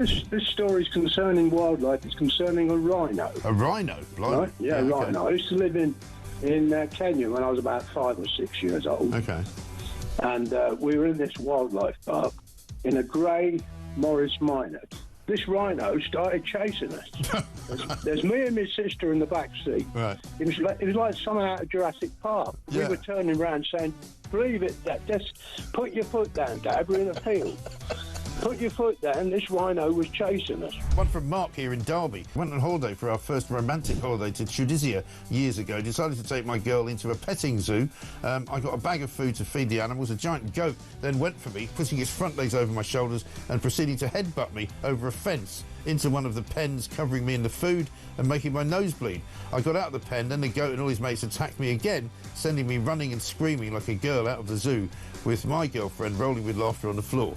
This story is concerning wildlife. It's concerning a rhino. A rhino? Blimey. Right? Yeah, okay. rhino. I used to live in Kenya when I was about 5 or 6 years old. Okay. And we were in this wildlife park in a grey Morris Minor. This rhino started chasing us. There's me and my sister in the back seat. Right. It was like something out of Jurassic Park. Yeah. We were turning around saying, "Believe it, Dad. Just put your foot down, Dad. We're in a field. Put your foot down." This rhino was chasing us. One from Mark here in Derby. Went on holiday for our first romantic holiday to Tunisia years ago. Decided to take my girl into a petting zoo. I got a bag of food to feed the animals. A giant goat then went for me, putting its front legs over my shoulders and proceeding to headbutt me over a fence into one of the pens, covering me in the food and making my nose bleed. I got out of the pen, then the goat and all his mates attacked me again, sending me running and screaming like a girl out of the zoo, with my girlfriend rolling with laughter on the floor.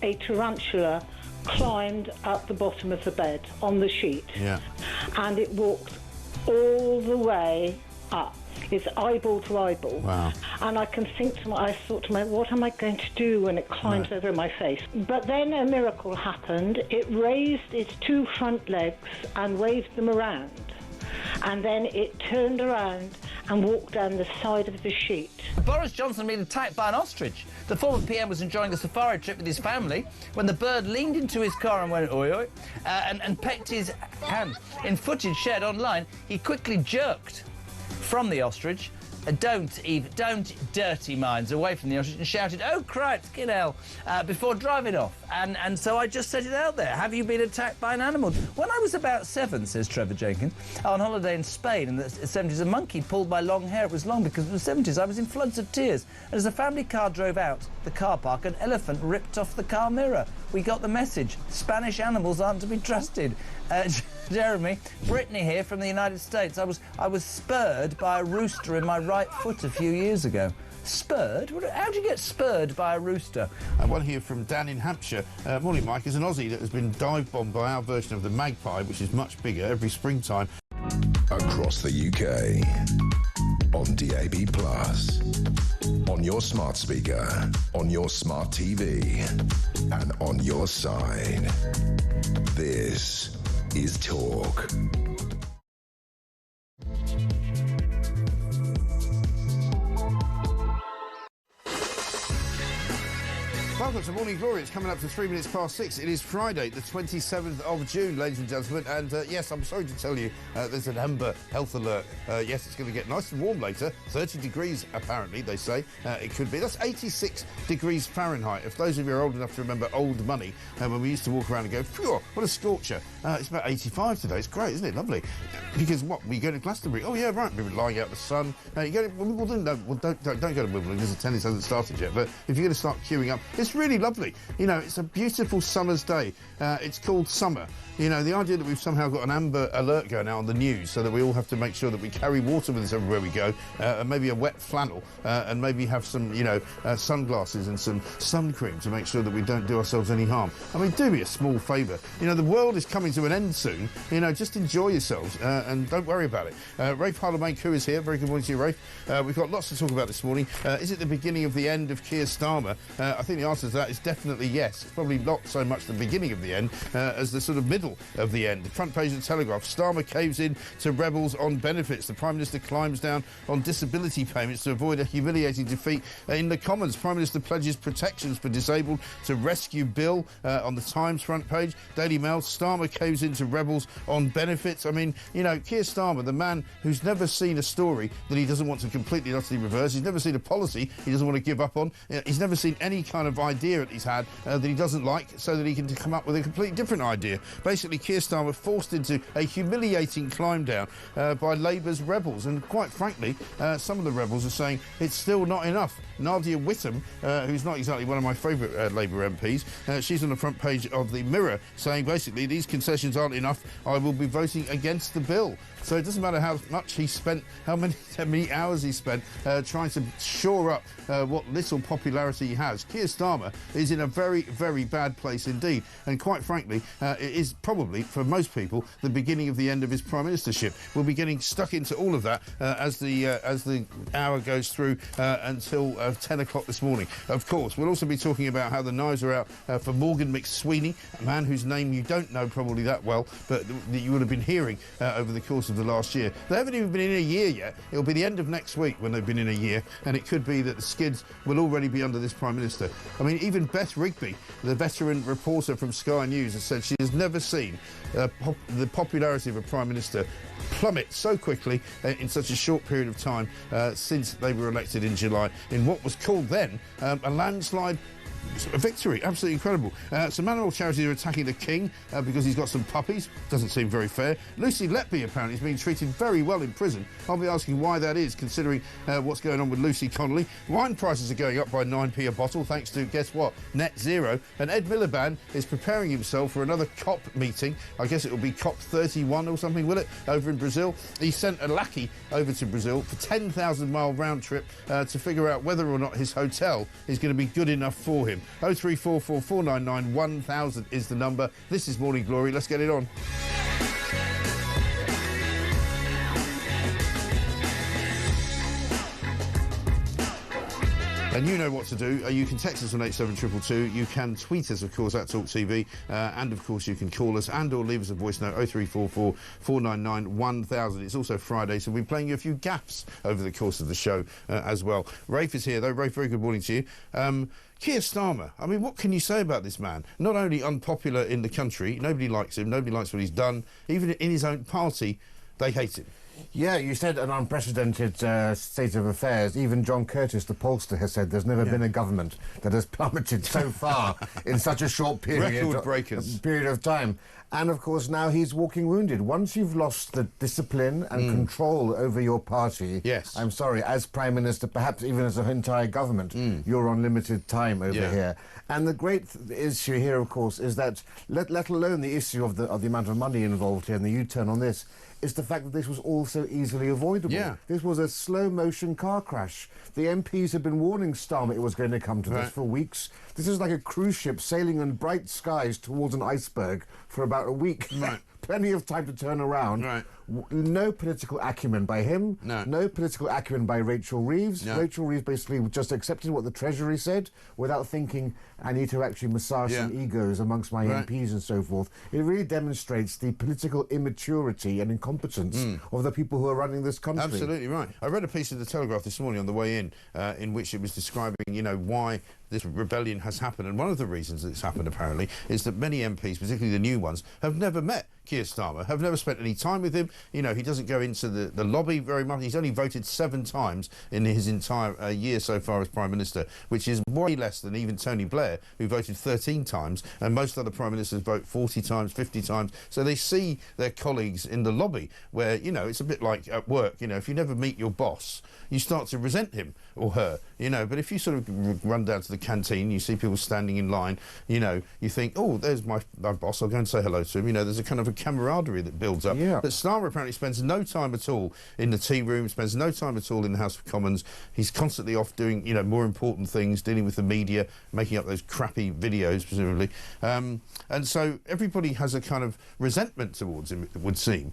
A tarantula climbed up the bottom of the bed on the sheet. Yeah. And it walked all the way up. It's eyeball to eyeball. Wow. And I thought to myself, what am I going to do when it climbs over my face? But then a miracle happened. It raised its 2 front legs and waved them around. And then it turned around and walked down the side of the sheet. Boris Johnson been attacked by an ostrich. The former PM was enjoying a safari trip with his family when the bird leaned into his car and went oi oi and pecked his hand. In footage shared online, he quickly jerked from the ostrich, don't dirty minds away from the ostrich, and shouted, "Oh, Christ, get hell," before driving off. And so I just set it out there. Have you been attacked by an animal? When I was about 7, says Trevor Jenkins, on holiday in Spain in the 70s, a monkey pulled my long hair. It was long because it was the 70s. I was in floods of tears. And as a family car drove out the car park, an elephant ripped off the car mirror. We got the message. Spanish animals aren't to be trusted. Jeremy, Brittany here from the United States. I was spurred by a rooster in my right foot a few years ago. Spurred? How do you get spurred by a rooster? One here from Dan in Hampshire. Morning, Mike. As an Aussie that has been dive-bombed by our version of the magpie, which is much bigger, every springtime. Across the UK, on DAB+, on your smart speaker, on your smart TV, and on your side. This is Talk. Welcome to Morning Glory. It's coming up to 3 minutes past 6. It is Friday, the 27th of June, ladies and gentlemen. And yes, I'm sorry to tell you, there's an amber health alert. Yes, it's going to get nice and warm later. 30 degrees, apparently, they say. It could be. That's 86 degrees Fahrenheit. If those of you are old enough to remember old money, when we used to walk around and go, phew, what a scorcher. It's about 85 today. It's great, isn't it? Lovely. Because what? We go to Glastonbury. Oh, yeah, right. We've been lying out in the sun. You go to Wimbledon? No, well, don't go to Wimbledon because the tennis hasn't started yet. But if you're going to start queuing up, it's really lovely. You know, it's a beautiful summer's day. It's called summer. You know, the idea that we've somehow got an amber alert going out on the news so that we all have to make sure that we carry water with us everywhere we go, and maybe a wet flannel, and maybe have some, you know, sunglasses and some sun cream to make sure that we don't do ourselves any harm. I mean, do me a small favour. You know, the world is coming to an end soon. You know, just enjoy yourselves and don't worry about it. Rafe Harlemagne-Koo is here. Very good morning to you, Rafe. We've got lots to talk about this morning. Is it the beginning of the end of Keir Starmer? I think the answer to that is definitely yes. It's probably not so much the beginning of the end as the sort of middle of the end. The front page of the Telegraph. Starmer caves in to rebels on benefits. The Prime Minister climbs down on disability payments to avoid a humiliating defeat in the Commons. Prime Minister pledges protections for disabled to rescue Bill on the Times front page. Daily Mail. Starmer caves into rebels on benefits. I mean, you know, Keir Starmer, the man who's never seen a story that he doesn't want to completely and utterly reverse. He's never seen a policy he doesn't want to give up on. He's never seen any kind of idea that he's had that he doesn't like so that he can come up with a completely different idea. Basically, Keir Starmer forced into a humiliating climb down by Labour's rebels. And quite frankly, some of the rebels are saying it's still not enough. Nadia Whittome, who's not exactly one of my favourite Labour MPs, she's on the front page of the Mirror saying basically these concessions aren't enough. I will be voting against the bill. So it doesn't matter how much he spent, how many hours he spent trying to shore up what little popularity he has. Keir Starmer Starmer is in a very, very bad place indeed. And quite frankly, it is probably, for most people, the beginning of the end of his prime ministership. We'll be getting stuck into all of that as the hour goes through until 10 o'clock this morning. Of course, we'll also be talking about how the knives are out for Morgan McSweeney, a man whose name you don't know probably that well, but that you would have been hearing over the course of the last year. They haven't even been in a year yet. It'll be the end of next week when they've been in a year, and it could be that the skids will already be under this Prime Minister. I mean, even Beth Rigby, the veteran reporter from Sky News, has said she has never seen the popularity of a Prime Minister plummet so quickly in such a short period of time since they were elected in July, in what was called then a landslide victory. Absolutely incredible. Some animal charities are attacking the King because he's got some puppies. Doesn't seem very fair. Lucy Letby apparently is being treated very well in prison. I'll be asking why that is, considering what's going on with Lucy Connolly. Wine prices are going up by 9p a bottle thanks to, guess what, net zero. And Ed Miliband is preparing himself for another COP meeting. I guess it will be COP 31 or something, will it, over in Brazil. He sent a lackey over to Brazil for 10,000-mile round trip to figure out whether or not his hotel is going to be good enough for him. 0344 499 1000 is the number. This is Morning Glory. Let's get it on. And you know what to do. You can text us on 87222. You can tweet us, of course, at Talk TV. And, of course, you can call us and or leave us a voice note, 0344 499 1000. It's also Friday, so we'll be playing you a few gaffes over the course of the show as well. Rafe is here, though. Rafe, very good morning to you. Keir Starmer, I mean, what can you say about this man? Not only unpopular in the country, nobody likes him, nobody likes what he's done. Even in his own party, they hate him. Yeah, you said an unprecedented state of affairs. Even John Curtis, the pollster, has said there's never been a government that has plummeted so far in such a short period of time. And, of course, now he's walking wounded. Once you've lost the discipline and control over your party, I'm sorry, as Prime Minister, perhaps even as an entire government, you're on limited time over here. And the great issue here, of course, is that, let alone the issue of the amount of money involved here and the U-turn on this, is the fact that this was all so easily avoidable. This was a slow-motion car crash. The MPs had been warning Starmer it was going to come to this for weeks. This is like a cruise ship sailing in bright skies towards an iceberg for about a week. Plenty of time to turn around. No political acumen by him. No political acumen by Rachel Reeves. Rachel Reeves basically just accepted what the Treasury said without thinking, I need to actually massage some egos amongst my MPs and so forth. It really demonstrates the political immaturity and incompetence of the people who are running this country. Absolutely right. I read a piece of the Telegraph this morning on the way in which it was describing, you know, why this rebellion has happened. And one of the reasons it's happened, apparently, is that many MPs, particularly the new ones, have never met Keir Starmer, have never spent any time with him. You know, he doesn't go into the lobby very much. He's only voted 7 times in his entire year so far as Prime Minister, which is way less than even Tony Blair, who voted 13 times, and most other Prime Ministers vote 40 times, 50 times. So they see their colleagues in the lobby where, you know, it's a bit like at work. You know, if you never meet your boss, you start to resent him or her, you know. But if you sort of run down to the canteen, you see people standing in line, you know, you think, oh, there's my boss, I'll go and say hello to him. You know, there's a kind of a camaraderie that builds up. But Starmer apparently spends no time at all in the tea room, spends no time at all in the House of Commons. He's constantly off doing, you know, more important things, dealing with the media, making up those crappy videos, presumably. And so everybody has a kind of resentment towards him, it would seem,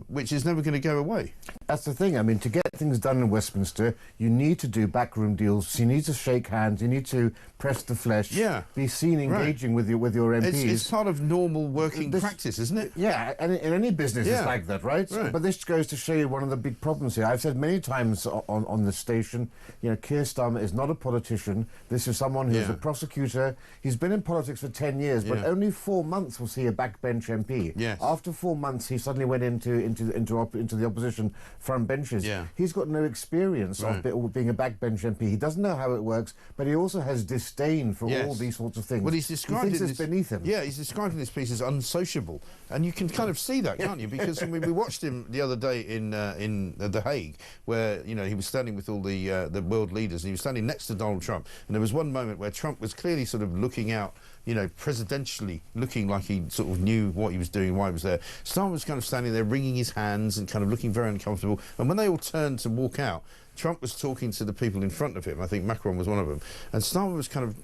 which is never going to go away. That's the thing. I mean, to get things done in Westminster, you need to do backroom deals. You need to shake hands. You need to press the flesh. Be seen engaging with your MPs. It's part of normal working practice, isn't it? Yeah, and in any business it's like that, right? But this goes to show you one of the big problems here. I've said many times on this station, you know, Keir Starmer is not a politician. This is someone who's a prosecutor. He's been in politics for 10 years, but only 4 months was he a backbench MP. After 4 months, he suddenly went into the opposition front benches. He's got no experience of being a backbench MP. He doesn't know how it works, but he also has disdain for all these sorts of things. Well, he's described it's beneath him. Yeah, he's described in this piece as unsociable, and you can kind of see that, can't you? Because I mean, we watched him the other day in The Hague, where, you know, he was standing with all the world leaders, and he was standing next to Donald Trump, and there was one moment where Trump was clearly sort of looking out, you know, presidentially, looking like he sort of knew what he was doing, why he was there. Starmer was kind of standing there wringing his hands and kind of looking very uncomfortable, and when they all turned to walk out, Trump was talking to the people in front of him. I think Macron was one of them, and Starmer was kind of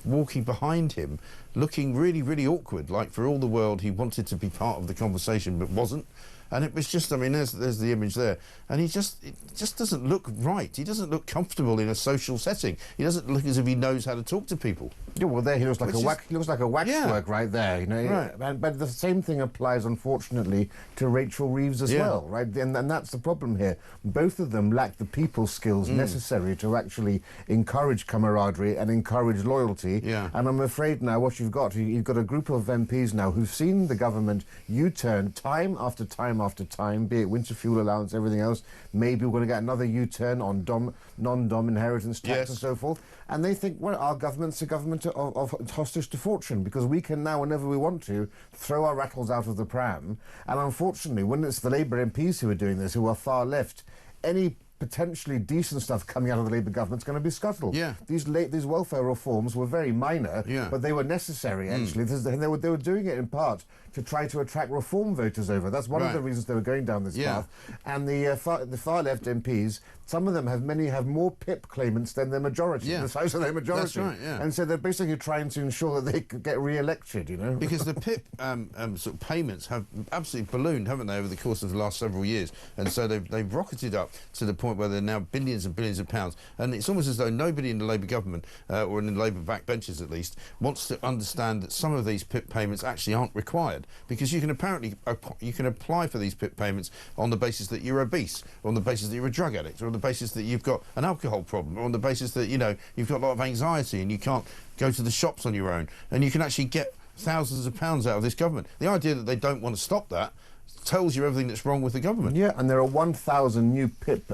walking behind him, looking really, really awkward, like for all the world he wanted to be part of the conversation but wasn't. And it was just, I mean, there's the image there. And it just doesn't look right. He doesn't look comfortable in a social setting. He doesn't look as if he knows how to talk to people. Yeah, well, there he looks like a waxwork right there, you know. Right. But the same thing applies, unfortunately, to Rachel Reeves as well, right? And that's the problem here. Both of them lack the people skills necessary to actually encourage camaraderie and encourage loyalty. Yeah. And I'm afraid now what you've got a group of MPs now who've seen the government U-turn time after time after time, be it winter fuel allowance, everything else. Maybe we're going to get another U-turn on non-dom inheritance tax and so forth. And they think, well, our government's a government of hostage to fortune, because we can now, whenever we want to, throw our rattles out of the pram. And unfortunately, when it's the Labour MPs who are doing this, who are far left, any potentially decent stuff coming out of the Labour government's going to be scuttled. Yeah. These welfare reforms were very minor, but they were necessary, actually. They were doing it in part to try to attract reform voters over. That's one of the reasons they were going down this path. And the far left MPs, some of them have more PIP claimants than their majority, the size of their majority. That's right, And so they're basically trying to ensure that they could get re-elected, you know. Because the PIP sort of payments have absolutely ballooned, haven't they, over the course of the last several years. And so they've rocketed up to the point where they're now billions and billions of pounds. And it's almost as though nobody in the Labour government, or in the Labour backbenches at least, wants to understand that some of these PIP payments actually aren't required. Because you can apply for these PIP payments on the basis that you're obese, or on the basis that you're a drug addict, or on the basis that you've got an alcohol problem, or on the basis that, you know, you've got a lot of anxiety and you can't go to the shops on your own. And you can actually get thousands of pounds out of this government. The idea that they don't want to stop that tells you everything that's wrong with the government. Yeah, and there are 1,000 new PIP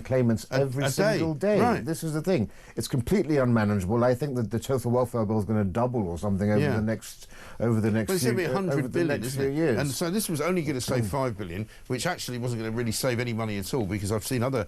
claimants every single day. Right. This is the thing. It's completely unmanageable. I think that the total welfare bill is going to double or something over the next but it's going to be 100 billion, few isn't it? years. And so this was only going to save 5 billion, which actually wasn't going to really save any money at all, because I've seen other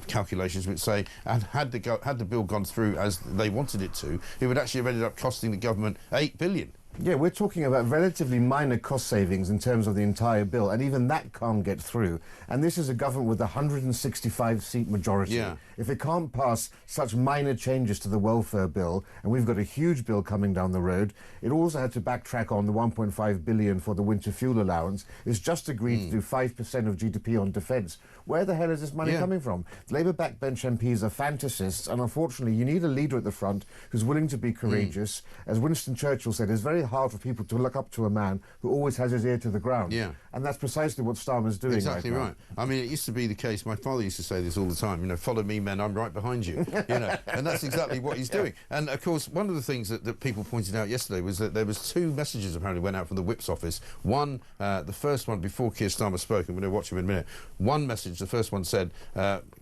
calculations which say, and had the bill gone through as they wanted it to, it would actually have ended up costing the government 8 billion. Yeah, we're talking about relatively minor cost savings in terms of the entire bill, and even that can't get through. And this is a government with a 165-seat majority. Yeah. If it can't pass such minor changes to the welfare bill, and we've got a huge bill coming down the road, it also had to backtrack on the 1.5 billion for the winter fuel allowance. It's just agreed to do 5% of GDP on defence. Where the hell is this money coming from? The Labour backbench MPs are fantasists, and unfortunately you need a leader at the front who's willing to be courageous. As Winston Churchill said, it's very hard for people to look up to a man who always has his ear to the ground. Yeah. And that's precisely what Starmer's doing Exactly right now. right. I mean, it used to be the case, my father used to say this all the time, you know, follow me, men, I'm right behind you. You know, and that's exactly what he's doing. And, of course, one of the things that people pointed out yesterday was that there was 2 messages apparently went out from the Whip's office. One, the first one, before Keir Starmer spoke, and we're going to watch him in a minute, one message, the first one said,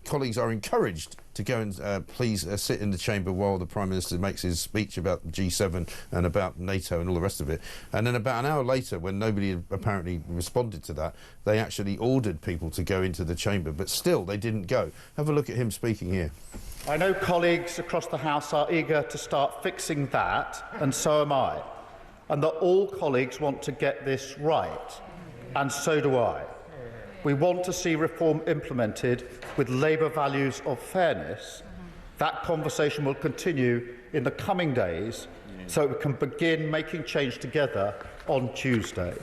colleagues are encouraged to go and please sit in the chamber while the Prime Minister makes his speech about the G7 and about NATO and all the rest of it. And then about an hour later, when nobody had apparently responded to that, they actually ordered people to go into the chamber, but still they didn't go. Have a look at him speaking here. I know colleagues across the House are eager to start fixing that, and so am I, and that all colleagues want to get this right, and so do I. We want to see reform implemented with Labour values of fairness. That conversation will continue in the coming days so we can begin making change together on Tuesday.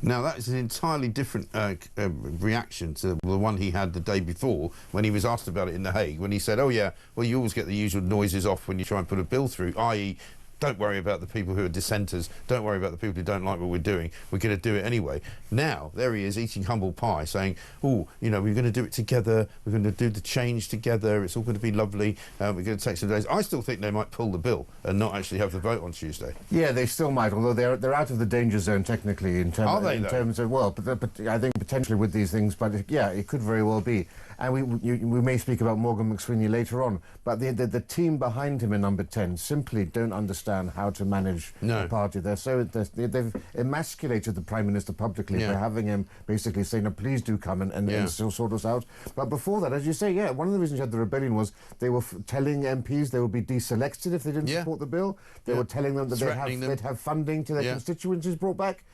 Now, that is an entirely different reaction to the one he had the day before when he was asked about it in The Hague, when he said, oh, yeah, well, you always get the usual noises off when you try and put a bill through, i.e., don't worry about the people who are dissenters. Don't worry about the people who don't like what we're doing. We're going to do it anyway. Now, there he is eating humble pie, saying, oh, you know, we're going to do it together. We're going to do the change together. It's all going to be lovely. We're going to take some days. I still think they might pull the bill and not actually have the vote on Tuesday. Yeah, they still might, although they're out of the danger zone technically in terms of, well, but I think potentially with these things, but yeah, it could very well be. And we may speak about Morgan McSweeney later on, but the team behind him in number 10 simply don't understand how to manage the party. They've emasculated the Prime Minister publicly by having him basically saying, no, please do come and still sort us out. But before that, as you say, one of the reasons you had the rebellion was they were telling MPs they would be deselected if they didn't support the bill. They were telling them that they'd have funding to their constituencies brought back.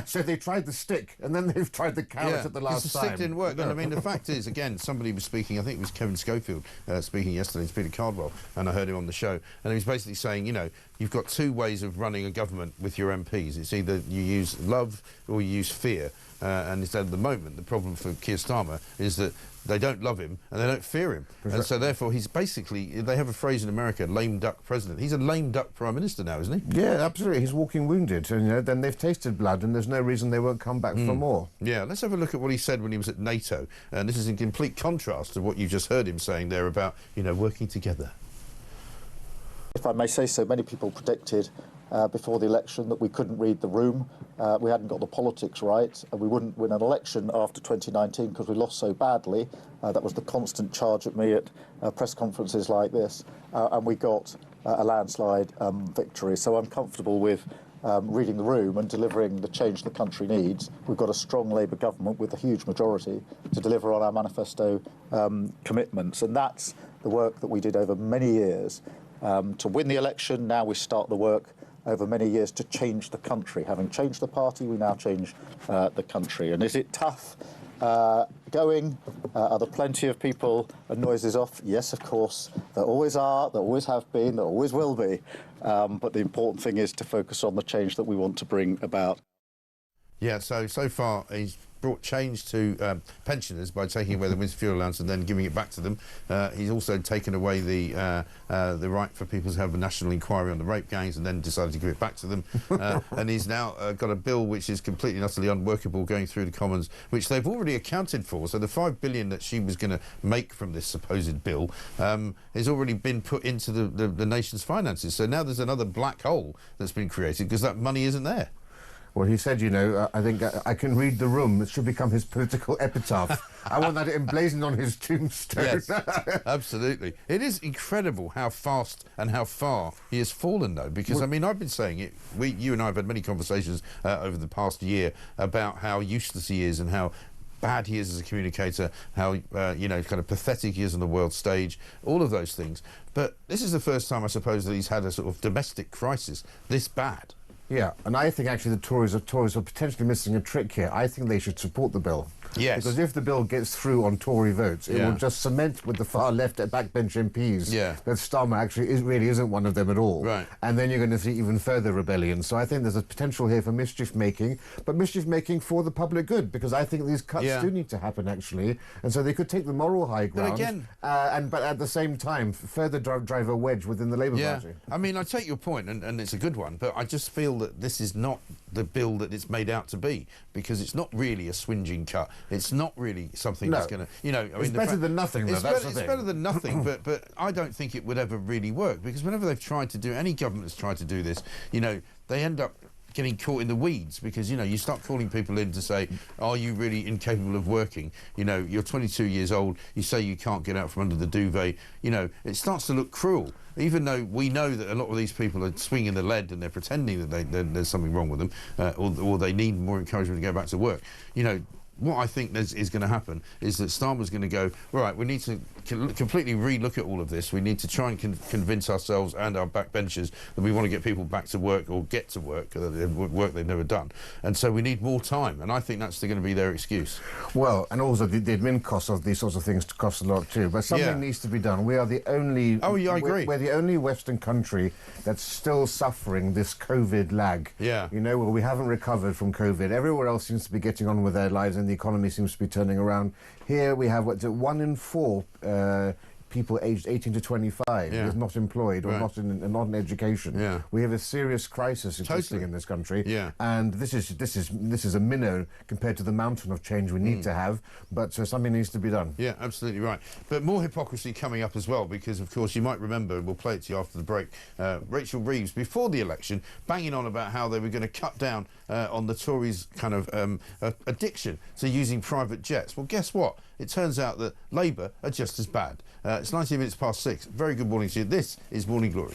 So they tried the stick, and then they've tried the carrot at the last time. The stick didn't work. And I mean, the fact is, again, somebody was speaking, I think it was Kevin Schofield speaking yesterday, it's Peter Cardwell, and I heard him on the show, and he was basically saying, you know, you've got two ways of running a government with your MPs. It's either you use love or you use fear. And instead, at the moment, the problem for Keir Starmer is that they don't love him and they don't fear him. And so, therefore, he's basically, they have a phrase in America, lame duck president. He's a lame duck prime minister now, isn't he? Yeah, absolutely. He's walking wounded. And, you know, then they've tasted blood and there's no reason they won't come back for more. Yeah, let's have a look at what he said when he was at NATO. And this is in complete contrast to what you just heard him saying there about, you know, working together. If I may say so, many people predicted before the election that we couldn't read the room, we hadn't got the politics right, and we wouldn't win an election after 2019 because we lost so badly. That was the constant charge at me at press conferences like this, and we got a landslide victory. So I'm comfortable with reading the room and delivering the change the country needs. We've got a strong Labour government with a huge majority to deliver on our manifesto commitments, and that's the work that we did over many years to win the election. Now we start the work over many years to change the country. Having changed the party, we now change the country. And is it tough going? Are there plenty of people and noises off? Yes, of course. There always are, there always have been, there always will be. But the important thing is to focus on the change that we want to bring about. Yeah, so far he's brought change to pensioners by taking away the winter fuel allowance and then giving it back to them. He's also taken away the right for people to have a national inquiry on the rape gangs and then decided to give it back to them. And he's now got a bill which is completely and utterly unworkable going through the Commons, which they've already accounted for. So the $5 billion that she was going to make from this supposed bill has already been put into the nation's finances. So now there's another black hole that's been created because that money isn't there. Well, he said, you know, I think I can read the room. It should become his political epitaph. I want that emblazoned on his tombstone. Yes, absolutely. It is incredible how fast and how far he has fallen, though, because, I mean, I've been saying it. You and I have had many conversations over the past year about how useless he is and how bad he is as a communicator, how, you know, kind of pathetic he is on the world stage, all of those things. But this is the first time, I suppose, that he's had a sort of domestic crisis this bad. Yeah, and I think actually the Tories are potentially missing a trick here. I think they should support the bill. Yes. Because if the bill gets through on Tory votes, it will just cement with the far left at backbench MPs that Starmer actually really isn't one of them at all. Right. And then you're going to see even further rebellion. So I think there's a potential here for mischief-making, but mischief-making for the public good, because I think these cuts do need to happen, actually. And so they could take the moral high ground, but at the same time, further drive a wedge within the Labour Party. I mean, I take your point, and it's a good one, but I just feel that this is not the bill that it's made out to be, because it's not really a swinging cut. It's not really something that's going to, you know... I mean, it's better than nothing, though, that's the thing. It's better than nothing, but I don't think it would ever really work, because whenever they've tried to do... Any government that's tried to do this, you know, they end up getting caught in the weeds, because, you know, you start calling people in to say, are you really incapable of working? You know, you're 22 years old, you say you can't get out from under the duvet. You know, it starts to look cruel, even though we know that a lot of these people are swinging the lead and they're pretending that there's something wrong with them, or they need more encouragement to go back to work. You know, what I think is going to happen is that Starmer's going to go, right, we need to completely re-look at all of this. We need to try and convince ourselves and our backbenchers that we want to get people back to work, or get to work, work they've never done. And so we need more time, and I think that's going to be their excuse. Well, and also the admin costs of these sorts of things cost a lot too, but something needs to be done. We are the only... Oh, yeah, I agree. We're the only Western country that's still suffering this COVID lag. Yeah. You know, well, we haven't recovered from COVID. Everywhere else seems to be getting on with their lives, and the economy seems to be turning around. Here we have, 1 in 4 people aged 18 to 25 is not employed or not in education. Yeah. We have a serious crisis existing in this country. Yeah. And this is a minnow compared to the mountain of change we need to have, but something needs to be done. Yeah, absolutely right. But more hypocrisy coming up as well, because of course you might remember, we'll play it to you after the break, Rachel Reeves before the election banging on about how they were going to cut down on the Tories' kind of addiction to using private jets. Well, guess what? It turns out that Labour are just as bad. It's 19 minutes past 6. Very good morning to you. This is Morning Glory.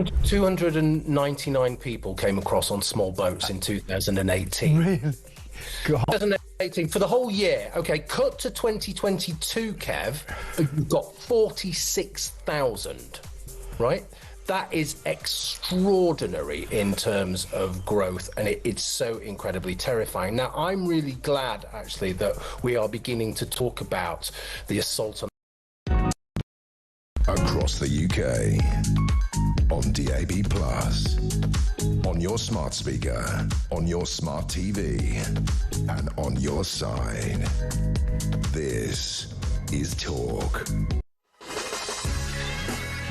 299 people came across on small boats in 2018. Really? God. 2018 for the whole year. Okay, cut to 2022, Kev, you've got 46,000, right? That is extraordinary in terms of growth, and it's so incredibly terrifying. Now, I'm really glad, actually, that we are beginning to talk about the assault on... Across the UK, on DAB+, on your smart speaker, on your smart TV, and on your side. This is Talk.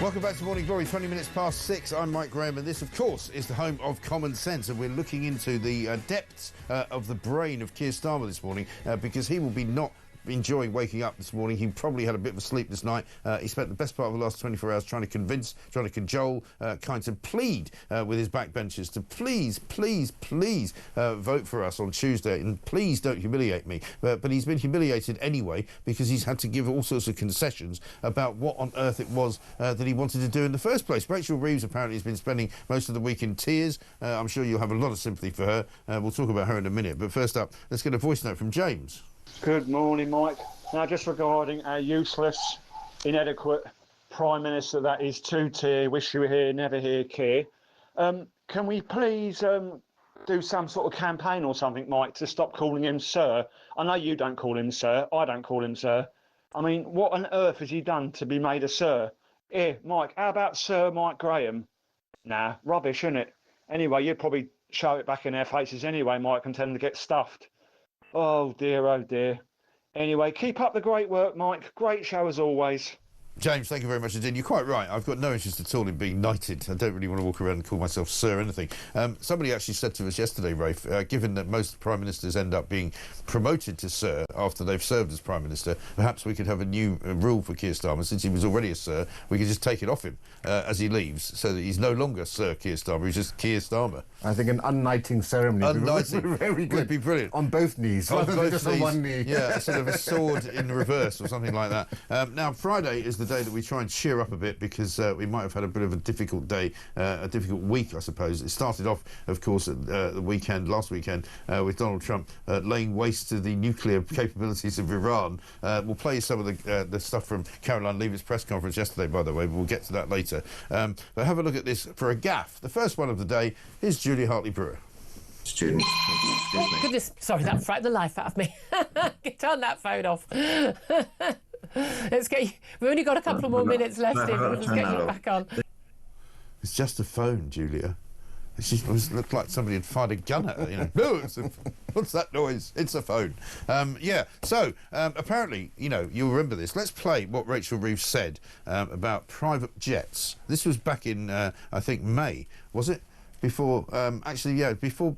Welcome back to Morning Glory, 20 minutes past 6. I'm Mike Graham, and this, of course, is the home of common sense. And we're looking into the depths of the brain of Keir Starmer this morning, because he will be not enjoying waking up this morning. He probably had a bit of a sleepless night. He spent the best part of the last 24 hours trying to convince, trying to cajole, kind of plead with his backbenchers to please vote for us on Tuesday, and please don't humiliate me. But he's been humiliated anyway, because he's had to give all sorts of concessions about what on earth it was that he wanted to do in the first place. Rachel Reeves apparently has been spending most of the week in tears. I'm sure you'll have a lot of sympathy for her. We'll talk about her in a minute. But first up, let's get a voice note from James. Good morning, Mike. Now, just regarding our useless, inadequate Prime Minister that is two-tier, wish you were here, never here, Keir. Can we please do some sort of campaign or something, Mike, to stop calling him Sir? I know you don't call him Sir. I don't call him Sir. I mean, what on earth has he done to be made a Sir? Here, Mike, how about Sir Mike Graham? Nah, rubbish, innit? Anyway, you'd probably show it back in their faces anyway, Mike, and tell them to get stuffed. Oh dear, oh dear. Anyway, keep up the great work, Mike. Great show as always. James, thank you very much indeed. You're quite right. I've got no interest at all in being knighted. I don't really want to walk around and call myself Sir or anything. Somebody actually said to us yesterday, Rafe, given that most Prime Ministers end up being promoted to Sir after they've served as Prime Minister, perhaps we could have a new rule for Keir Starmer. Since he was already a Sir, we could just take it off him as he leaves, so that he's no longer Sir Keir Starmer, he's just Keir Starmer. I think an unknighting ceremony would be very good. Would be brilliant. On both knees, on rather than just on one knee. Yeah, sort of a sword in reverse or something like that. Now, Friday is the day that we try and cheer up a bit, because we might have had a bit of a difficult day, a difficult week, I suppose. It started off, of course, at the weekend, last weekend, with Donald Trump laying waste to the nuclear capabilities of Iran. We'll play some of the stuff from Caroline Leavitt's press conference yesterday, by the way, but we'll get to that later. But have a look at this for a gaffe. The first one of the day is Julia Hartley-Brewer. Students. Oh, goodness, sorry, that frightened the life out of me. Turn that phone off. Let's get you, we've only got a couple of more minutes left. Let's get you back on. It's just a phone, Julia. She looked like somebody had fired a gun at her, you know. No, what's that noise? It's a phone. Yeah, so apparently, you know, you'll remember this. Let's play what Rachel Reeves said about private jets. This was back in, I think, May, was it? Before, actually, yeah, before,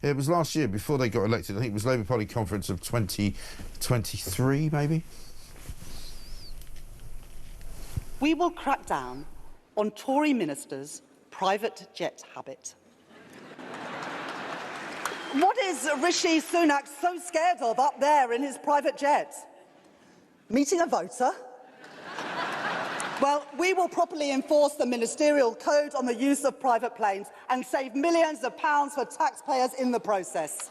it was last year, before they got elected. I think it was Labour Party conference of 2023, maybe? We will crack down on Tory ministers' private jet habit. What is Rishi Sunak so scared of up there in his private jet? Meeting a voter? Well, we will properly enforce the ministerial code on the use of private planes and save millions of pounds for taxpayers in the process.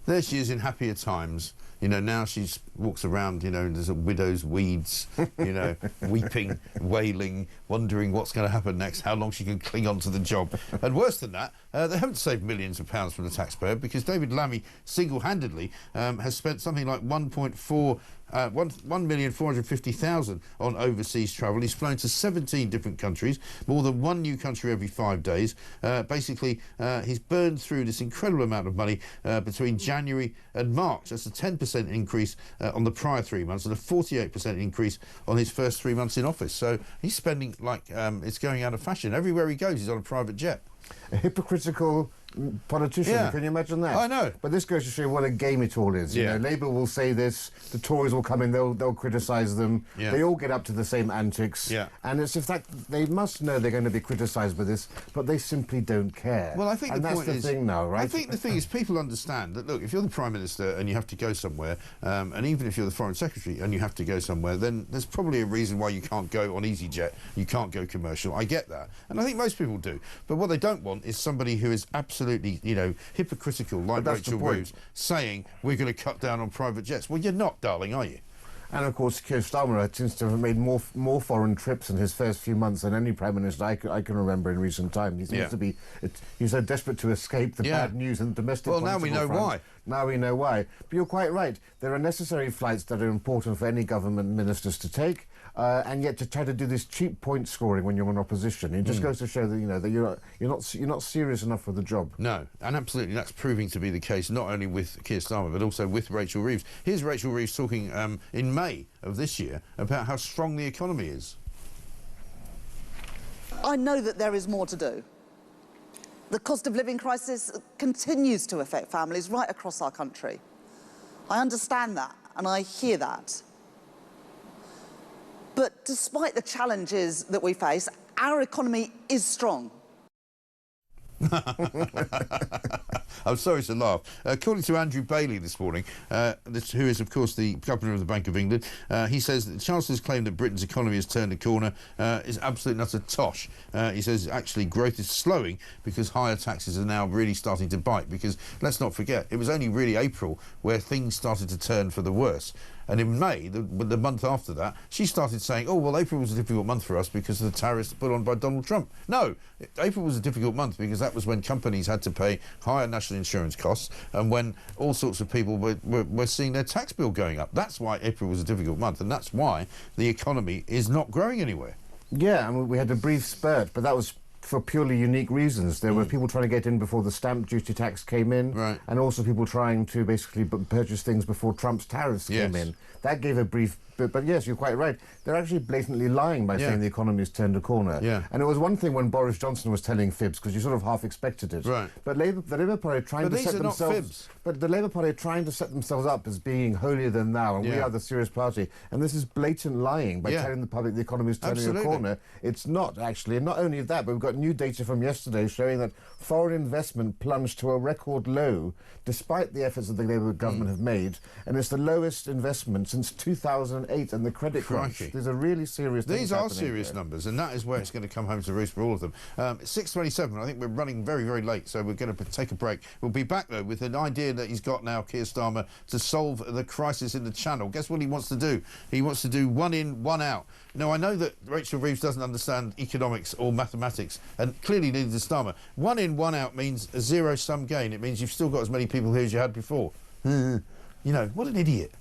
There she is in happier times. You know, now she walks around, you know, there's a widow's weeds, you know, weeping, wailing, wondering what's going to happen next, how long she can cling on to the job. And worse than that, they haven't saved millions of pounds from the taxpayer, because David Lammy single-handedly has spent something like 1,450,000 on overseas travel. He's flown to 17 different countries, more than one new country every 5 days. Basically, he's burned through this incredible amount of money between January and March. That's a 10% increase on the prior 3 months and a 48% increase on his first 3 months in office. So he's spending like it's going out of fashion. Everywhere he goes, he's on a private jet. A hypocritical politician. Yeah. Can you imagine that? I know. But this goes to show what a game it all is. Yeah. You know, Labour will say this, the Tories will come in, they'll criticise them. Yeah. They all get up to the same antics. Yeah. And it's in fact they must know they're going to be criticised by this, but they simply don't care. Well, I think and the that's point the is, thing now, right? I think the thing is, people understand that. Look, if you're the Prime Minister and you have to go somewhere, and even if you're the Foreign Secretary and you have to go somewhere, then there's probably a reason why you can't go on EasyJet, you can't go commercial. I get that, and I think most people do. But what they don't want is somebody who is absolutely, you know, hypocritical, like Rachel Reeves, saying we're going to cut down on private jets. Well, you're not, darling, are you? And of course, Keir Starmer seems to have made more foreign trips in his first few months than any Prime Minister I can remember in recent times. He seems to be, he's so desperate to escape the bad news and domestic political now we know front. why. Now we know why. But you're quite right. There are necessary flights that are important for any government ministers to take, and yet to try to do this cheap point scoring when you're in opposition, it just goes to show that, you know, that you're not serious enough for the job. No, and absolutely that's proving to be the case, not only with Keir Starmer but also with Rachel Reeves. Here's Rachel Reeves talking in May of this year about how strong the economy is. I know that there is more to do. The cost of living crisis continues to affect families right across our country. I understand that and I hear that. But despite the challenges that we face, our economy is strong. I'm sorry to laugh. According to Andrew Bailey this morning, who is, of course, the Governor of the Bank of England, he says that the Chancellor's claim that Britain's economy has turned a corner is absolutely not a tosh. He says, actually, growth is slowing because higher taxes are now really starting to bite. Because, let's not forget, it was only really April where things started to turn for the worse. And in May, the month after that, she started saying, oh, well, April was a difficult month for us because of the tariffs put on by Donald Trump. No, April was a difficult month because that was when companies had to pay higher national insurance costs and when all sorts of people were seeing their tax bill going up. That's why April was a difficult month, and that's why the economy is not growing anywhere. Yeah, I mean, we had a brief spurt, but that was for purely unique reasons. There were people trying to get in before the stamp duty tax came in, and also people trying to basically purchase things before Trump's tariffs came in. That gave a brief... But yes, you're quite right. They're actually blatantly lying by saying the economy's turned a corner. And it was one thing when Boris Johnson was telling fibs, because you sort of half expected it. But the Labour Party trying to set themselves... Not fibs. But the Labour Party trying to set themselves up as being holier than thou, and we are the serious party. And this is blatant lying by telling the public the economy's turning a corner. It's not, actually. And not only that, but we've got new data from yesterday showing that foreign investment plunged to a record low, despite the efforts that the Labour government have made. And it's the lowest investment since 2008 and the credit crunch. These are really serious things. These are serious numbers, and that is where it's going to come home to roost for all of them. 6:27, I think we're running very, very late, so we're going to take a break. We'll be back, though, with an idea that he's got now, Keir Starmer, to solve the crisis in the Channel. Guess what he wants to do? He wants to do one in, one out. Now, I know that Rachel Reeves doesn't understand economics or mathematics, and clearly neither does Starmer. One in, one out means a zero-sum gain. It means you've still got as many people here as you had before. You know, what an idiot.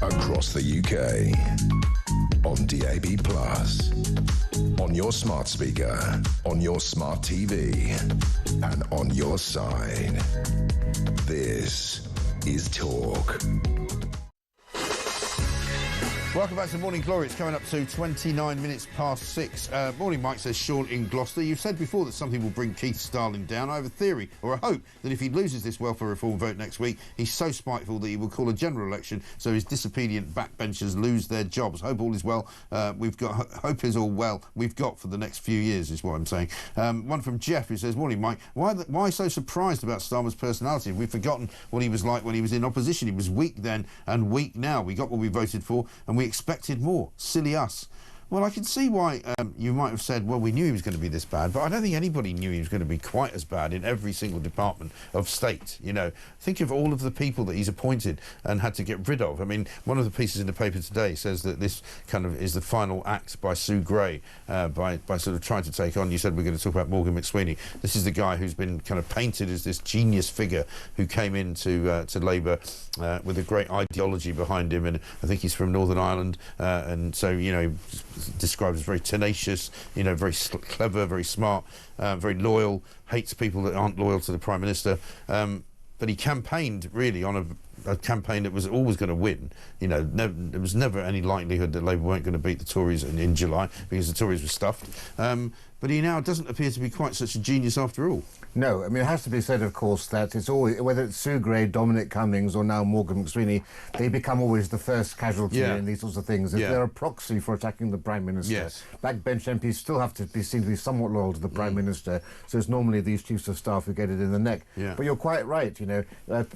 Across the UK, on DAB+, on your smart speaker, on your smart TV, and on your side. This is Talk. Welcome back to Morning Glory. It's coming up to 29 minutes past 6. Morning, Mike, says Sean in Gloucester. You've said before that something will bring Keith Starling down. I have a theory, or a hope, that if he loses this welfare reform vote next week, he's so spiteful that he will call a general election so his disobedient backbenchers lose their jobs. Hope all is well. Hope is all well we've got for the next few years, is what I'm saying. One from Jeff, who says, Morning, Mike, why so surprised about Starmer's personality? We've forgotten what he was like when he was in opposition. He was weak then and weak now. We got what we voted for, and we expected more. Silly us. Well, I can see why you might have said, well, we knew he was going to be this bad, but I don't think anybody knew he was going to be quite as bad in every single department of state. You know, think of all of the people that he's appointed and had to get rid of. I mean, one of the pieces in the paper today says that this kind of is the final act by Sue Gray, by sort of trying to take on, you said we're going to talk about Morgan McSweeney. This is the guy who's been kind of painted as this genius figure who came into to Labour with a great ideology behind him, and I think he's from Northern Ireland, and so, you know, described as very tenacious, you know, very clever, very smart, very loyal, hates people that aren't loyal to the Prime Minister. But he campaigned really on a campaign that was always going to win. You know, there was never any likelihood that Labour weren't going to beat the Tories in July because the Tories were stuffed. But he now doesn't appear to be quite such a genius after all. No, I mean, it has to be said, of course, that it's always, whether it's Sue Gray, Dominic Cummings, or now Morgan McSweeney, they become always the first casualty in these sorts of things. They're a proxy for attacking the Prime Minister. Yes. Backbench MPs still have to be seen to be somewhat loyal to the Prime Minister, so it's normally these chiefs of staff who get it in the neck. Yeah. But you're quite right, you know.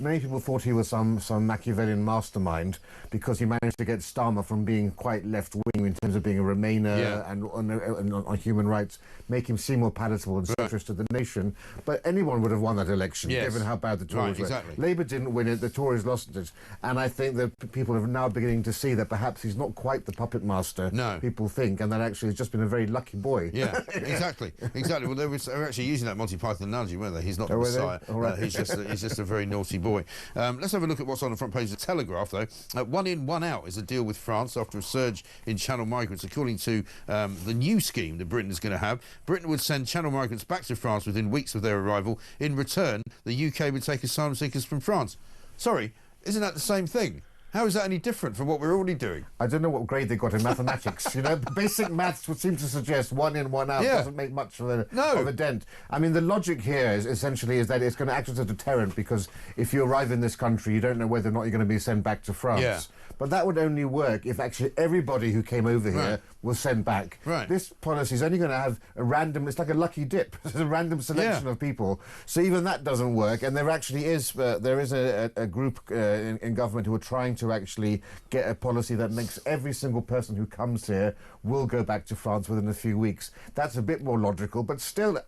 Many people thought he was some Machiavellian mastermind because he managed to get Starmer from being quite left-wing in terms of being a Remainer and on human rights, make him seem more palatable and centrist to the nation. But anyone would have won that election, given how bad the Tories were. Exactly. Labour didn't win it, the Tories lost it. And I think that people are now beginning to see that perhaps he's not quite the puppet master people think, and that actually he's just been a very lucky boy. Yeah, exactly. Well, they were actually using that Monty Python analogy, weren't they? He's not the Messiah. Right. He's just a very naughty boy. Let's have a look at what's on the front page of the Telegraph, though. One in, one out is a deal with France after a surge in Channel migrants. According to the new scheme that Britain is going to have, Britain would send Channel migrants back to France within weeks of their arrival. In return, the UK would take asylum seekers from France. Sorry, isn't that the same thing? How is that any different from what we're already doing? I don't know what grade they got in mathematics. You know, basic maths would seem to suggest one in, one out doesn't make much of a dent. I mean, the logic here is essentially that it's going to act as a deterrent, because if you arrive in this country, you don't know whether or not you're going to be sent back to France. Yeah. But that would only work if actually everybody who came over here was sent back. Right. This policy is only going to have a random, it's like a lucky dip. It's a random selection of people. So even that doesn't work. And there actually is, a group in government who are trying to actually get a policy that makes every single person who comes here will go back to France within a few weeks. That's a bit more logical, but still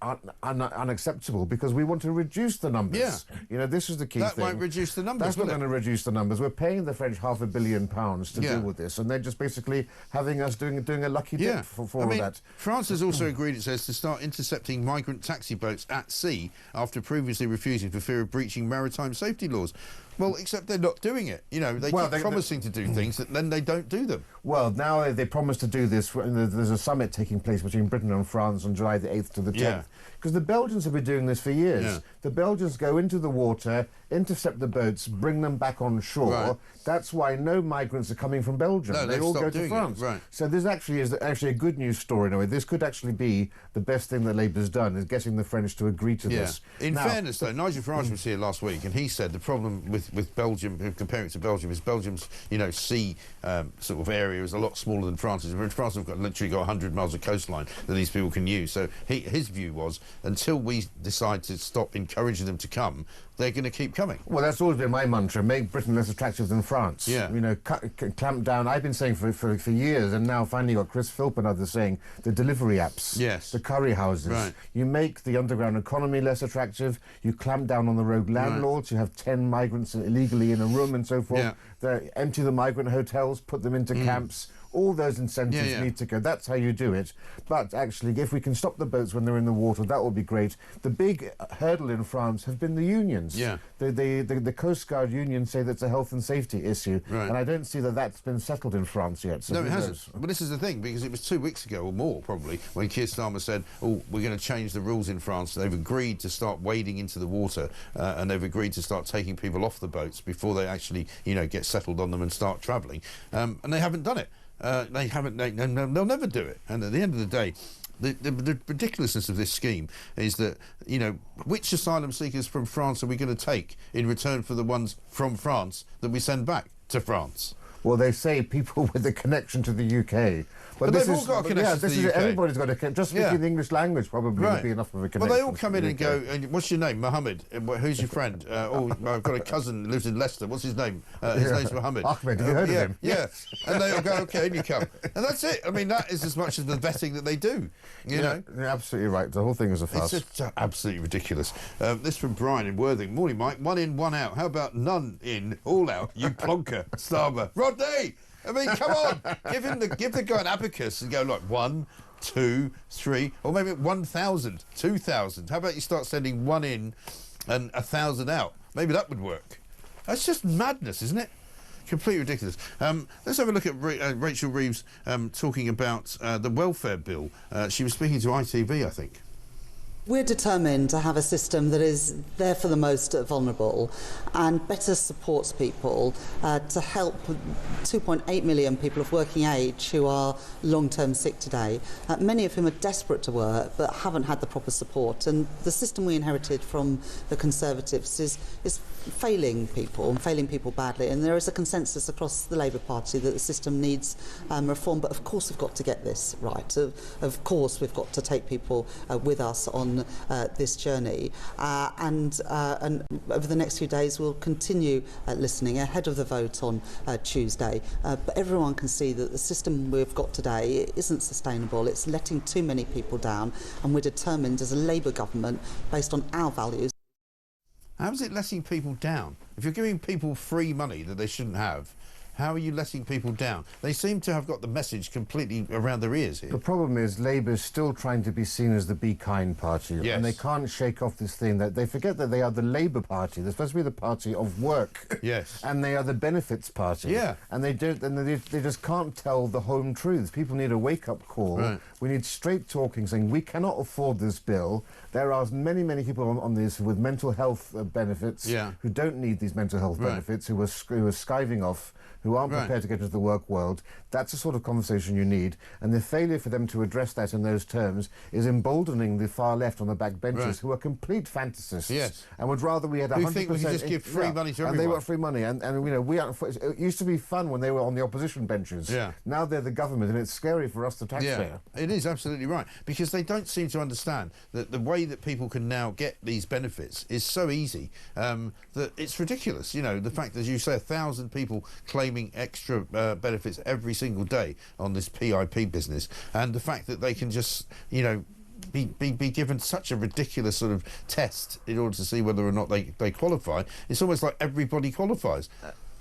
unacceptable, because we want to reduce the numbers. Yeah. You know, this is the key thing. That won't reduce the numbers, That's not going to reduce the numbers. We're paying the French £500 million to deal with this, and they're just basically having us doing a lucky dip for all of that. France has also agreed, it says, to start intercepting migrant taxi boats at sea after previously refusing for fear of breaching maritime safety laws. Well, except they're not doing it. You know, they keep promising to do things, that then they don't do them. Well, now they promise to do this. There's a summit taking place between Britain and France on July the 8th to the 10th. Because the Belgians have been doing this for years. Yeah. The Belgians go into the water, intercept the boats, bring them back on shore. Right. That's why no migrants are coming from Belgium. No, they all go to France. Right. So this actually is a good news story in a way. This could actually be the best thing that Labour's done, is getting the French to agree to this. In fairness, though, Nigel Farage was here last week, and he said the problem with Belgium, comparing it to Belgium, is Belgium's, you know, sea sort of area is a lot smaller than France's. France have literally got 100 miles of coastline that these people can use. So his view was, until we decide to stop encouraging them to come, they're going to keep coming. Well, that's always been my mantra: make Britain less attractive than France. Yeah. You know, clamp down. I've been saying for years, and now finally got Chris Philp and others saying the delivery apps, the curry houses. Right. You make the underground economy less attractive. You clamp down on the rogue landlords. You have 10 migrants illegally in a room and so forth. Yeah. They empty the migrant hotels, put them into camps. All those incentives need to go. That's how you do it. But actually, if we can stop the boats when they're in the water, that would be great. The big hurdle in France have been the unions. Yeah. The Coast Guard unions say that's a health and safety issue. Right. And I don't see that that's been settled in France yet. So no, it hasn't. But this is the thing, because it was 2 weeks ago, or more probably, when Keir Starmer said, oh, we're going to change the rules in France. They've agreed to start wading into the water, and they've agreed to start taking people off the boats before they actually, you know, get settled on them and start travelling. And they haven't done it. They haven't. They'll never do it. And at the end of the day, the ridiculousness of this scheme is that, you know, which asylum seekers from France are we going to take in return for the ones from France that we send back to France? Well, they say people with a connection to the UK. But they've all got a connection to the UK. Everybody's got a connection. Just speaking the English language probably would be enough of a connection. Well, they all come in and go, what's your name? Mohammed. Who's your friend? I've got a cousin who lives in Leicester. What's his name? His name's Mohammed. Ahmed, have you heard of him? Yeah. And they all go, OK, and you come. And that's it. I mean, that is as much as the vetting that they do, you know? You're absolutely right. The whole thing is a farce. It's just absolutely ridiculous. This from Brian in Worthing. Morning, Mike. 1 in, 1 out. How about none in, all out? You plonker. Starmer. Rodney! I mean, come on, give the guy an abacus and go like 1, 2, 3, or maybe 1,000, 2,000. How about you start sending 1 in and 1,000 out? Maybe that would work. That's just madness, isn't it? Completely ridiculous. Let's have a look at Rachel Reeves talking about the welfare bill. She was speaking to ITV, I think. We're determined to have a system that is there for the most vulnerable and better supports people to help 2.8 million people of working age who are long-term sick today, many of whom are desperate to work but haven't had the proper support. And the system we inherited from the Conservatives is failing people and failing people badly. And there is a consensus across the Labour Party that the system needs reform. But of course we've got to get this right. Of course we've got to take people with us on this journey, and over the next few days we'll continue listening ahead of the vote on Tuesday. But everyone can see that the system we've got today isn't sustainable. It's letting too many people down, and we're determined as a Labour government, based on our values. How is it letting people down? If you're giving people free money that they shouldn't have, how are you letting people down? They seem to have got the message completely around their ears here. The problem is Labour's still trying to be seen as the Be Kind party. Yes. And they can't shake off this thing that they forget that they are the Labour Party. They're supposed to be the party of work. Yes. And they are the benefits party. Yeah. And they just can't tell the home truths. People need a wake-up call. Right. We need straight talking, saying we cannot afford this bill. There are many, many people on this with mental health benefits who don't need these mental health benefits, who are skiving off, who aren't prepared to get into the work world. That's the sort of conversation you need. And the failure for them to address that in those terms is emboldening the far left on the back benches, who are complete fantasists and would rather we had 100%... Who think we could just give free money to everyone. And they want free money. And you know, it used to be fun when they were on the opposition benches. Yeah. Now they're the government, and it's scary for us, the taxpayer. Yeah, it is absolutely right. Because they don't seem to understand that the way that people can now get these benefits is so easy that it's ridiculous. You know, the fact, as you say, 1,000 people claiming extra benefits every single day on this PIP business, and the fact that they can just, you know, be given such a ridiculous sort of test in order to see whether or not they qualify. It's almost like everybody qualifies.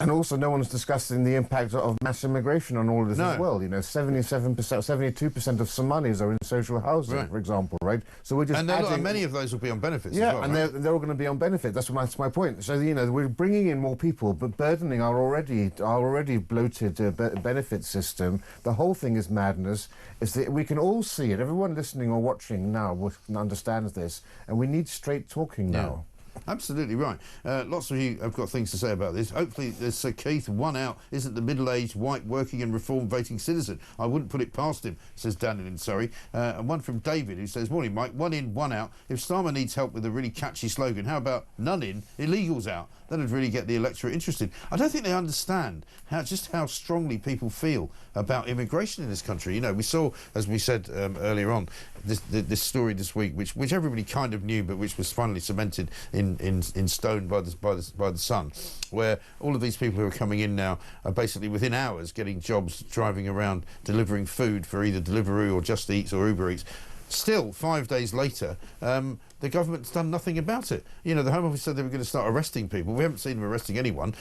And also, no one's discussing the impact of mass immigration on all of this as well. You know, 77%, 72% of Somalis are in social housing, for example, right? So we're just and many of those will be on benefits as well, and they're all going to be on benefit. That's my point. So, you know, we're bringing in more people, but burdening our already bloated benefit system. The whole thing is madness. It's that we can all see it. Everyone listening or watching now understands this, and we need straight talking now. Absolutely right. Lots of you have got things to say about this. Hopefully, there's Sir Keith, 1 out, isn't the middle-aged, white, working and reform-voting citizen. I wouldn't put it past him, says Daniel in Surrey. And one from David, who says, morning, Mike, 1 in, 1 out. If Starmer needs help with a really catchy slogan, how about none in, illegals out? That would really get the electorate interested. I don't think they understand just how strongly people feel about immigration in this country. You know, we saw, as we said earlier on, this story this week, which everybody kind of knew, but which was finally cemented in stone by the Sun, where all of these people who are coming in now are basically within hours getting jobs driving around delivering food for either Deliveroo or Just Eats or Uber Eats. Still, 5 days later, the government's done nothing about it. You know, the Home Office said they were going to start arresting people. We haven't seen them arresting anyone.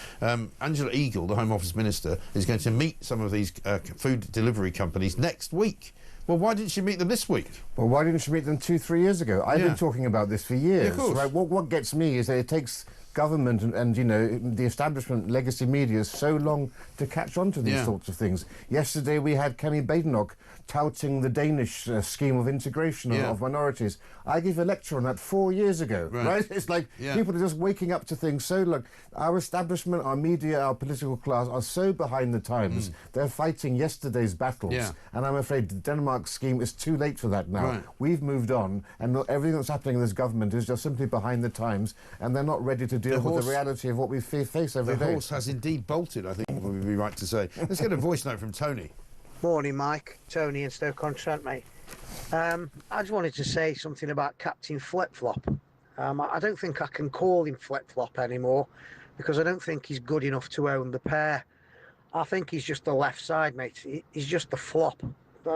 Angela Eagle, the Home Office Minister, is going to meet some of these food delivery companies next week. Well, why didn't she meet them this week? Well, why didn't she meet them 2-3 years ago? I've been talking about this for years. Yeah, of course. Right? What gets me is that it takes government and you know, the establishment, legacy media is so long to catch on to these sorts of things. Yesterday we had Kemi Badenoch touting the Danish scheme of integration of minorities. I gave a lecture on that 4 years ago, right? It's like people are just waking up to things so long. Our establishment, our media, our political class are so behind the times. They're fighting yesterday's battles. And I'm afraid the Denmark scheme is too late for that now. We've moved on, and everything that's happening in this government is just simply behind the times, and they're not ready to deal with the reality of what we face every day. The horse has indeed bolted, I think would be right to say. Let's get a voice note from Tony. Morning, Mike. Tony in Stoke-on-Trent, mate. I just wanted to say something about Captain Flip-Flop. I don't think I can call him Flip-Flop anymore because I don't think he's good enough to own the pair. I think he's just the left side, mate. He's just the flop.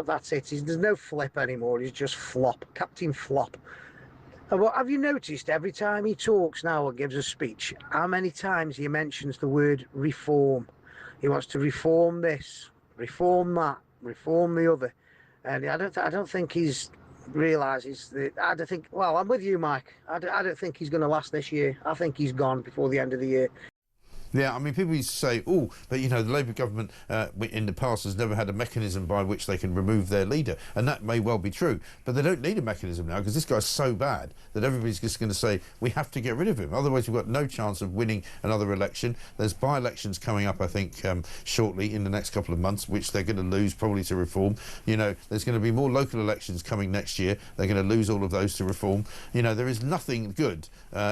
That's it. There's no flip anymore. He's just flop. Captain Flop. Have you noticed every time he talks now or gives a speech, how many times he mentions the word reform? He wants to reform this, reform that, reform the other. And I don't think he's realises that. I don't think. Well, I'm with you, Mike. I don't think he's going to last this year. I think he's gone before the end of the year. Yeah, I mean, people used to say, oh, but, you know, the Labour government in the past has never had a mechanism by which they can remove their leader. And that may well be true. But they don't need a mechanism now because this guy's so bad that everybody's just going to say, we have to get rid of him. Otherwise, we've got no chance of winning another election. There's by-elections coming up, I think, shortly in the next couple of months, which they're going to lose probably to reform. You know, there's going to be more local elections coming next year. They're going to lose all of those to reform. You know, there is nothing good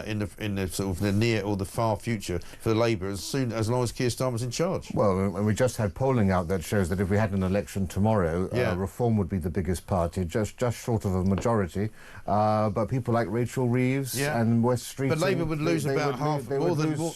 in the sort of the near or the far future for Labour as long as Keir Starmer's in charge. Well, and we just had polling out that shows that if we had an election tomorrow, Reform would be the biggest party, just short of a majority. But people like Rachel Reeves and West Street... But Labour would lose about half,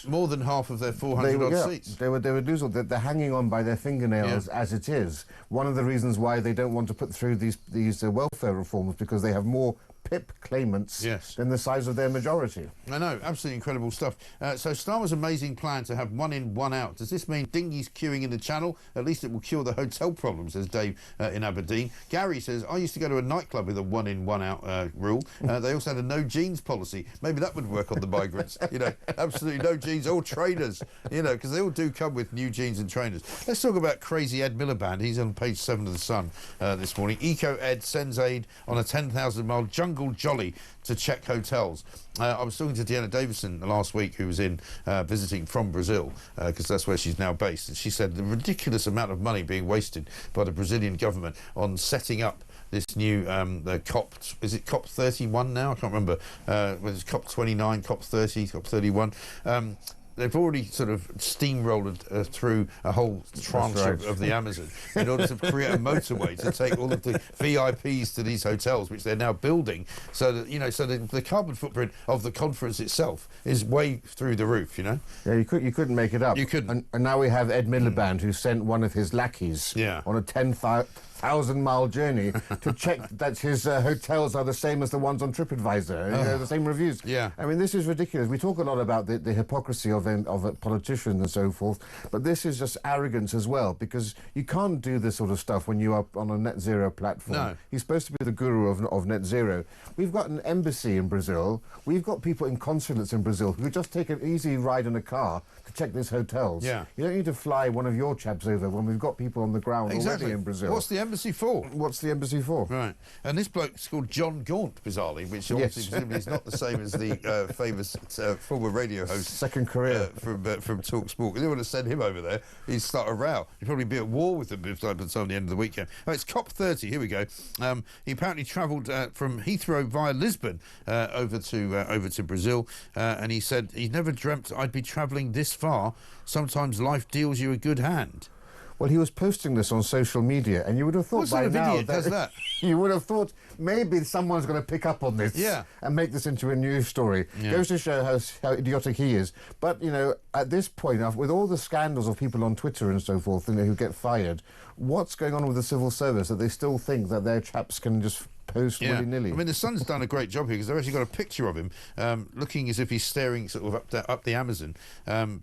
more than half of their 400-odd seats. They would lose all. They're hanging on by their fingernails as it is. One of the reasons why they don't want to put through these welfare reforms because they have more PIP claimants than the size of their majority. I know, absolutely incredible stuff. So Starmer's amazing plan to have one in, one out. Does this mean dinghies queuing in the Channel? At least it will cure the hotel problem, says Dave in Aberdeen. Gary says, I used to go to a nightclub with a one in, one out rule. They also had a no jeans policy. Maybe that would work on the migrants. You know, absolutely no jeans or trainers, you know, because they all do come with new jeans and trainers. Let's talk about crazy Ed Miliband. He's on page 7 of The Sun this morning. Eco Ed sends aid on a 10,000-mile jungle jolly to check hotels. I was talking to Deanna Davison last week, who was in visiting from Brazil, because that's where she's now based, and she said the ridiculous amount of money being wasted by the Brazilian government on setting up this new the COP, is it COP 31 now? I can't remember whether it's COP 29, COP 30, COP 31. They've already sort of steamrolled through a whole tranche of the Amazon in order to create a motorway to take all of the VIPs to these hotels, which they're now building, so that, you know, so the carbon footprint of the conference itself is way through the roof, you know. Yeah, you couldn't make it up. You couldn't. And now we have Ed Miliband, who sent one of his lackeys on a 10,000-mile journey to check that his hotels are the same as the ones on TripAdvisor, you know, the same reviews. Yeah. I mean, this is ridiculous. We talk a lot about the hypocrisy of politicians and so forth, but this is just arrogance as well, because you can't do this sort of stuff when you are on a net zero platform. No. He's supposed to be the guru of net zero. We've got an embassy in Brazil. We've got people in consulates in Brazil who just take an easy ride in a car to check these hotels. Yeah. You don't need to fly one of your chaps over when we've got people on the ground already in Brazil. What's the embassy for? What's the embassy for? Right. And this bloke's called John Gaunt, bizarrely, which obviously presumably is not the same as the famous former radio host. Second career. From Talk Sport. They want to send him over there. He'd start a row. He'd probably be at war with them by the time the end of the weekend. Oh, it's COP 30. Here we go. He apparently travelled from Heathrow via Lisbon over to Brazil, and he said he never dreamt I'd be travelling this far. Sometimes life deals you a good hand. Well, he was posting this on social media, and you would have thought by now that you would have thought maybe someone's going to pick up on this and make this into a news story. Goes to show how idiotic he is. But, you know, at this point, with all the scandals of people on Twitter and so forth, you know, who get fired, what's going on with the civil service that they still think that their chaps can just post willy-nilly. I mean, the Sun's done a great job here because they've actually got a picture of him looking as if he's staring sort of up the Amazon,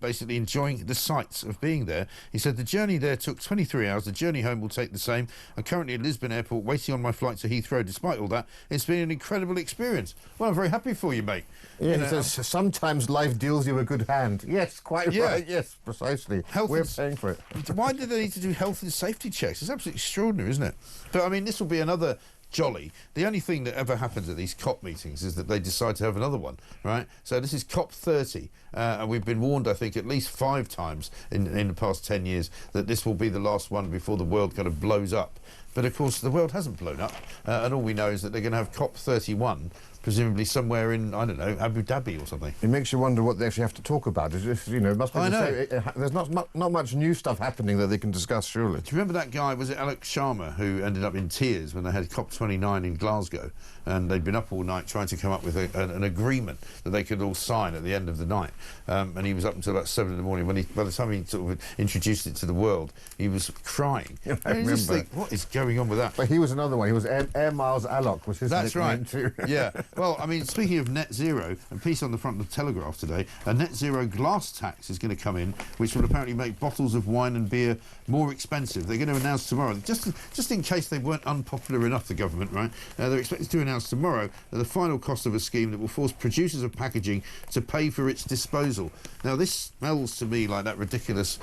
basically enjoying the sights of being there. He said, the journey there took 23 hours. The journey home will take the same. I'm currently at Lisbon Airport waiting on my flight to Heathrow. Despite all that, it's been an incredible experience. Well, I'm very happy for you, mate. Yeah, he says, sometimes life deals you a good hand. Yes, quite right. Yes, precisely. We're paying for it. Why did they need to do health and safety checks? It's absolutely extraordinary, isn't it? But, I mean, this will be another jolly. The only thing that ever happens at these COP meetings is that they decide to have another one, right? So this is COP 30, and we've been warned, I think, at least 5 times in the past 10 years that this will be the last one before the world kind of blows up. But, of course, the world hasn't blown up, and all we know is that they're going to have COP 31, presumably somewhere in, I don't know, Abu Dhabi or something. It makes you wonder what they actually have to talk about. It's just, you know, it must be there's not much new stuff happening that they can discuss, surely. Do you remember that guy, was it Alex Sharma, who ended up in tears when they had COP29 in Glasgow, and they'd been up all night trying to come up with an agreement that they could all sign at the end of the night, and he was up until about 7 in the morning. By the time he sort of introduced it to the world, he was crying. Yeah, I remember. Just think, what is going on with that? But he was another one. He was Air Miles Alloc, was his nickname too. Yeah. Well, I mean, speaking of net zero, a piece on the front of the Telegraph today, a net zero glass tax is going to come in, which will apparently make bottles of wine and beer more expensive. They're going to announce tomorrow, just in case they weren't unpopular enough, the government, right? They're expected to announce tomorrow the final cost of a scheme that will force producers of packaging to pay for its disposal. Now, this smells to me like that ridiculous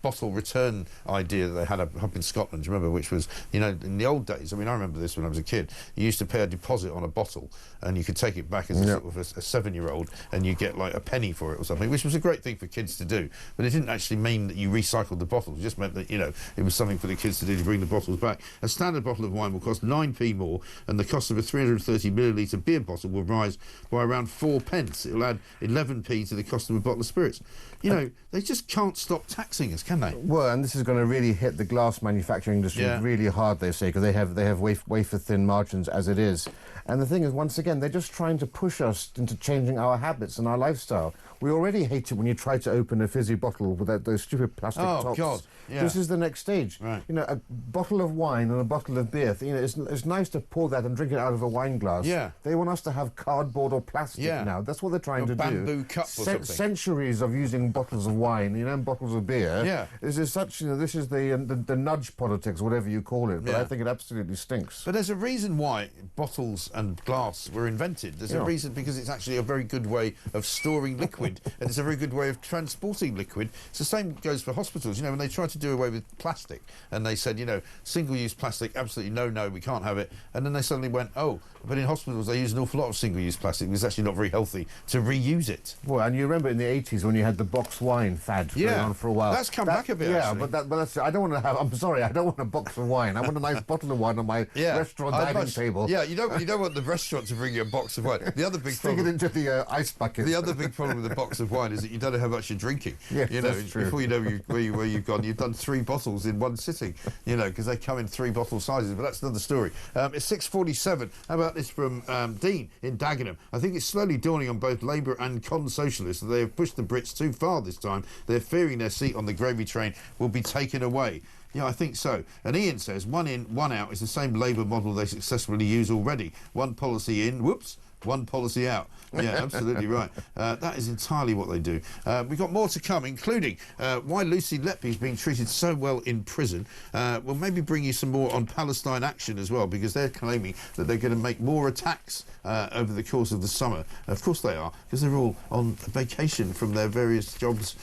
bottle return idea that they had up in Scotland, do you remember, which was, you know, in the old days, I mean, I remember this when I was a kid, you used to pay a deposit on a bottle and you could take it back as a sort of a 7-year-old and you get like a penny for it or something, which was a great thing for kids to do, but it didn't actually mean that you recycled the bottles. It just meant that, you know, it was something for the kids to do to bring the bottles back. A standard bottle of wine will cost 9p more, and the cost of a 330 millilitre beer bottle will rise by around 4 pence. It'll add 11p to the cost of a bottle of spirits. You know, they just can't stop taxing us, can they? Well, and this is going to really hit the glass manufacturing industry really hard, they say, because they have wafer-thin margins as it is. And the thing is, once again, they're just trying to push us into changing our habits and our lifestyle. We already hate it when you try to open a fizzy bottle with those stupid plastic tops. Oh, God. Yeah. This is the next stage. Right. You know, a bottle of wine and a bottle of beer, you know, it's nice to pour that and drink it out of a wine glass. Yeah. They want us to have cardboard or plastic now. That's what they're trying to do. Bamboo cup or something. Centuries of using bottles of wine, you know, and bottles of beer. Yeah. This is such, you know, this is the nudge politics, whatever you call it. But I think it absolutely stinks. But there's a reason why bottles and glass were invented. There's a reason, because it's actually a very good way of storing liquid, and it's a very good way of transporting liquid. It's the same goes for hospitals. You know, when they tried to do away with plastic, and they said, you know, single-use plastic, absolutely no, we can't have it. And then they suddenly went, oh, but in hospitals they use an awful lot of single-use plastic. It's actually not very healthy to reuse it. Well, and you remember in the 80s when you had the box wine fad going on for a while. That's come back a bit, actually. but that's, I don't want to have, I'm sorry, I don't want a box of wine. I want a nice bottle of wine on my restaurant dining table. Yeah, you don't want the restaurant to bring you a box of wine. The other big problem... Stick it into the ice bucket. The other big problem with a box of wine is that you don't know how much you're drinking. Yes, you know, that's true. Before you know where you've gone, you've done 3 bottles in one sitting, you know, because they come in 3 bottle sizes, but that's another story. It's 6:47. How about this from Dean in Dagenham? I think it's slowly dawning on both Labour and con-socialists that they have pushed the Brits too far this time. They're fearing their seat on the gravy train will be taken away. Yeah, I think so. And Ian says, 1 in, 1 out is the same Labour model they successfully use already. 1 policy in, whoops, 1 policy out. Yeah, absolutely right. That is entirely what they do. We've got more to come, including why Lucy Letby is being treated so well in prison. We'll maybe bring you some more on Palestine action as well, because they're claiming that they're going to make more attacks over the course of the summer. Of course they are, because they're all on vacation from their various jobs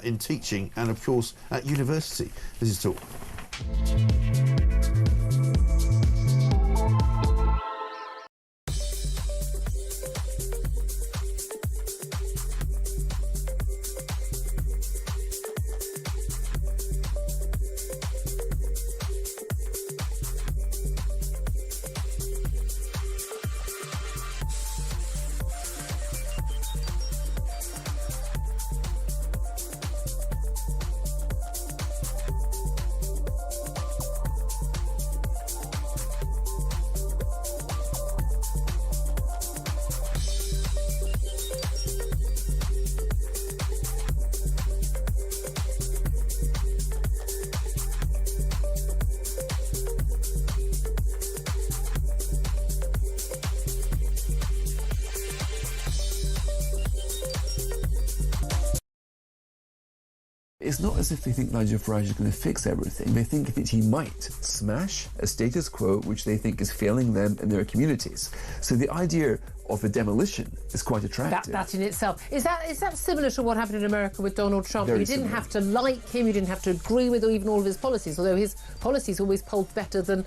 in teaching and, of course, at university. This is Talk. it's not as if they think Nigel Farage is going to fix everything. They think that he might smash a status quo which they think is failing them in their communities. So the idea of a demolition is quite attractive. That in itself. Is that similar to what happened in America with Donald Trump? Very You didn't similar. have to like him, you didn't have to agree with even all of his policies, although his policies always polled better than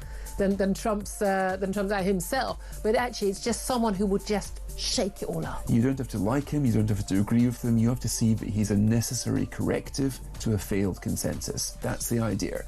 Trump's himself. But actually, it's just someone who would just shake it all up. You don't have to like him, you don't have to agree with him, you have to see that he's a necessary corrective to a failed consensus. That's the idea.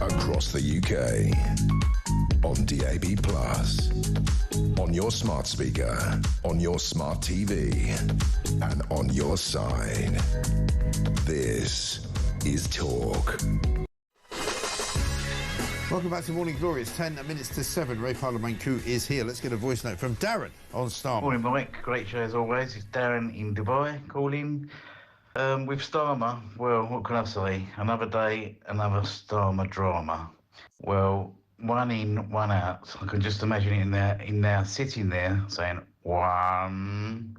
Across the UK, on DAB+, on your smart speaker, on your smart TV, and on your side. This is Talk. Welcome back to Morning Glory. It's 10 minutes to 7. Ray Parliamentou is here. Let's get a voice note from Darren on Starmer. Morning, Mike. Great show as always. It's Darren in Dubai calling. With Starmer, well, what can I say? Another day, another Starmer drama. Well, one in, one out. I can just imagine it in there, sitting there saying, one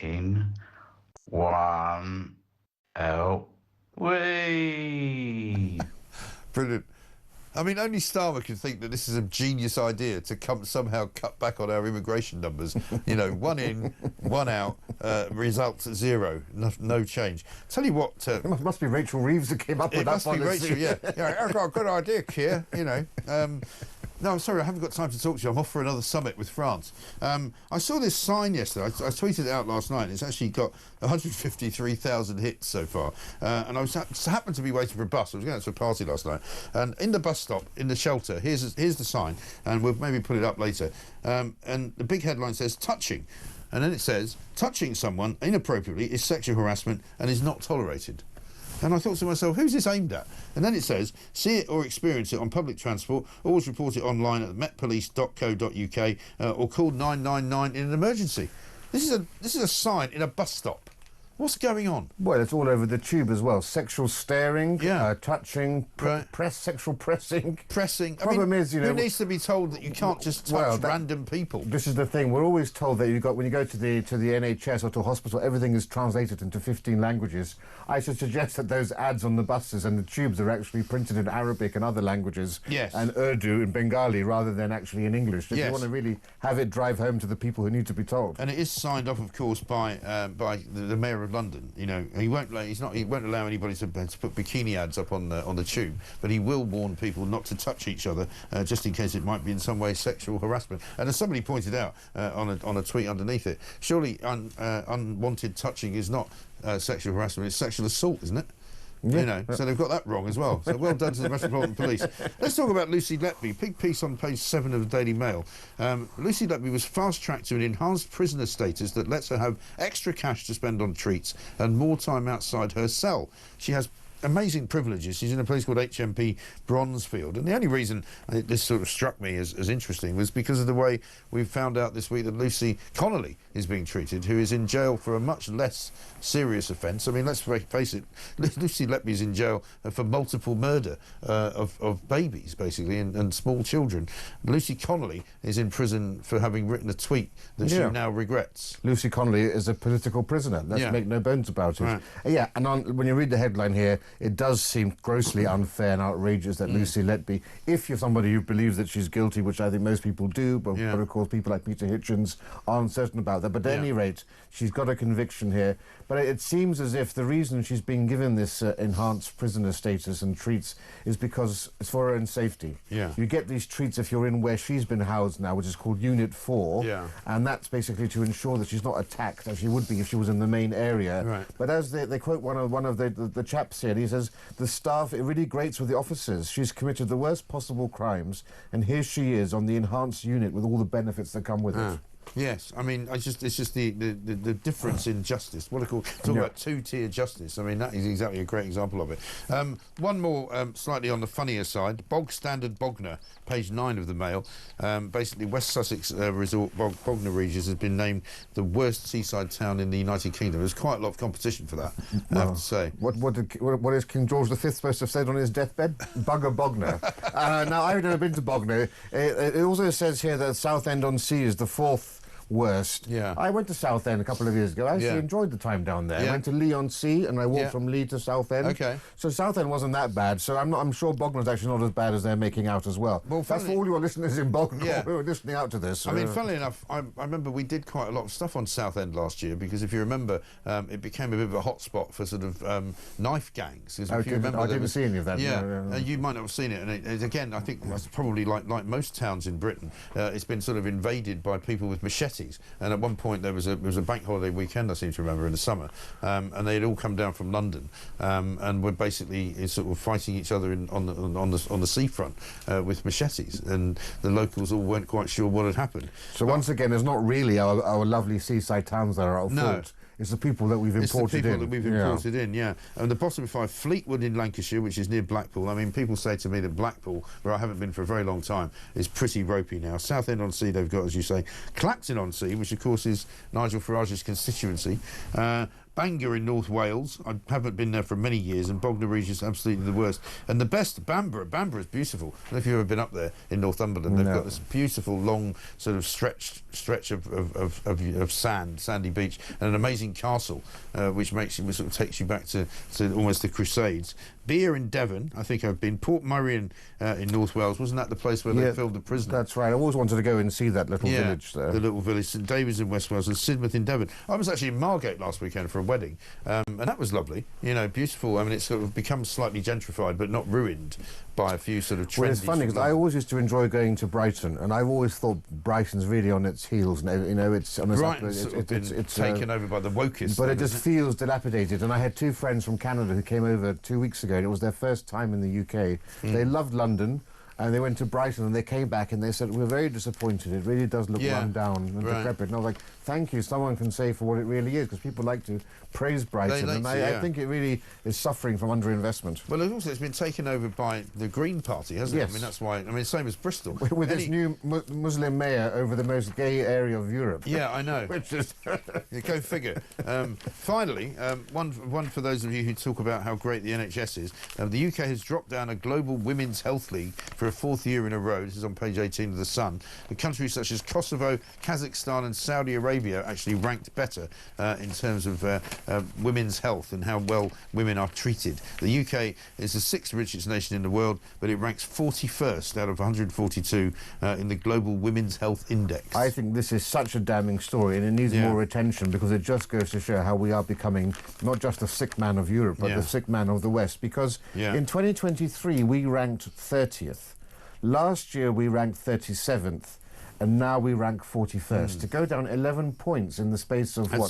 in, one out. Whee! Brilliant. I mean, only Starmer can think that this is a genius idea to somehow cut back on our immigration numbers. You know, one in, one out, results at zero, no change. Tell you what... it must be Rachel Reeves that came up with that policy. It must be Rachel, yeah. I've got a good idea, Keir, you know. No, I'm sorry, I haven't got time to talk to you. I'm off for another summit with France. I saw this sign yesterday. I tweeted it out last night. It's actually got 153,000 hits so far. And I happened to be waiting for a bus. I was going to a party last night. And in the bus stop, in the shelter, here's the sign. And we'll maybe put it up later. And the big headline says, touching. And then it says, touching someone inappropriately is sexual harassment and is not tolerated. And I thought to myself, who's this aimed at? And then it says, see it or experience it on public transport, always report it online at metpolice.co.uk or call 999 in an emergency. This is a sign in a bus stop. What's going on? Well, it's all over the tube as well. Sexual staring, touching, sexual pressing. Pressing. Problem is, you know... Who needs to be told that you can't just touch random people? This is the thing. We're always told that when you go to the NHS or to a hospital, everything is translated into 15 languages. I should suggest that those ads on the buses and the tubes are actually printed in Arabic and other languages. Yes. And Urdu and Bengali rather than actually in English. If you want to really have it drive home to the people who need to be told. And it is signed off, of course, by the Mayor of London. You know, he won't allow anybody to put bikini ads up on the tube, but he will warn people not to touch each other, just in case it might be in some way sexual harassment. And as somebody pointed out on a tweet underneath it, surely unwanted touching is not sexual harassment; it's sexual assault, isn't it? Yeah. You know, so they've got that wrong as well. So well done to the Metropolitan Police. Let's talk about Lucy Letby. Big piece on page 7 of the Daily Mail. Lucy Letby was fast-tracked to an enhanced prisoner status that lets her have extra cash to spend on treats and more time outside her cell. She has amazing privileges. She's in a place called HMP Bronzefield, and the only reason this sort of struck me as interesting was because of the way we found out this week that Lucy Connolly is being treated, who is in jail for a much less serious offence. I mean, let's face it, Lucy Letby is in jail for multiple murder of babies, basically, and small children. Lucy Connolly is in prison for having written a tweet that she now regrets. Lucy Connolly is a political prisoner. Let's make no bones about it. Right. Yeah, and when you read the headline here, it does seem grossly unfair and outrageous that Lucy Letby, if you're somebody who believes that she's guilty, which I think most people do, but of course people like Peter Hitchens aren't certain about that, but at any rate, she's got a conviction here. But it seems as if the reason she's been given this enhanced prisoner status and treats is because it's for her own safety. Yeah. You get these treats if you're in where she's been housed now, which is called Unit 4, and that's basically to ensure that she's not attacked, as she would be if she was in the main area. Right. But as they quote one of the chaps here, he says, the staff, it really grates with the officers. She's committed the worst possible crimes, and here she is on the enhanced unit with all the benefits that come with it. Yes, I mean, it's just the difference in justice. What I call about two-tier justice. I mean, that is exactly a great example of it. One more, slightly on the funnier side. Bog Standard Bognor, page 9 of the Mail. Basically, West Sussex resort Bognor Regis has been named the worst seaside town in the United Kingdom. There's quite a lot of competition for that, I have to say. What is King George V supposed to have said on his deathbed? Bugger Bognor. Now, I've never been to Bognor. It also says here that Southend-on-Sea is the 4th worst. Yeah. I went to Southend a couple of years ago. I actually enjoyed the time down there. I went to Lee-on-Sea and I walked from Lee to Southend. Okay. So Southend wasn't that bad. So I'm sure Bognor's actually not as bad as they're making out as well. That's for all your listeners in Bognor who are listening out to this. I mean, funnily enough, I remember we did quite a lot of stuff on Southend last year because if you remember, it became a bit of a hotspot for sort of knife gangs. If you remember, I didn't see any of that. Yeah, you might not have seen it. And again, I think it's probably like most towns in Britain, it's been sort of invaded by people with machetes. And at one point there was a bank holiday weekend, I seem to remember, in the summer, and they had all come down from London and were basically sort of fighting each other on the seafront with machetes, and the locals all weren't quite sure what had happened. So once again, it's not really our lovely seaside towns that are at fault. It's the people that we've imported in. Yeah. And the bottom 5, Fleetwood in Lancashire, which is near Blackpool. I mean, people say to me that Blackpool, where I haven't been for a very long time, is pretty ropey now. Southend-on-Sea, they've got, as you say, Clacton-on-Sea, which of course is Nigel Farage's constituency. Bangor in North Wales. I haven't been there for many years, and Bognor Regis absolutely the worst. And the best, Bamburgh. Bamburgh is beautiful. I don't know if you've ever been up there in Northumberland. They've got this beautiful, long, sort of stretch of sandy beach, and an amazing castle, which sort of takes you back to almost the Crusades. Beer in Devon, I think I've been. Port Murray in North Wales, wasn't that the place where they filmed The Prisoner? That's right. I always wanted to go and see that little village there. The little village. St David's in West Wales and Sidmouth in Devon. I was actually in Margate last weekend for a wedding, and that was lovely. You know, beautiful. I mean, it's sort of become slightly gentrified, but not ruined by a few sort of trendy... Well, it's funny, because I always used to enjoy going to Brighton, and I've always thought Brighton's really on its heels. You know, it's taken over by the wokists. But it just feels dilapidated. And I had 2 friends from Canada who came over 2 weeks ago, and it was their first time in the UK. They loved London, and they went to Brighton, and they came back, and they said, we're very disappointed. It really does look run down and decrepit. And I was like, thank you, someone can say for what it really is, because people like to praise Brighton, and I think it really is suffering from underinvestment. Well, also it's been taken over by the Green Party, hasn't it? I mean, that's why. I mean, same as Bristol. With this new Muslim mayor over the most gay area of Europe. Yeah, I know. Which is go figure. Finally, one for those of you who talk about how great the NHS is. The UK has dropped down a global women's health league for a 4th year in a row. This is on page 18 of The Sun. The countries such as Kosovo, Kazakhstan and Saudi Arabia actually ranked better in terms of women's health and how well women are treated. The UK is the 6th richest nation in the world, but it ranks 41st out of 142 in the Global Women's Health Index. I think this is such a damning story, and it needs more attention, because it just goes to show how we are becoming not just the sick man of Europe, but the sick man of the West, because in 2023 we ranked 30th. Last year we ranked 37th. And now we rank 41st. To go down 11 points in the space of, 2 or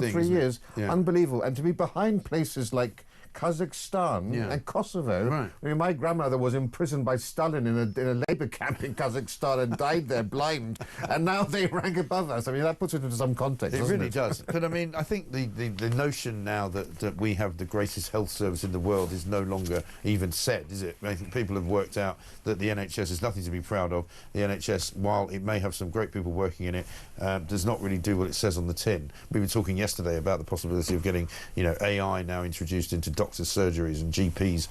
3 years, unbelievable. And to be behind places like Kazakhstan and Kosovo. I mean, my grandmother was imprisoned by Stalin in a labour camp in Kazakhstan and died there blind, and now they rank above us. I mean, that puts it into some context, It really does. But I mean, I think the notion now that we have the greatest health service in the world is no longer even said, is it? I think people have worked out that the NHS is nothing to be proud of. The NHS, while it may have some great people working in it, does not really do what it says on the tin. We were talking yesterday about the possibility of getting, AI now introduced into doctors' surgeries and GPs,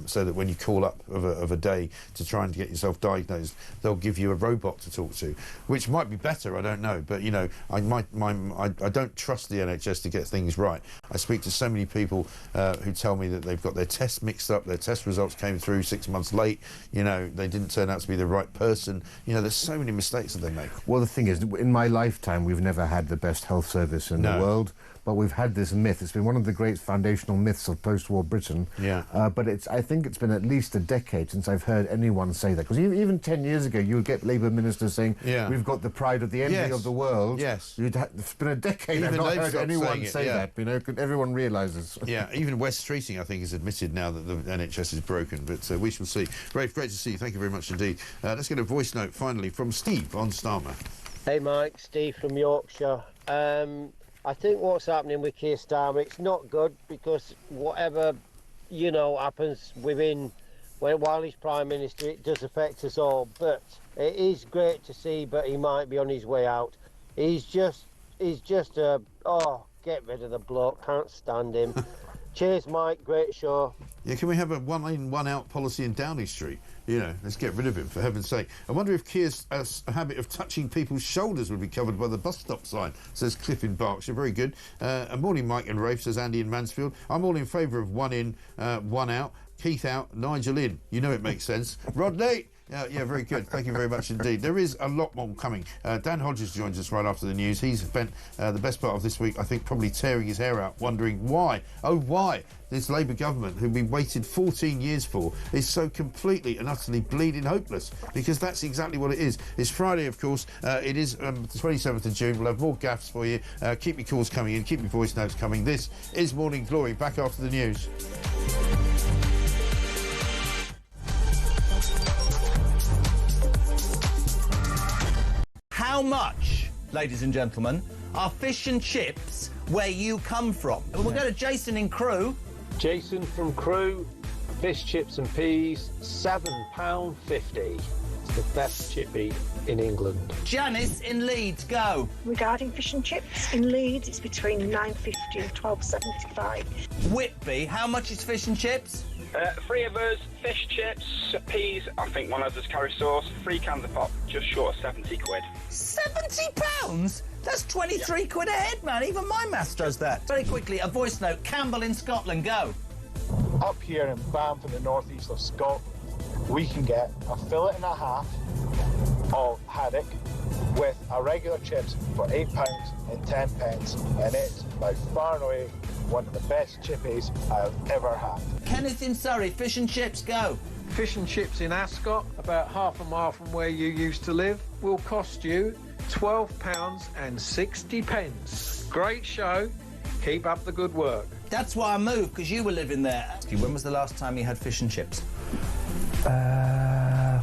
so that when you call up of a day to try and get yourself diagnosed, they'll give you a robot to talk to, which might be better, I don't know. But, I don't trust the NHS to get things right. I speak to so many people who tell me that they've got their tests mixed up, their test results came through 6 months late, they didn't turn out to be the right person. There's so many mistakes that they make. Well, the thing is, in my lifetime, we've never had the best health service in the world. But we've had this myth. It's been one of the great foundational myths of post-war Britain. But I think it's been at least a decade since I've heard anyone say that. Because even 10 years ago, you would get Labour ministers saying, we've got the pride of the envy of the world. It's been a decade I've not heard anyone say that. Everyone realises. Even West Streeting, I think, has admitted now that the NHS is broken. But we shall see. Great to see you. Thank you very much indeed. Let's get a voice note, finally, from Steve on Starmer. Hey Mike, Steve from Yorkshire. I think what's happening with Keir Starmer, it's not good because whatever, happens while he's Prime Minister, it does affect us all. But it is great to see, but he might be on his way out. He's just get rid of the bloke, can't stand him. Cheers, Mike, great show. Yeah, can we have a one in, one out policy in Downing Street? Let's get rid of him, for heaven's sake. I wonder if Keir's habit of touching people's shoulders would be covered by the bus stop sign, says Cliff in Berkshire. Very good. A morning, Mike and Rafe, says Andy in Mansfield. I'm all in favour of one in, one out. Keith out, Nigel in. You know it makes sense. Rodney! Yeah, very good. Thank you very much indeed. There is a lot more coming. Dan Hodges joins us right after the news. He's spent the best part of this week, I think, probably tearing his hair out, wondering why, why this Labour government, who we waited 14 years for, is so completely and utterly bleeding hopeless, because that's exactly what it is. It's Friday, of course. It is the 27th of June. We'll have more gaffes for you. Keep your calls coming in. Keep your voice notes coming. This is Morning Glory. Back after the news. How much, ladies and gentlemen, are fish and chips where you come from? We'll go to Jason in Crewe. Jason from Crewe, fish, chips and peas, £7.50. It's the best chippy in England. Janice in Leeds, go. Regarding fish and chips in Leeds, it's between £9.50 and £12.75. Whitby, how much is fish and chips? 3 of us, fish, chips, peas, I think one of us curry sauce, 3 cans of pop, just short of 70 quid. £70? That's 23 quid a head, man. Even my maths does that. Very quickly, a voice note. Campbell in Scotland, go. Up here in Banff in the northeast of Scotland, we can get a fillet and a half of haddock with a regular chips for £8 and 10p, and it's by far and away one of the best chippies I've ever had. Kenneth in Surrey, fish and chips, go. Fish and chips in Ascot, about half a mile from where you used to live, will cost you £12 and 60p. Great show. Keep up the good work. That's why I moved, because you were living there. When was the last time you had fish and chips?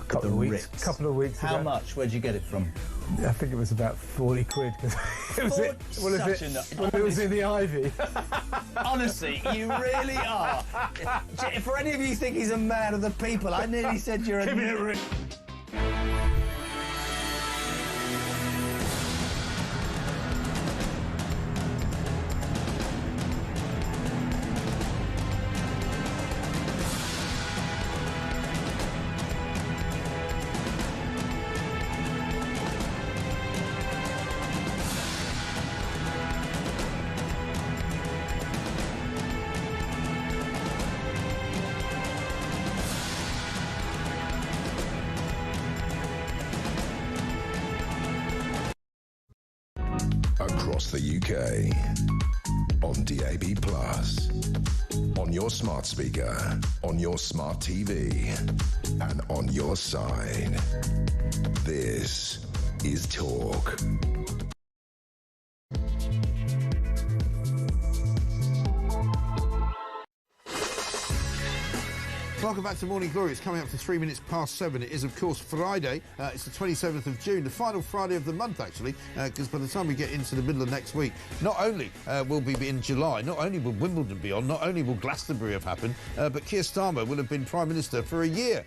Couple of weeks ago. How much? Where'd you get it from? I think it was about 40 quid. It was in the Ivy. Honestly, you really are. For any of you who think he's a man of the people, I nearly said you're a... Across the UK, on DAB+, on your smart speaker, on your smart TV, and on your side. This is Talk. Welcome back to Morning Glory. It's coming up to 3 minutes past 7. It is, of course, Friday. It's the 27th of June, the final Friday of the month, actually, because by the time we get into the middle of next week, not only will we be in July, not only will Wimbledon be on, not only will Glastonbury have happened, but Keir Starmer will have been Prime Minister for a year.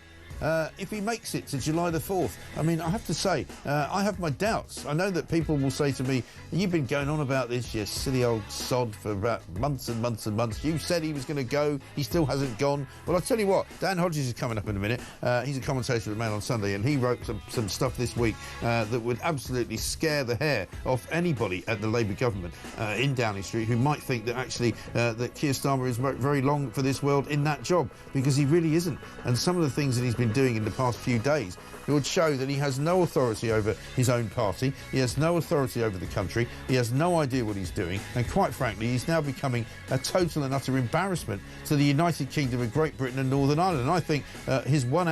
If he makes it to July the 4th. I mean, I have to say, I have my doubts. I know that people will say to me, you've been going on about this, you silly old sod, for about months and months and months. You said he was going to go. He still hasn't gone. Well, I'll tell you what, Dan Hodges is coming up in a minute. He's a commentator at Mail on Sunday, and he wrote some stuff this week that would absolutely scare the hair off anybody at the Labour government in Downing Street who might think that actually that Keir Starmer is very long for this world in that job, because he really isn't. And some of the things that he's been doing in the past few days, it would show that he has no authority over his own party, he has no authority over the country, he has no idea what he's doing, and quite frankly, he's now becoming a total and utter embarrassment to the United Kingdom of Great Britain and Northern Ireland. And I think his one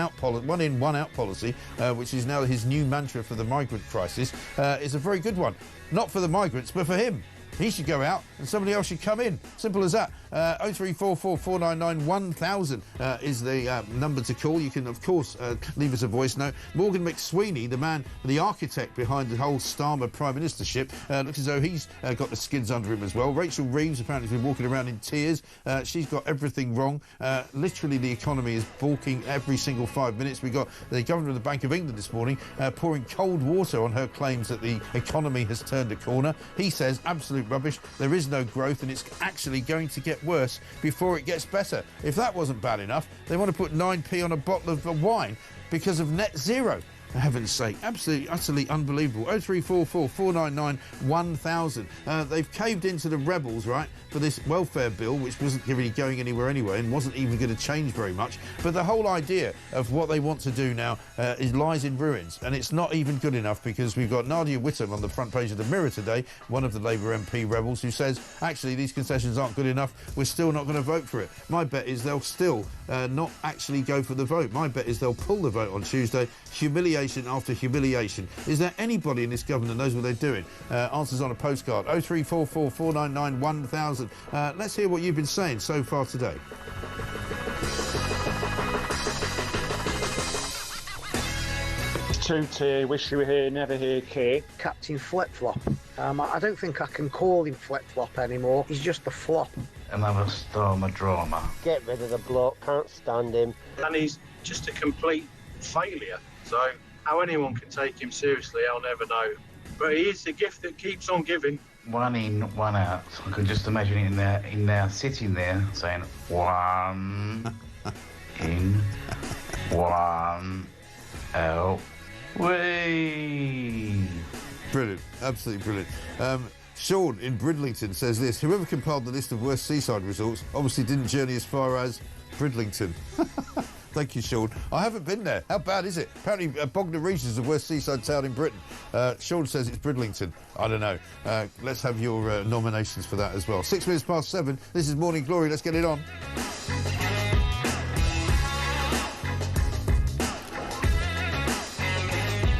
in, one out policy, which is now his new mantra for the migrant crisis, is a very good one. Not for the migrants, but for him. He should go out and somebody else should come in. Simple as that. 0344 499 1000 is the number to call. You can, of course, leave us a voice note. Morgan McSweeney, the architect behind the whole Starmer Prime Ministership, looks as though he's got the skids under him as well. Rachel Reeves apparently has been walking around in tears. She's got everything wrong. Literally, the economy is balking every single 5 minutes. We got the Governor of the Bank of England this morning pouring cold water on her claims that the economy has turned a corner. He says absolute rubbish. There is no growth, and it's actually going to get worse before it gets better. If that wasn't bad enough, they want to put 9p on a bottle of wine because of net zero. For heaven's sake, absolutely, utterly unbelievable. 0344 499 1000. They've caved into the rebels, right, for this welfare bill, which wasn't really going anywhere anyway and wasn't even going to change very much. But the whole idea of what they want to do now lies in ruins. And it's not even good enough, because we've got Nadia Whittam on the front page of the Mirror today, one of the Labour MP rebels, who says, actually, these concessions aren't good enough. We're still not going to vote for it. My bet is they'll still not actually go for the vote. My bet is they'll pull the vote on Tuesday. Humiliation after humiliation. Is there anybody in this government that knows what they're doing? Answers on a postcard. 0344 499 1000. Let's hear what you've been saying so far today. Two-tier, wish you were here, never here, Keir. Captain Flip-Flop. I don't think I can call him Flip-Flop anymore. He's just a flop. Another Starmer drama. Get rid of the bloke, can't stand him. And he's just a complete failure. So how anyone can take him seriously, I'll never know. But he is the gift that keeps on giving. One in, one out. I can just imagine it in there, sitting there, saying, one in, one out. Whee! Brilliant, absolutely brilliant. Sean in Bridlington says this: whoever compiled the list of worst seaside resorts obviously didn't journey as far as Bridlington. Thank you, Sean. I haven't been there. How bad is it? Apparently, Bognor Regis is the worst seaside town in Britain. Sean says it's Bridlington. I don't know. Let's have your nominations for that as well. 6 minutes past 7. This is Morning Glory. Let's get it on.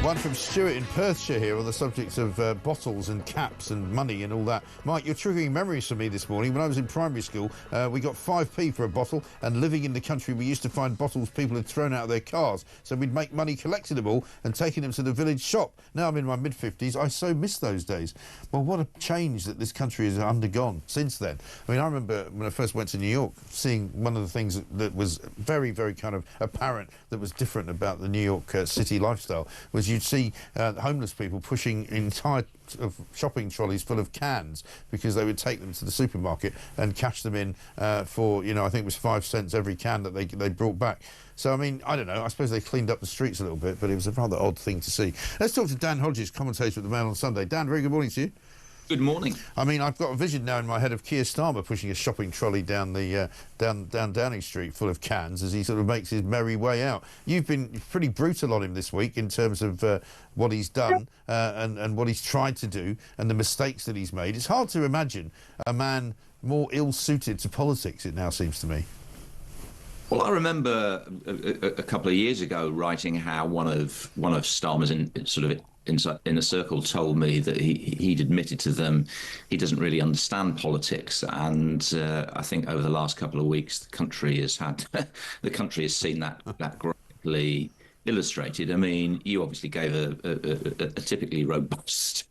One from Stuart in Perthshire here on the subject of bottles and caps and money and all that. Mike, you're triggering memories for me this morning. When I was in primary school, we got 5p for a bottle, and living in the country, we used to find bottles people had thrown out of their cars. So we'd make money collecting them all and taking them to the village shop. Now I'm in my mid-50s. I so miss those days. Well, what a change that this country has undergone since then. I mean, I remember when I first went to New York, seeing one of the things that was very, very kind of apparent that was different about the New York city lifestyle was you'd see homeless people pushing entire shopping trolleys full of cans because they would take them to the supermarket and cash them in for, I think it was 5 cents every can that they brought back. So, I mean, I don't know. I suppose they cleaned up the streets a little bit, but it was a rather odd thing to see. Let's talk to Dan Hodges, commentator at the Mail on Sunday. Dan, very good morning to you. Good morning. I mean, I've got a vision now in my head of Keir Starmer pushing a shopping trolley down the down Downing Street full of cans as he sort of makes his merry way out. You've been pretty brutal on him this week in terms of what he's done and what he's tried to do and the mistakes that he's made. It's hard to imagine a man more ill-suited to politics, it now seems to me. Well, I remember a couple of years ago writing how one of Starmer's in a circle told me that he'd admitted to them he doesn't really understand politics, and I think over the last couple of weeks the country has seen that graphically illustrated. I mean, you obviously gave a typically robust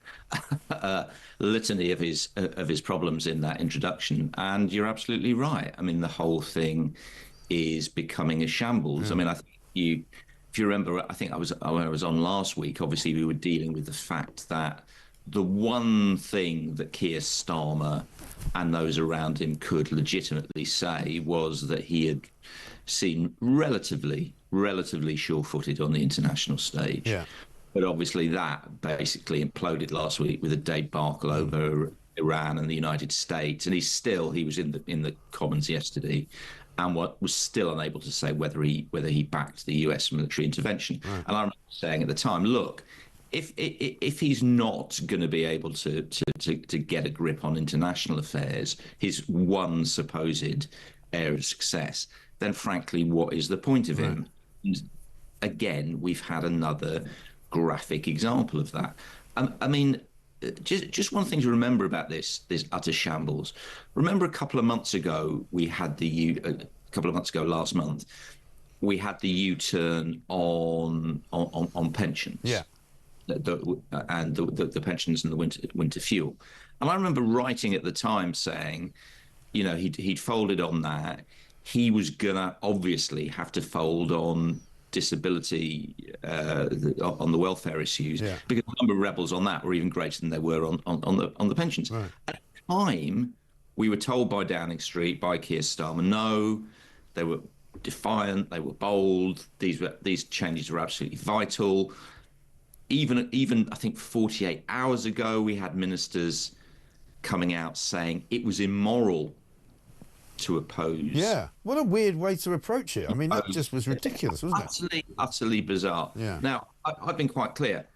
litany of his problems in that introduction, and you're absolutely right. I mean, the whole thing is becoming a shambles. I mean, I think if you remember, I think I was on last week, obviously we were dealing with the fact that the one thing that Keir Starmer and those around him could legitimately say was that he had seemed relatively sure-footed on the international stage. Yeah. But obviously that basically imploded last week with a debacle over Iran and the United States, and he was in the Commons yesterday, and was still unable to say whether he backed the US military intervention. Right. And I remember saying at the time, look, if he's not going to be able to get a grip on international affairs, his one supposed area of success, then frankly, what is the point of him? And again, we've had another graphic example of that. I mean, just one thing to remember about this utter shambles. Remember a couple of months ago, last month, we had the U-turn on pensions. Yeah. The pensions and the winter fuel. And I remember writing at the time saying, he'd folded on that. He was gonna obviously have to fold on disability, on the welfare issues, because the number of rebels on that were even greater than they were on the pensions. Right. At the time, we were told by Downing Street, by Keir Starmer, no, they were defiant, they were bold. These changes were absolutely vital. Even I think 48 hours ago, we had ministers coming out saying it was immoral to oppose. Yeah, what a weird way to approach it. I mean, that just was ridiculous, wasn't it? Utterly bizarre. Yeah. Now, I've been quite clear.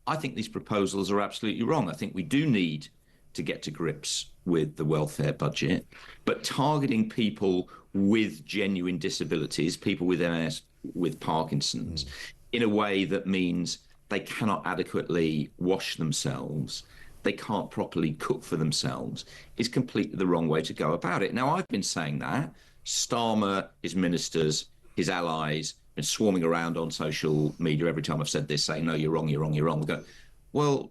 I think these proposals are absolutely wrong. I think we do need to get to grips with the welfare budget, but targeting people with genuine disabilities, people with MS, with Parkinson's, in a way that means they cannot adequately wash themselves, they can't properly cook for themselves, is completely the wrong way to go about it. Now, I've been saying that. Starmer, his ministers, his allies, been swarming around on social media every time I've said this, saying, no, you're wrong, you're wrong, you're wrong. Go, well,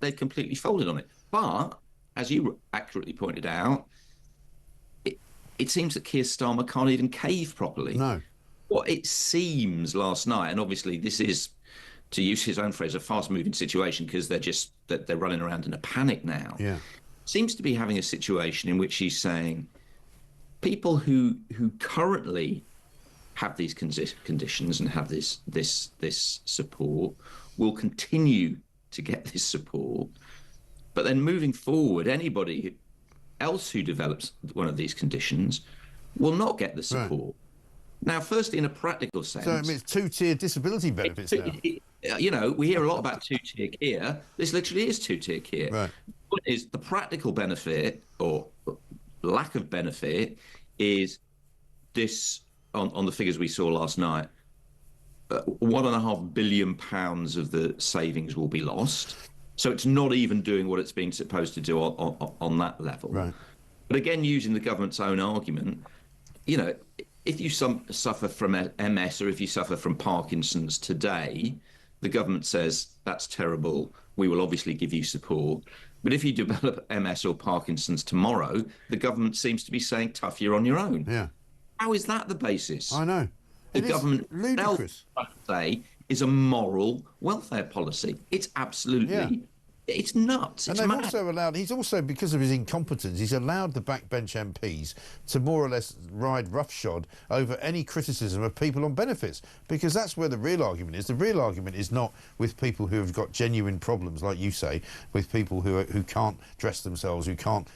they've completely folded on it. But, as you accurately pointed out, it seems that Keir Starmer can't even cave properly. No. What it seems last night, and obviously this is, to use his own phrase, a fast-moving situation, because they're running around in a panic now. Yeah. Seems to be having a situation in which he's saying people who currently have these conditions and have this support will continue to get this support, but then moving forward, anybody else who develops one of these conditions will not get the support. Right. Now, firstly, in a practical sense... So, I mean, it's two-tier disability benefits now. We hear a lot about two-tier care. This literally is two-tier care. Right. What is the practical benefit, or lack of benefit, is this, on the figures we saw last night, £1.5 billion of the savings will be lost. So it's not even doing what it's been supposed to do on that level. Right. But again, using the government's own argument, if you suffer from MS or if you suffer from Parkinson's today, the government says, that's terrible, we will obviously give you support. But if you develop MS or Parkinson's tomorrow, the government seems to be saying, tough, you're on your own. Yeah. How is that the basis? I know. The government ludicrous. Is a moral welfare policy. It's absolutely... It's nuts. And they've also allowed, he's also, because of his incompetence, he's allowed the backbench MPs to more or less ride roughshod over any criticism of people on benefits, because that's where the real argument is. The real argument is not with people who have got genuine problems, like you say, with people who can't dress themselves, who can't,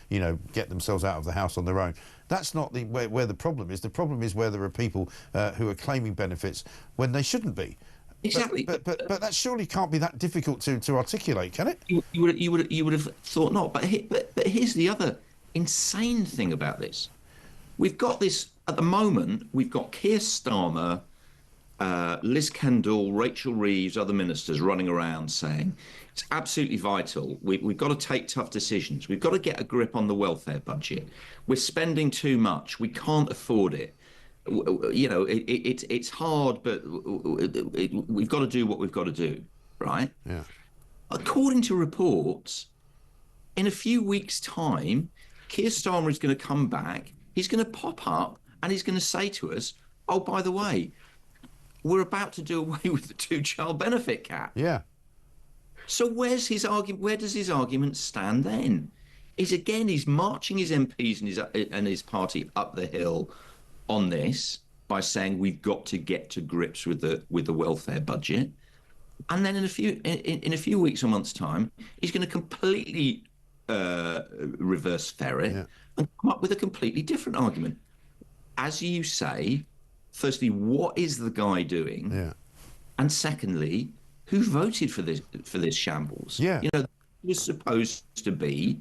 get themselves out of the house on their own. That's not where the problem is. The problem is where there are people who are claiming benefits when they shouldn't be. Exactly, but that surely can't be that difficult to articulate, can it? You would have thought not. But here's the other insane thing about this: we've got this at the moment. We've got Keir Starmer, Liz Kendall, Rachel Reeves, other ministers running around saying it's absolutely vital. We've got to take tough decisions. We've got to get a grip on the welfare budget. We're spending too much. We can't afford it. It's hard, but we've got to do what we've got to do, right? Yeah. According to reports, in a few weeks' time, Keir Starmer is going to come back. He's going to pop up and he's going to say to us, "Oh, by the way, we're about to do away with the two-child benefit cap." Yeah. So where's his argument? Where does his argument stand then? He's marching his MPs and his party up the hill on this by saying we've got to get to grips with the welfare budget, and then in a few weeks or months' time, he's going to completely reverse ferret and come up with a completely different argument. As you say, firstly, what is the guy doing? Yeah. And secondly, who voted for this shambles? Yeah. It was supposed to be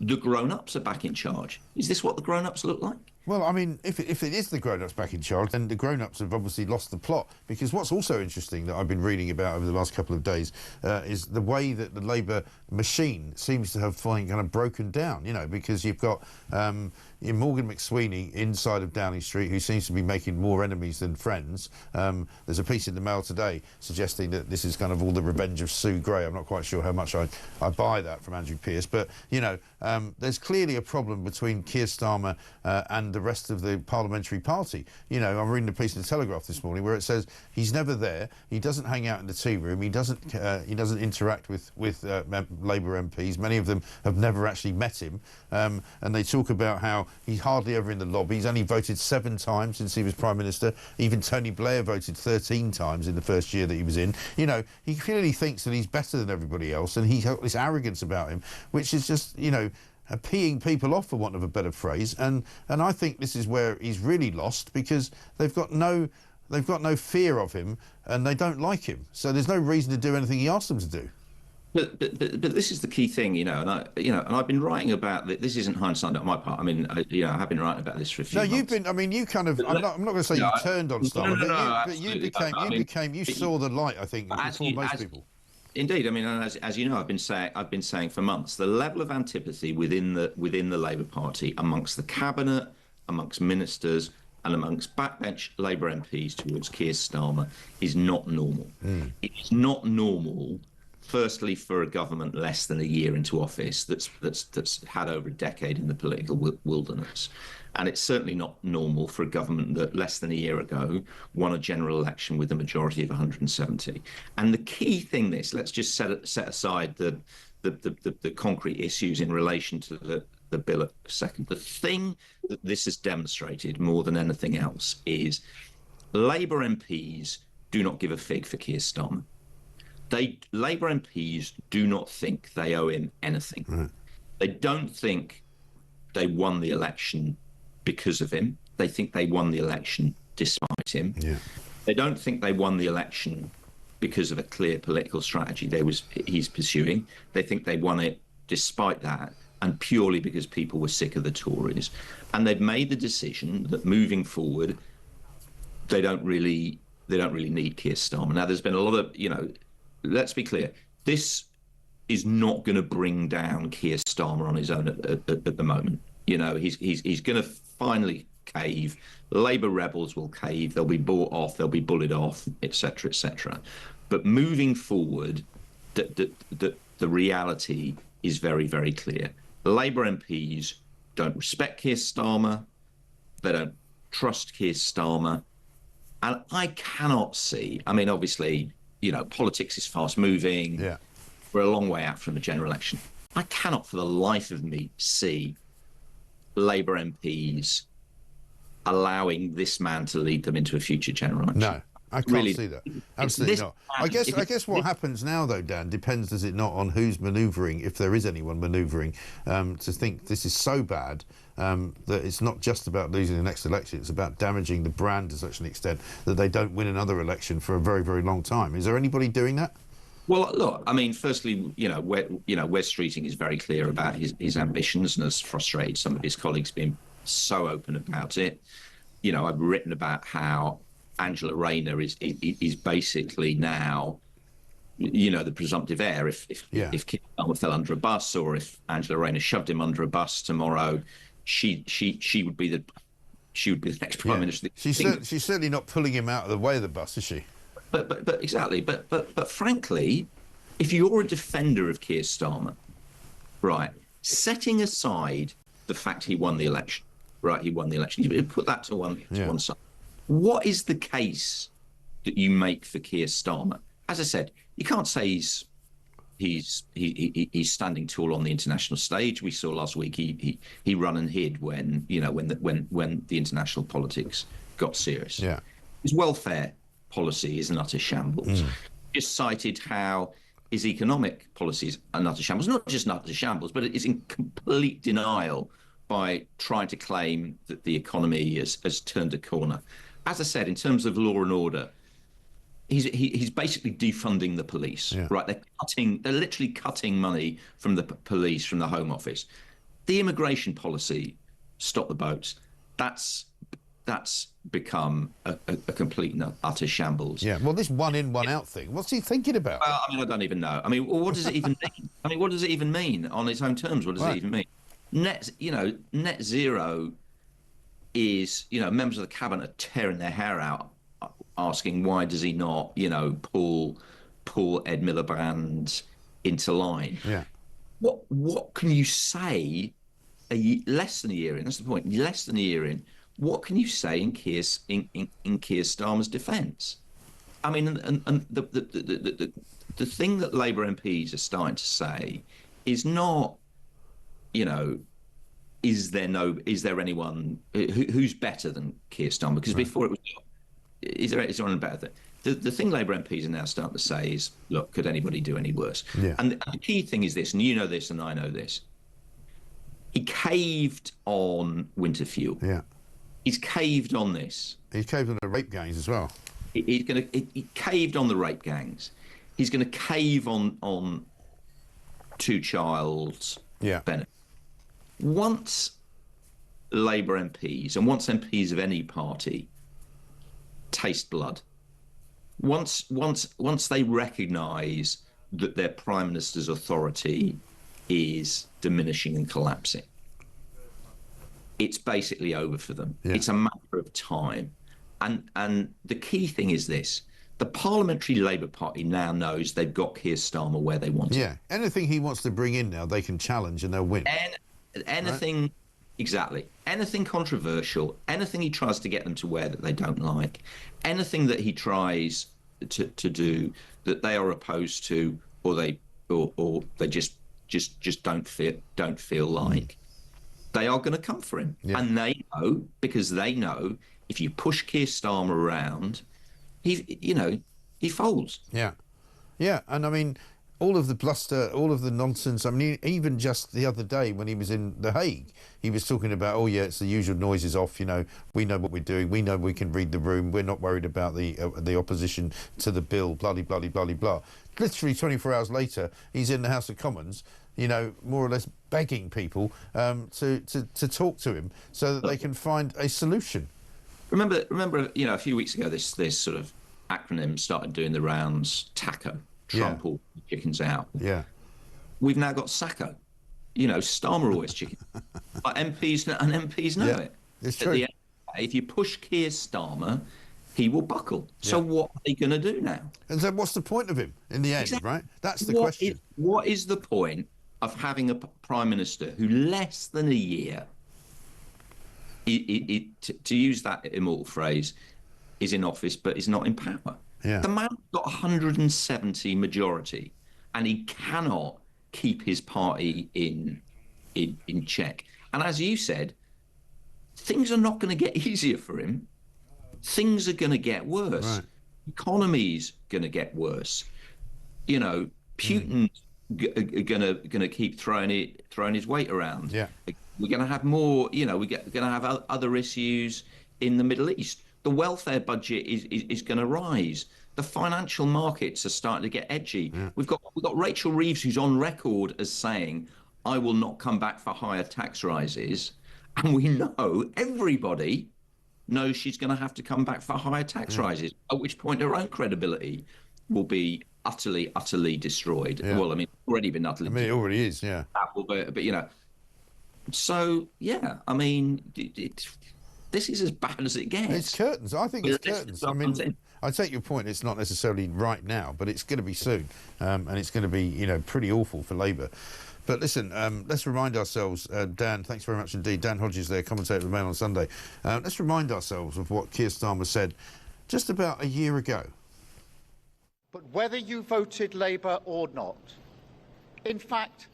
the grown-ups are back in charge. Is this what the grown-ups look like? Well, I mean, if it is the grown-ups back in charge, then the grown-ups have obviously lost the plot. Because what's also interesting that I've been reading about over the last couple of days is the way that the Labour machine seems to have kind of broken down, you know, because you've got Morgan McSweeney inside of Downing Street, who seems to be making more enemies than friends. There's a piece in the Mail today suggesting that this is kind of all the revenge of Sue Gray. I'm not quite sure how much I buy that from Andrew Pearce. But, you know, there's clearly a problem between Keir Starmer and the rest of the parliamentary party. You know, I'm reading a piece in the Telegraph this morning where it says he's never there, he doesn't hang out in the tea room, he doesn't interact with Labour MPs. Many of them have never actually met him, and they talk about how he's hardly ever in the lobby. He's only voted 7 times since he was Prime Minister. Even Tony Blair voted 13 times in the first year that he was in. You know, he clearly thinks that he's better than everybody else, and he's got this arrogance about him, which is just, you know, peeing people off, for want of a better phrase. And I think this is where he's really lost, because they've got no fear of him, and they don't like him. So there's no reason to do anything he asks them to do. But this is the key thing, you know, and I've been writing about this. Isn't hindsight on my part. I mean, I have been writing about this for a few months. You've been. I mean, you kind of. I'm not going to say you turned on Starmer, but you saw the light, I think, before most people. Indeed, I mean, as you know, I've been saying for months, the level of antipathy within the Labour Party, amongst the cabinet, amongst ministers, and amongst backbench Labour MPs towards Keir Starmer is not normal. It's not normal. Firstly, for a government less than a year into office that's had over a decade in the political wilderness. And it's certainly not normal for a government that less than a year ago won a general election with a majority of 170. And the key thing, let's just set aside the concrete issues in relation to the bill a second. The thing that this has demonstrated more than anything else is Labour MPs do not give a fig for Keir Starmer. Labour MPs do not think they owe him anything. Right. They don't think they won the election because of him. They think they won the election despite him. Yeah. They don't think they won the election because of a clear political strategy he's pursuing. They think they won it despite that, and purely because people were sick of the Tories. And they've made the decision that moving forward, they don't really need Keir Starmer. Now, there's been a lot of, you know, let's be clear, this is not going to bring down Keir Starmer on his own at the moment. You know, he's going to finally cave. Labour rebels will cave. They'll be bought off. They'll be bullied off, etc., etc. But moving forward, the reality is very, very clear. Labour MPs don't respect Keir Starmer. They don't trust Keir Starmer. And I cannot see, I mean, obviously, you know, politics is fast moving. Yeah. We're a long way out from a general election. I cannot for the life of me see Labour MPs allowing this man to lead them into a future general election. No, I can't see that. Absolutely not. I guess what happens now, though, Dan, depends, does it not, on who's manoeuvring, if there is anyone manoeuvring, to think this is so bad that it's not just about losing the next election, it's about damaging the brand to such an extent that they don't win another election for a very, very long time. Is there anybody doing that? Well, look, I mean, firstly, Wes Streeting is very clear about his ambitions and has frustrated some of his colleagues being so open about it. You know, I've written about how Angela Rayner is basically now, you know, the presumptive heir. If Keir Starmer fell under a bus, or if Angela Rayner shoved him under a bus tomorrow, she would be the next prime minister. She's certainly not pulling him out of the way of the bus, is she? But exactly. But frankly, if you're a defender of Keir Starmer, right, setting aside the fact he won the election, you put that to one side. What is the case that you make for Keir Starmer? As I said, you can't say he's standing tall on the international stage. We saw last week he run and hid when the international politics got serious. Yeah. His welfare policy is an utter shambles. Just cited how his economic policies are an utter shambles. Not just an utter shambles, but it is in complete denial by trying to claim that the economy has turned a corner. As I said, in terms of law and order, he's basically defunding the police, right? They're literally cutting money from the police, from the Home Office. The immigration policy, stop the boats. That's become a complete and utter shambles. Yeah, well, this one in, one out thing, what's he thinking about? Well, I mean, I don't even know. I mean, what does it even mean? I mean, what does it even mean on its own terms? What does it even mean? Net zero is, members of the cabinet are tearing their hair out, asking why does he not, pull Ed Miliband into line? Yeah. What can you say less than a year in? That's the point. Less than a year in. What can you say in Keir Starmer's defence? I mean, and the thing that Labour MPs are starting to say is not, is there anyone who's better than Keir Starmer? Because before it was, is there anyone better? The thing Labour MPs are now starting to say is, look, could anybody do any worse? Yeah. And the key thing is this, and you know this, and I know this. He caved on winter fuel. Yeah. He's caved on this. He caved on the rape gangs as well. He caved on the rape gangs. He's going to cave on two-child benefit. Once Labour MPs, and once MPs of any party, taste blood, once they recognise that their Prime Minister's authority is diminishing and collapsing, it's basically over for them. Yeah. It's a matter of time. And the key thing is this. The Parliamentary Labour Party now knows they've got Keir Starmer where they want him. Yeah, anything he wants to bring in now, they can challenge and they'll win. Anything, right? Exactly. Anything controversial, anything he tries to get them to wear that they don't like, anything that he tries to do that they are opposed to, or they just don't feel like. They are going to come for him. Yeah. And they know, because they know if you push Keir Starmer around, he folds. Yeah. Yeah. And I mean, all of the bluster, all of the nonsense. I mean, even just the other day when he was in The Hague, he was talking about, oh, yeah, it's the usual noises off. We know what we're doing. We know we can read the room. We're not worried about the opposition to the bill, bloody, bloody, bloody, blah. Literally 24 hours later, he's in the House of Commons, more or less begging people to talk to him so that they can find a solution. Remember, a few weeks ago, this sort of acronym started doing the rounds. TACO, Trump all chickens out. Yeah. We've now got SACO. Starmer always chicken. But MPs know it. It's true. At the end of the day, if you push Keir Starmer, he will buckle. So what are they going to do now? And so what's the point of him in the end, right? That's the question. What is the point of having a Prime Minister who less than a year, to use that immortal phrase, is in office but is not in power? Yeah. The man's got 170 majority and he cannot keep his party in check. And as you said, things are not going to get easier for him. Things are going to get worse. Right. Economy's going to get worse. Putin's going to keep throwing his weight around. Yeah. We're going to have more. We're going to have other issues in the Middle East. The welfare budget is going to rise. The financial markets are starting to get edgy. Yeah. We've got Rachel Reeves, who's on record as saying, "I will not come back for higher tax rises," and we know everybody knows she's going to have to come back for higher tax rises, at which point her own credibility will be utterly destroyed. Yeah. Well, I mean, already been utterly destroyed. It already is, yeah. But so, yeah, I mean, this is as bad as it gets. It's curtains. I think it's curtains. I mean, I take your point. It's not necessarily right now, but it's going to be soon. And it's going to be, pretty awful for Labour. But listen, let's remind ourselves, Dan, thanks very much indeed. Dan Hodges there, commentator of the Mail on Sunday. Let's remind ourselves of what Keir Starmer said just about a year ago. But whether you voted Labour or not, in fact,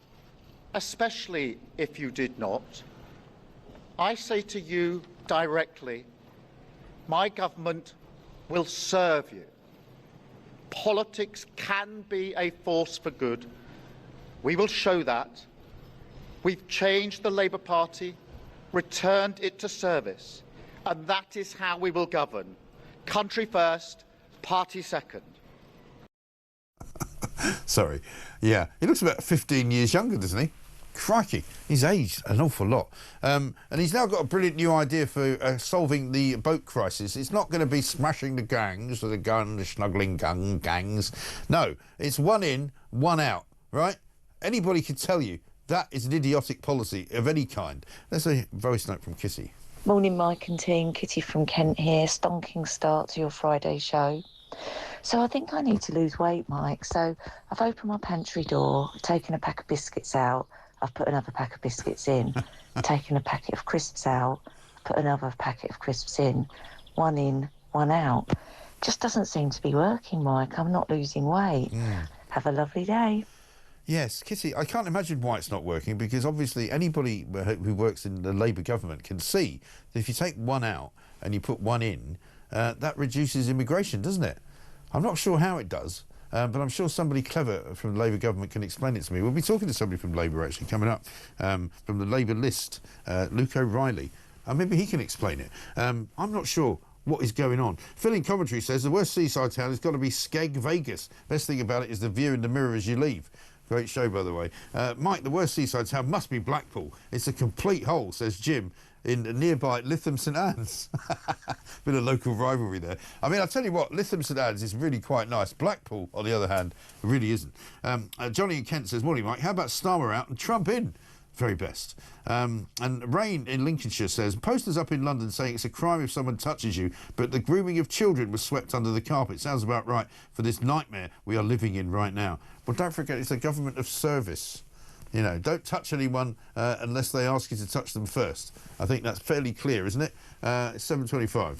especially if you did not, I say to you directly, my government will serve you. Politics can be a force for good. We will show that. We've changed the Labour Party, returned it to service, and that is how we will govern. Country first, party second. Sorry. Yeah. He looks about 15 years younger, doesn't he? Crikey, he's aged an awful lot. And he's now got a brilliant new idea for solving the boat crisis. It's not going to be smashing the gangs with the gun, the snuggling gangs. No, it's one in, one out, right? Anybody can tell you that is an idiotic policy of any kind. There's a voice note from Kitty. Morning, Mike and team. Kitty from Kent here. Stonking start to your Friday show. So I think I need to lose weight, Mike. So I've opened my pantry door, taken a pack of biscuits out, I've put another pack of biscuits in, taken a packet of crisps out, put another packet of crisps in, one out. Just doesn't seem to be working, Mike. I'm not losing weight. Have a lovely day. Yes, Kitty, I can't imagine why it's not working, because obviously anybody who works in the Labour government can see that if you take one out and you put one in, that reduces immigration, doesn't it? I'm not sure how it does, but I'm sure somebody clever from the Labour government can explain it to me. We'll be talking to somebody from Labour actually coming up, from the Labour list, Luke O'Reilly. Maybe he can explain it. I'm not sure what is going on. Phil in Coventry says the worst seaside town has got to be Skeg, Vegas. Best thing about it is the view in the mirror as you leave. Great show, by the way. Mike, the worst seaside town must be Blackpool. It's a complete hole, says Jim, in nearby Lytham St Anne's. Bit of local rivalry there. I mean, I'll tell you what, Lytham St Anne's is really quite nice. Blackpool, on the other hand, really isn't. Johnny in Kent says, morning, Mike, how about Starmer out and Trump in? Very best. And Rain in Lincolnshire says, posters up in London saying it's a crime if someone touches you, but the grooming of children was swept under the carpet. Sounds about right for this nightmare we are living in right now. Well, don't forget, it's a government of service. You know, don't touch anyone unless they ask you to touch them first. I think that's fairly clear, isn't it? It's 7:25.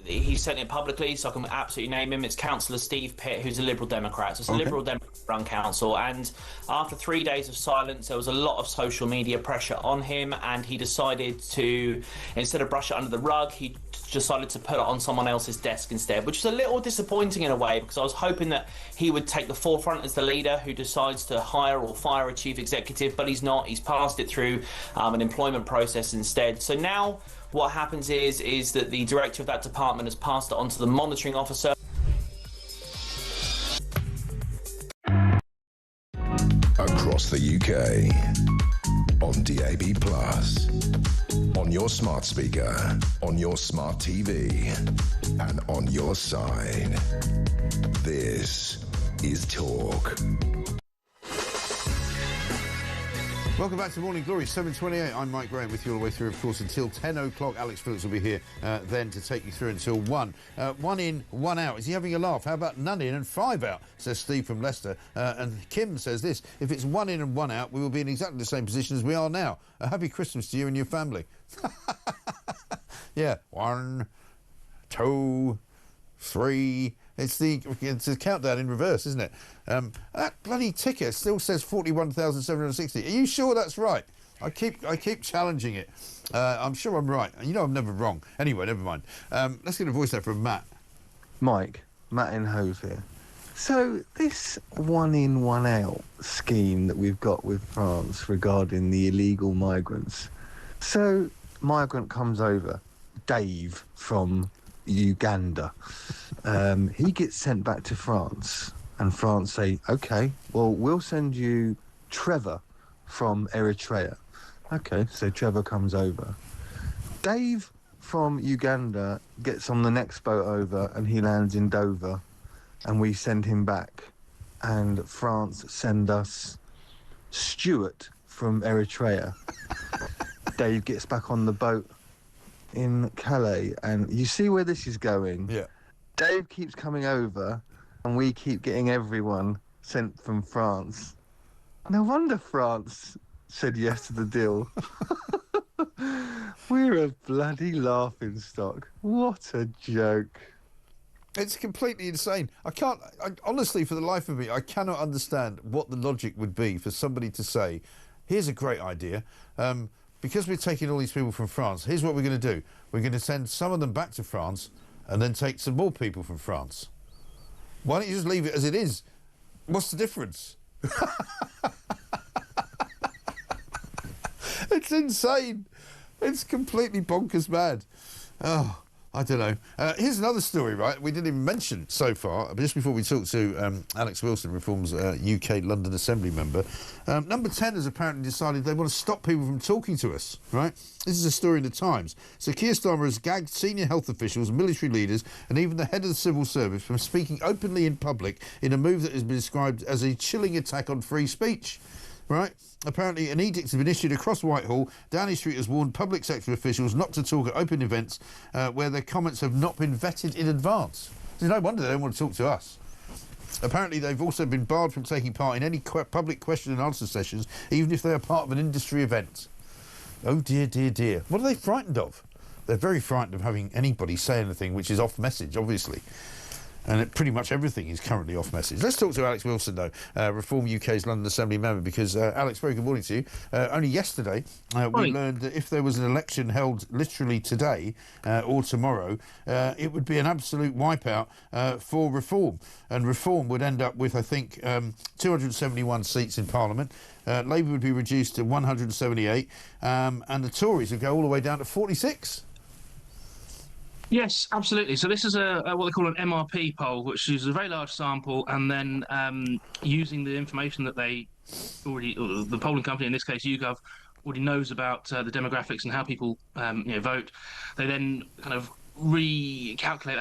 He's sent it publicly, so I can absolutely name him. It's Councillor Steve Pitt, who's a Liberal Democrat. So it's a Liberal Democrat-run council. And after 3 days of silence, there was a lot of social media pressure on him, and he decided to, instead of brush it under the rug, he decided to put it on someone else's desk instead, which is a little disappointing in a way, because I was hoping that he would take the forefront as the leader who decides to hire or fire a chief executive, but he's not. He's passed it through an employment process instead. So now what happens is that the director of that department has passed it on to the monitoring officer. Across the UK, on DAB+, on your smart speaker, on your smart TV, and on your side. This is Talk. Welcome back to Morning Glory, 7:28. I'm Mike Graham with you all the way through, of course, until 10 o'clock. Alex Phillips will be here then to take you through until 1. 1 in, 1 out. Is he having a laugh? How about none in and 5 out, says Steve from Leicester. And Kim says this, if it's 1 in and 1 out, we will be in exactly the same position as we are now. A happy Christmas to you and your family. Yeah, 1, 2, 3... It's the countdown in reverse, isn't it? That bloody ticker still says 41,760. Are you sure that's right? I keep challenging it. I'm sure I'm right. You know I'm never wrong. Anyway, never mind. Let's get a voice there from Matt. Mike, Matt in Hove here. So this one in, one out scheme that we've got with France regarding the illegal migrants. So migrant comes over, Dave from Uganda. He gets sent back to France, and France say, okay, well, we'll send you Trevor from Eritrea. Okay, so Trevor comes over. Dave from Uganda gets on the next boat over and he lands in Dover, and we send him back. And France send us Stuart from Eritrea. Dave gets back on the boat in Calais, and you see where this is going. Yeah. Dave keeps coming over, and we keep getting everyone sent from France. No wonder France said yes to the deal. We're a bloody laughing stock. What a joke. It's completely insane. Honestly, for the life of me, I cannot understand what the logic would be for somebody to say, here's a great idea. Because we're taking all these people from France, here's what we're going to do. We're going to send some of them back to France and then take some more people from France. Why don't you just leave it as it is? What's the difference? It's insane. It's completely bonkers mad. Oh, I don't know. Here's another story, right? We didn't even mention so far, just before we talk to Alex Wilson, Reform's UK London Assembly member. Number 10 has apparently decided they want to stop people from talking to us, right? This is a story in the Times. So Keir Starmer has gagged senior health officials, military leaders, and even the head of the civil service from speaking openly in public in a move that has been described as a chilling attack on free speech. Right? Apparently, an edict has been issued across Whitehall. Downing Street has warned public sector officials not to talk at open events where their comments have not been vetted in advance. There's no wonder they don't want to talk to us. Apparently, they've also been barred from taking part in any public question and answer sessions, even if they are part of an industry event. Oh, dear, dear, dear. What are they frightened of? They're very frightened of having anybody say anything which is off message, obviously. And pretty much everything is currently off message. Let's talk to Alex Wilson, though, Reform UK's London Assembly member, because, Alex, very good morning to you. Only yesterday we learned that if there was an election held literally today or tomorrow, it would be an absolute wipeout for Reform. And Reform would end up with, I think, 271 seats in Parliament. Labour would be reduced to 178, and the Tories would go all the way down to 46. Yes, absolutely. So this is what they call an MRP poll, which is a very large sample, and then using the information that they already, or the polling company, in this case YouGov, already knows about the demographics and how people vote. They then kind of recalculate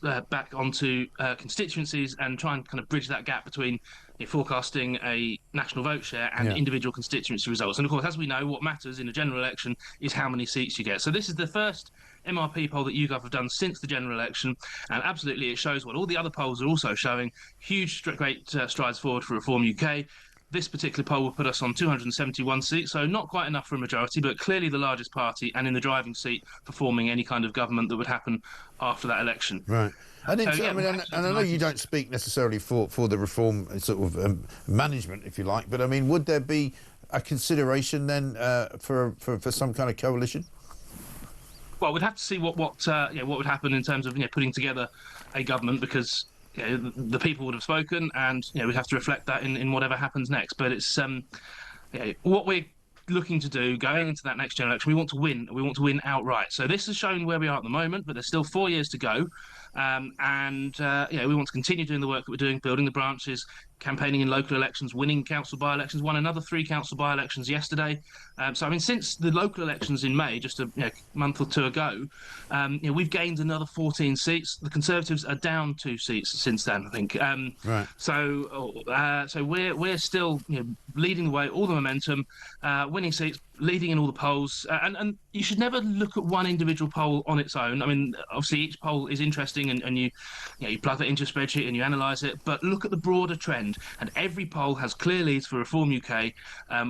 that back onto constituencies and try and kind of bridge that gap between forecasting a national vote share and individual constituency results. And of course, as we know, what matters in a general election is how many seats you get. So this is the first MRP poll that YouGov have done since the general election, and absolutely it shows what all the other polls are also showing: huge, great strides forward for Reform UK. This particular poll will put us on 271 seats, so not quite enough for a majority, but clearly the largest party and in the driving seat for forming any kind of government that would happen after that election. Right. And, I know you don't speak necessarily for the Reform sort of management, if you like, but I mean, would there be a consideration then for some kind of coalition? Well, we'd have to see what would happen in terms of putting together a government, because the people would have spoken, and we'd have to reflect that in whatever happens next. But it's what we're looking to do going into that next general election. We want to win. We want to win outright. So this has shown where we are at the moment, but there's still 4 years to go. We want to continue doing the work that we're doing, building the branches, campaigning in local elections, winning council by-elections, won another 3 council by-elections yesterday. So, I mean, since the local elections in May, just a month or two ago, we've gained another 14 seats. The Conservatives are down 2 seats since then, I think. Right. So we're still leading the way, all the momentum, winning seats, leading in all the polls. And you should never look at one individual poll on its own. I mean, obviously each poll is interesting, and you plug that into a spreadsheet and you analyse it, but look at the broader trend. And every poll has clear leads for Reform UK.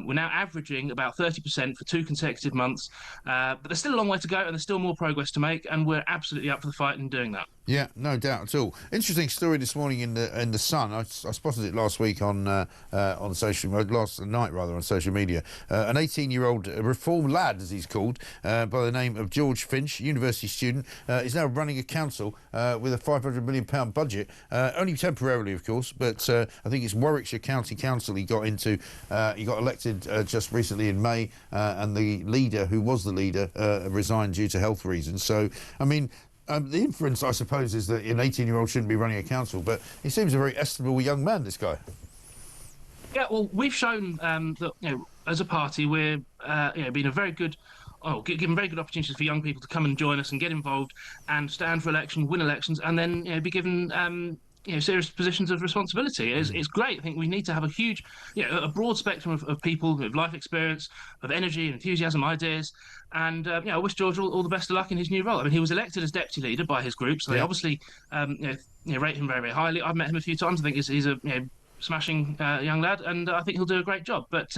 We're now averaging about 30% for 2 consecutive months, but there's still a long way to go, and there's still more progress to make, and we're absolutely up for the fight in doing that. Yeah, no doubt at all. Interesting story this morning in the Sun. I spotted it last week on last night on social media. An 18-year-old reform lad, as he's called, by the name of George Finch, university student, is now running a council with a £500 million budget, only temporarily, of course. But I think it's Warwickshire County Council he got into. He got elected just recently in May, and the leader, who was the leader, resigned due to health reasons. So, I mean. The inference, I suppose, is that an 18-year-old shouldn't be running a council, but he seems a very estimable young man, this guy. Yeah, well, we've shown that, as a party, we're, being a very good, given very good opportunities for young people to come and join us and get involved and stand for election, win elections, and then, be given, serious positions of responsibility. It's great. I think we need to have a huge, a broad spectrum of people with life experience, of energy, enthusiasm, ideas. And I wish George all the best of luck in his new role. I mean, he was elected as deputy leader by his group, so they obviously rate him very, very highly. I've met him a few times. I think he's a smashing young lad, and I think he'll do a great job. But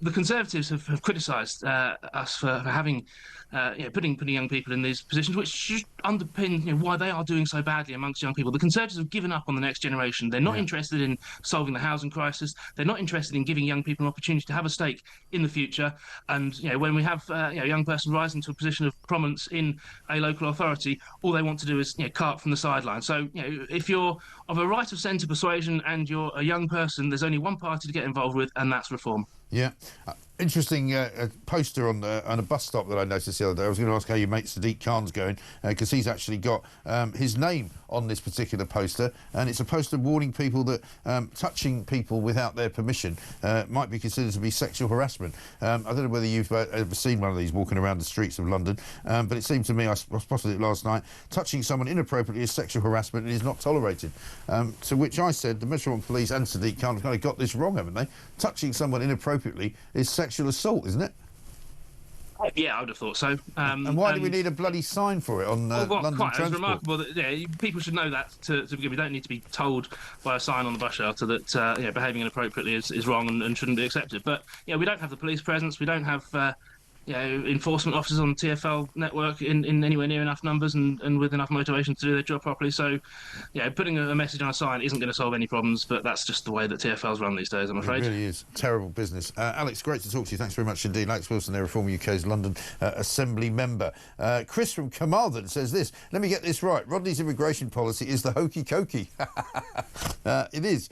the Conservatives have criticised us for having putting young people in these positions, which should underpin why they are doing so badly amongst young people. The Conservatives have given up on the next generation. They're not interested in solving the housing crisis. They're not interested in giving young people an opportunity to have a stake in the future. And when we have a young person rising to a position of prominence in a local authority, all they want to do is cart from the sidelines. So if you're of a right of centre persuasion and you're a young person, there's only one party to get involved with, and that's Reform. Yeah. Interesting poster on a bus stop that I noticed the other day. I was going to ask how your mate Sadiq Khan's going, because he's actually got his name on this particular poster, and it's a poster warning people that touching people without their permission might be considered to be sexual harassment. I don't know whether you've ever seen one of these walking around the streets of London, but it seemed to me, I spotted it last night, touching someone inappropriately is sexual harassment and is not tolerated. To which I said, the Metropolitan Police and Sadiq Khan have kind of got this wrong, haven't they? Touching someone inappropriately is sexual assault, isn't it? Yeah, I would have thought so. And why do we need a bloody sign for it on London Transport? It's remarkable that people should know that to begin. We don't need to be told by a sign on the bus shelter that behaving inappropriately is wrong and shouldn't be accepted. But we don't have the police presence. We don't have enforcement officers on the TfL network in anywhere near enough numbers and with enough motivation to do their job properly. So, putting a message on a sign isn't going to solve any problems, but that's just the way that TfL's run these days, I'm afraid. It really is. Terrible business. Alex, great to talk to you. Thanks very much indeed. Alex Wilson, there, Reform UK's London Assembly member. Chris from Carmarthen says this. Let me get this right. Rodney's immigration policy is the hokey-cokey. It is.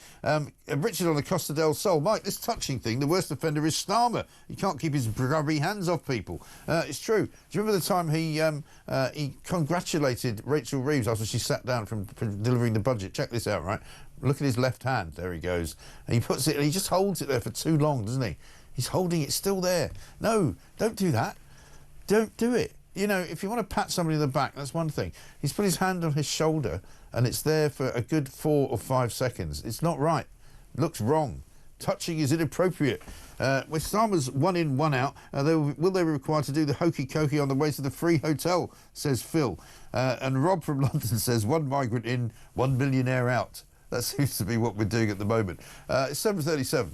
Richard on the Costa del Sol. Mike, this touching thing, the worst offender is Starmer. He can't keep his grubby hands off people. It's true. Do you remember the time he congratulated Rachel Reeves after she sat down from delivering the budget? Check this out, right? Look at his left hand. There he goes. And he puts it, and he just holds it there for too long, doesn't he? He's holding it still there. No, don't do that. Don't do it. If you want to pat somebody in the back, that's one thing. He's put his hand on his shoulder, and it's there for a good 4 or 5 seconds. It's not right. It looks wrong. Touching is inappropriate. With Starmer's 1 in, 1 out, will they be required to do the hokey-cokey on the way to the free hotel, says Phil. And Rob from London says 1 migrant in, 1 millionaire out. That seems to be what we're doing at the moment. It's 7:37.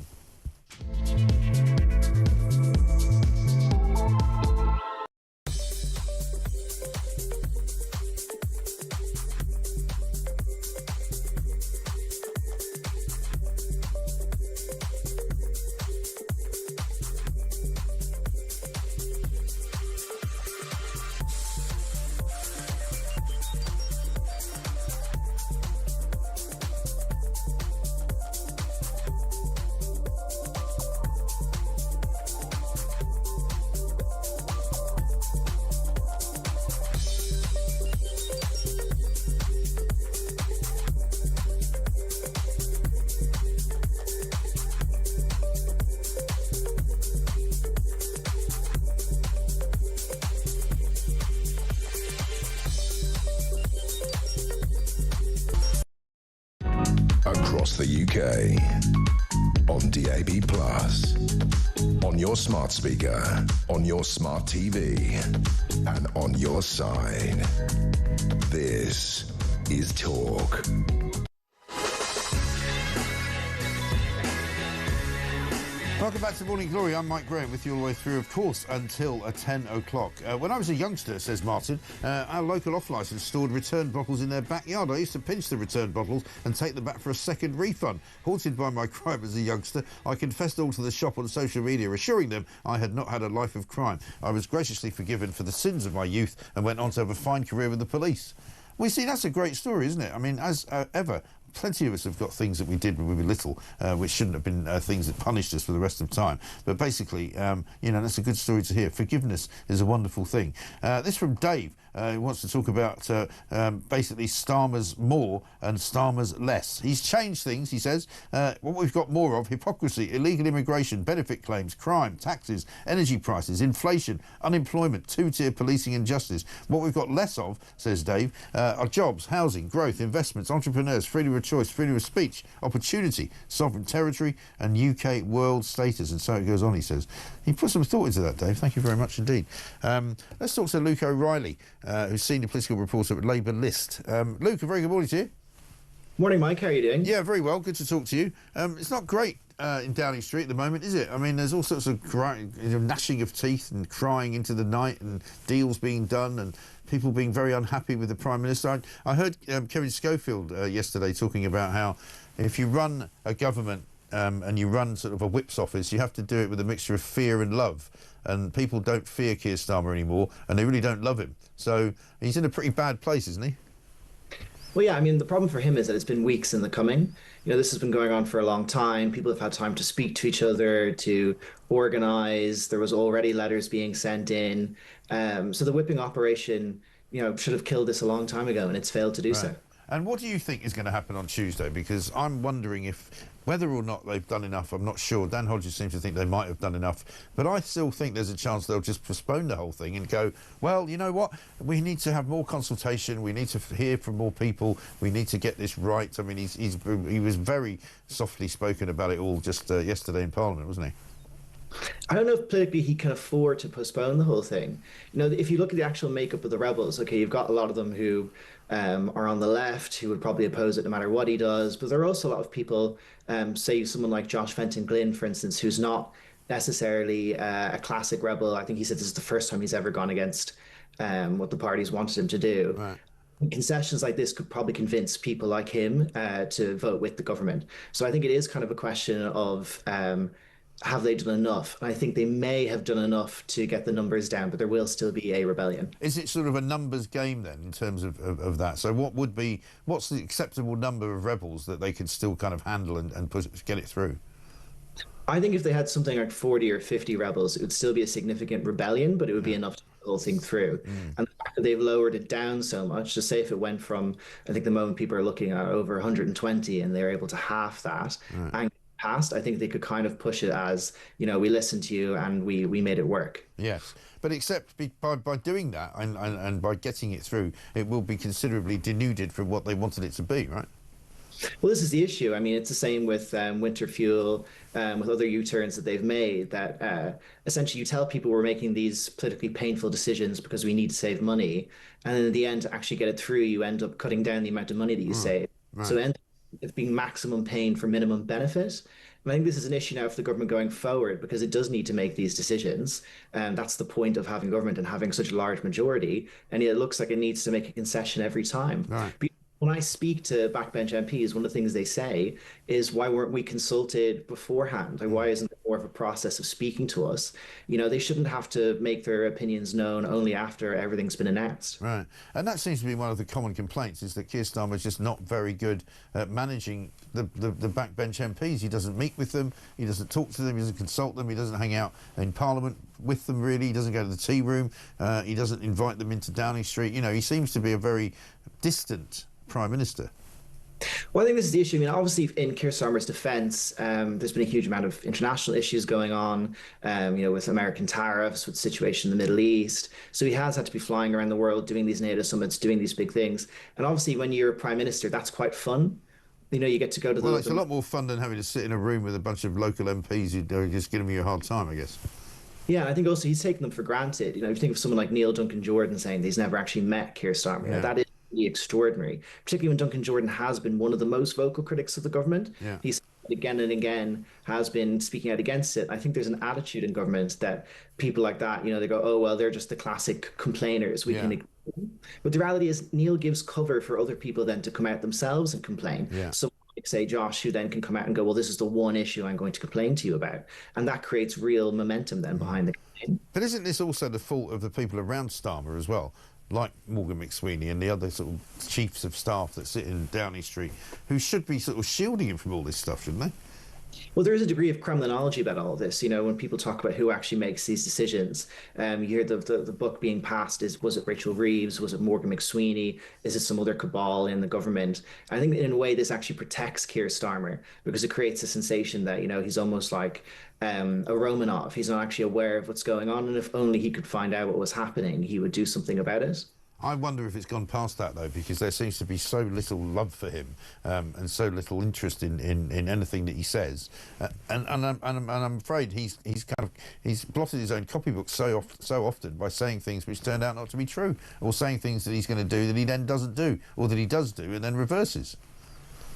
Across the UK, on DAB+, on your smart speaker, on your smart TV, and on your side. This is Talk. Welcome back to Morning Glory. I'm Mike Graham with you all the way through, of course, until 10 o'clock. When I was a youngster, says Martin, our local off-licence stored return bottles in their backyard. I used to pinch the return bottles and take them back for a second refund. Haunted by my crime as a youngster, I confessed all to the shop on social media, assuring them I had not had a life of crime. I was graciously forgiven for the sins of my youth and went on to have a fine career with the police. We see, that's a great story, isn't it? I mean, as ever, plenty of us have got things that we did when we were little, which shouldn't have been things that punished us for the rest of time. But basically, you know, that's a good story to hear. Forgiveness is a wonderful thing. This from Dave, who wants to talk about basically Starmer's more and Starmer's less. He's changed things, he says. What we've got more of: hypocrisy, illegal immigration, benefit claims, crime, taxes, energy prices, inflation, unemployment, two-tier policing and justice. What we've got less of, says Dave, are jobs, housing, growth, investments, entrepreneurs, freedom of choice, freedom of speech, opportunity, sovereign territory and UK world status. And so it goes on, he says. He put some thought into that, Dave. Thank you very much indeed. Let's talk to Luke O'Reilly, who's senior political reporter at Labour List. Luke, a very good morning to you. Morning, Mike. How are you doing? Yeah, very well. Good to talk to you. It's not great in Downing Street at the moment, is it? I mean, there's all sorts of gnashing of teeth and crying into the night and deals being done and people being very unhappy with the Prime Minister. I heard Kevin Schofield yesterday talking about how if you run a government and you run sort of a whip's office, you have to do it with a mixture of fear and love. And people don't fear Keir Starmer anymore, and they really don't love him. So he's in a pretty bad place, isn't he? Well, yeah, I mean, the problem for him is that it's been weeks in the coming. You know, this has been going on for a long time. People have had time to speak to each other, to organise. There was already letters being sent in. So the whipping operation, you know, should have killed this a long time ago, and it's failed to do so. And what do you think is going to happen on Tuesday? Because I'm wondering if whether or not they've done enough, I'm not sure. Dan Hodges seems to think they might have done enough. But I still think there's a chance they'll just postpone the whole thing and go, well, you know what? We need to have more consultation. We need to hear from more people. We need to get this right. I mean, he was very softly spoken about it all just yesterday in Parliament, wasn't he? I don't know if politically he can afford to postpone the whole thing. You know, if you look at the actual makeup of the rebels, okay, you've got a lot of them who are on the left, who would probably oppose it no matter what he does. But there are also a lot of people, say someone like Josh Fenton Glynn, for instance, who's not necessarily a classic rebel. I think he said this is the first time he's ever gone against what the parties wanted him to do. Right. Concessions like this could probably convince people like him to vote with the government. So I think it is kind of a question of have they done enough? And I think they may have done enough to get the numbers down, but there will still be a rebellion. Is it sort of a numbers game then in terms of that? So what's the acceptable number of rebels that they could still kind of handle and get it through? I think if they had something like 40 or 50 rebels, it would still be a significant rebellion, but it would be enough to put the whole thing through. And the fact that they've lowered it down so much, to say if it went from, I think the moment people are looking at over 120 and they're able to half that, and past, I think they could kind of push it as, you know, we listened to you and we made it work. Yes, but except by doing that and by getting it through, it will be considerably denuded from what they wanted it to be, right? Well, this is the issue. I mean, it's the same with winter fuel, with other U-turns that they've made, that essentially you tell people we're making these politically painful decisions because we need to save money. And then in the end, to actually get it through, you end up cutting down the amount of money that you save. Right. So it's being maximum pain for minimum benefit. And I think this is an issue now for the government going forward, because it does need to make these decisions. And that's the point of having government and having such a large majority. And it looks like it needs to make a concession every time. Right. When I speak to backbench MPs, one of the things they say is, why weren't we consulted beforehand? Like, why isn't there more of a process of speaking to us? You know, they shouldn't have to make their opinions known only after everything's been announced. Right. And that seems to be one of the common complaints, is that Keir Starmer is just not very good at managing the backbench MPs. He doesn't meet with them, he doesn't talk to them, he doesn't consult them, he doesn't hang out in Parliament with them, really. He doesn't go to the tea room, he doesn't invite them into Downing Street. You know, he seems to be a very distant Prime Minister. Well, I think this is the issue. I mean, obviously, in Keir Starmer's defence, there's been a huge amount of international issues going on, you know, with American tariffs, with the situation in the Middle East. So he has had to be flying around the world, doing these NATO summits, doing these big things. And obviously, when you're Prime Minister, that's quite fun. You know, you get to go to the... Well, it's a lot more fun than having to sit in a room with a bunch of local MPs who are just giving you a hard time, I guess. Yeah, I think also he's taken them for granted. You know, if you think of someone like Neil Duncan Jordan saying he's never actually met Keir Starmer, you know, that is extraordinary, particularly when Duncan Jordan has been one of the most vocal critics of the government. Yeah. He's again and again has been speaking out against it. I think there's an attitude in government that people like that, they go, oh, well, they're just the classic complainers. We can. But the reality is Neil gives cover for other people then to come out themselves and complain. So like, say, Josh, who then can come out and go, well, this is the one issue I'm going to complain to you about. And that creates real momentum then behind the campaign. But isn't this also the fault of the people around Starmer as well? Like Morgan McSweeney and the other sort of chiefs of staff that sit in Downing Street, who should be sort of shielding him from all this stuff, shouldn't they? Well, there is a degree of criminology about all of this. When people talk about who actually makes these decisions, you hear the book being passed was it Rachel Reeves? Was it Morgan McSweeney? Is it some other cabal in the government? I think in a way this actually protects Keir Starmer because it creates a sensation that, he's almost like a Romanov. He's not actually aware of what's going on. And if only he could find out what was happening, he would do something about it. I wonder if it's gone past that, though, because there seems to be so little love for him and so little interest in anything that he says. And I'm afraid he's blotted his own copybook so often by saying things which turned out not to be true, or saying things that he's going to do that he then doesn't do, or that he does do and then reverses.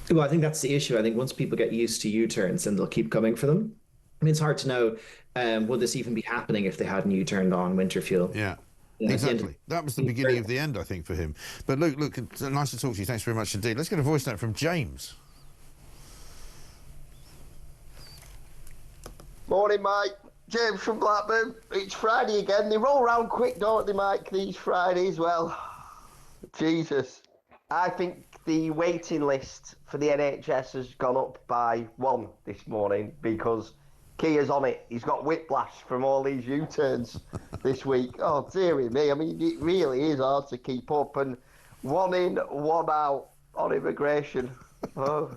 Well, I think that's the issue. I think once people get used to U-turns, then they'll keep coming for them. I mean, it's hard to know, would this even be happening if they hadn't U-turned on Winterfuel? Yeah. Exactly. That was the beginning of the end, I think, for him. But look, it's nice to talk to you. Thanks very much indeed. Let's get a voice note from James. Morning, Mike. James from Blackburn. It's Friday again. They roll round quick, don't they, Mike, these Fridays? Well, Jesus. I think the waiting list for the NHS has gone up by 1 this morning because Keir's on it. He's got whiplash from all these U-turns this week. Oh, dearie me. I mean, it really is hard to keep up. And 1 in, 1 out on immigration. Oh,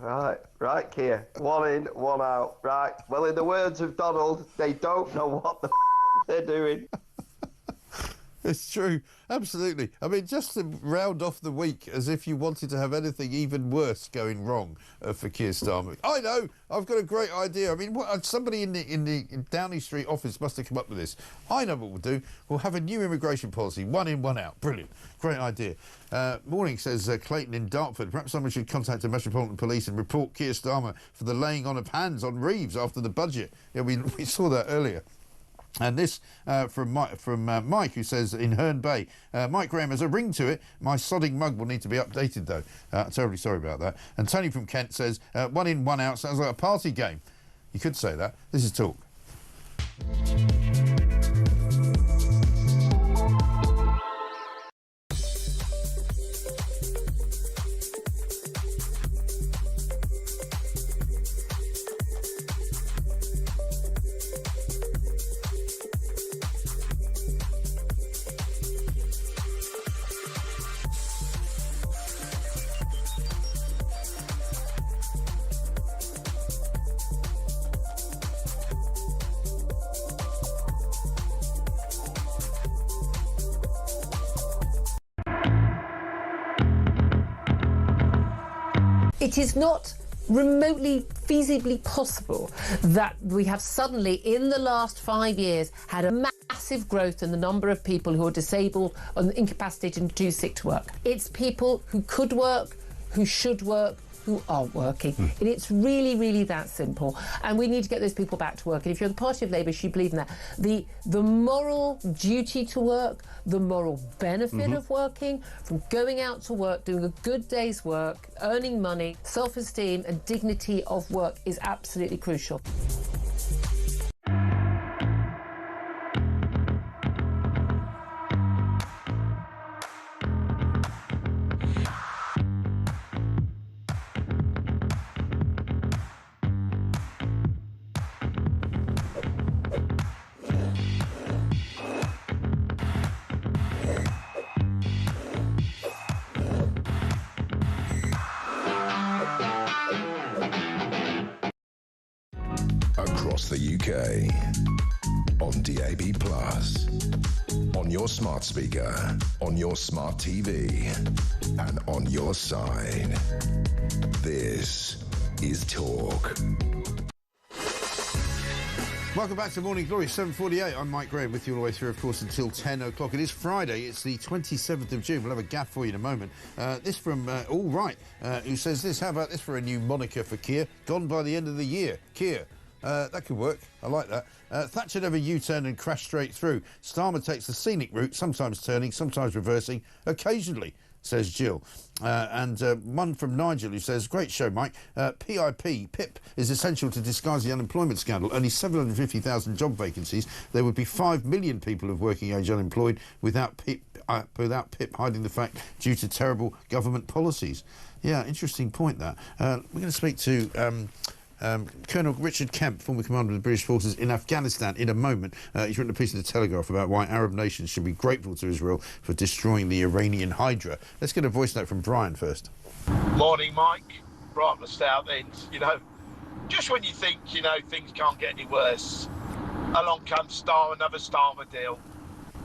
right, Keir. 1 in, 1 out. Right. Well, in the words of Donald, they don't know what the they're doing. It's true, absolutely. I mean, just to round off the week as if you wanted to have anything even worse going wrong for Keir Starmer. I know, I've got a great idea. I mean, somebody in the Downing Street office must have come up with this. I know what we'll do. We'll have a new immigration policy, 1 in, 1 out. Brilliant, great idea. Morning, says Clayton in Dartford. Perhaps someone should contact the Metropolitan Police and report Keir Starmer for the laying on of hands on Reeves after the budget. Yeah, we saw that earlier. And this from Mike, who says in Herne Bay, Mike Graham has a ring to it. My sodding mug will need to be updated, though. Terribly sorry about that. And Tony from Kent says, 1 in, 1 out sounds like a party game. You could say that. This is Talk. It is not remotely feasibly possible that we have suddenly, in the last 5 years, had a massive growth in the number of people who are disabled and incapacitated and too sick to work. It's people who could work, who should work, who aren't working. And it's really, really that simple. And we need to get those people back to work. And if you're the Party of Labour, you believe in that. The moral duty to work, the moral benefit of working, from going out to work, doing a good day's work, earning money, self-esteem and dignity of work is absolutely crucial. Across the UK, on DAB+, on your smart speaker, on your smart TV, and on your side. This is Talk. Welcome back to Morning Glory, 7:48. I'm Mike Graham with you all the way through, of course, until 10 o'clock. It is Friday. It's the 27th of June. We'll have a gaff for you in a moment. This from All Right, who says this. How about this for a new moniker for Keir? Gone by the end of the year. Keir. That could work. I like that. Thatcher never U-turn and crash straight through. Starmer takes the scenic route, sometimes turning, sometimes reversing, occasionally, says Jill. And one from Nigel who says, great show, Mike. PIP is essential to disguise the unemployment scandal. Only 750,000 job vacancies. There would be 5 million people of working age unemployed without PIP hiding the fact due to terrible government policies. Yeah, interesting point, that. We're going to speak to Colonel Richard Kemp, former commander of the British forces in Afghanistan, in a moment. He's written a piece in the Telegraph about why Arab nations should be grateful to Israel for destroying the Iranian Hydra. Let's get a voice note from Brian first. Morning, Mike. Right on the south end. You know, just when you think, you know, things can't get any worse, along comes another Starmer deal.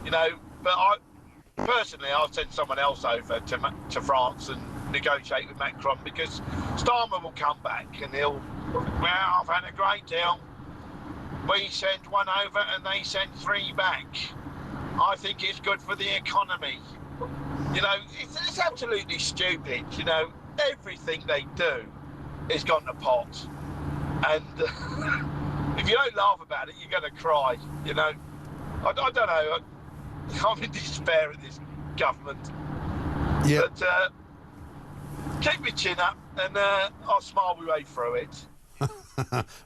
You know, but personally, I'll send someone else over to France and negotiate with Macron, because Starmer will come back and he'll, well, I've had a great deal. We send one over and they send 3 back. I think it's good for the economy. You know, it's absolutely stupid. You know, everything they do is gone to pot. And if you don't laugh about it, you're going to cry, you know. I don't know. I'm in despair of this government. Yeah. But keep your chin up and I'll smile my way through it.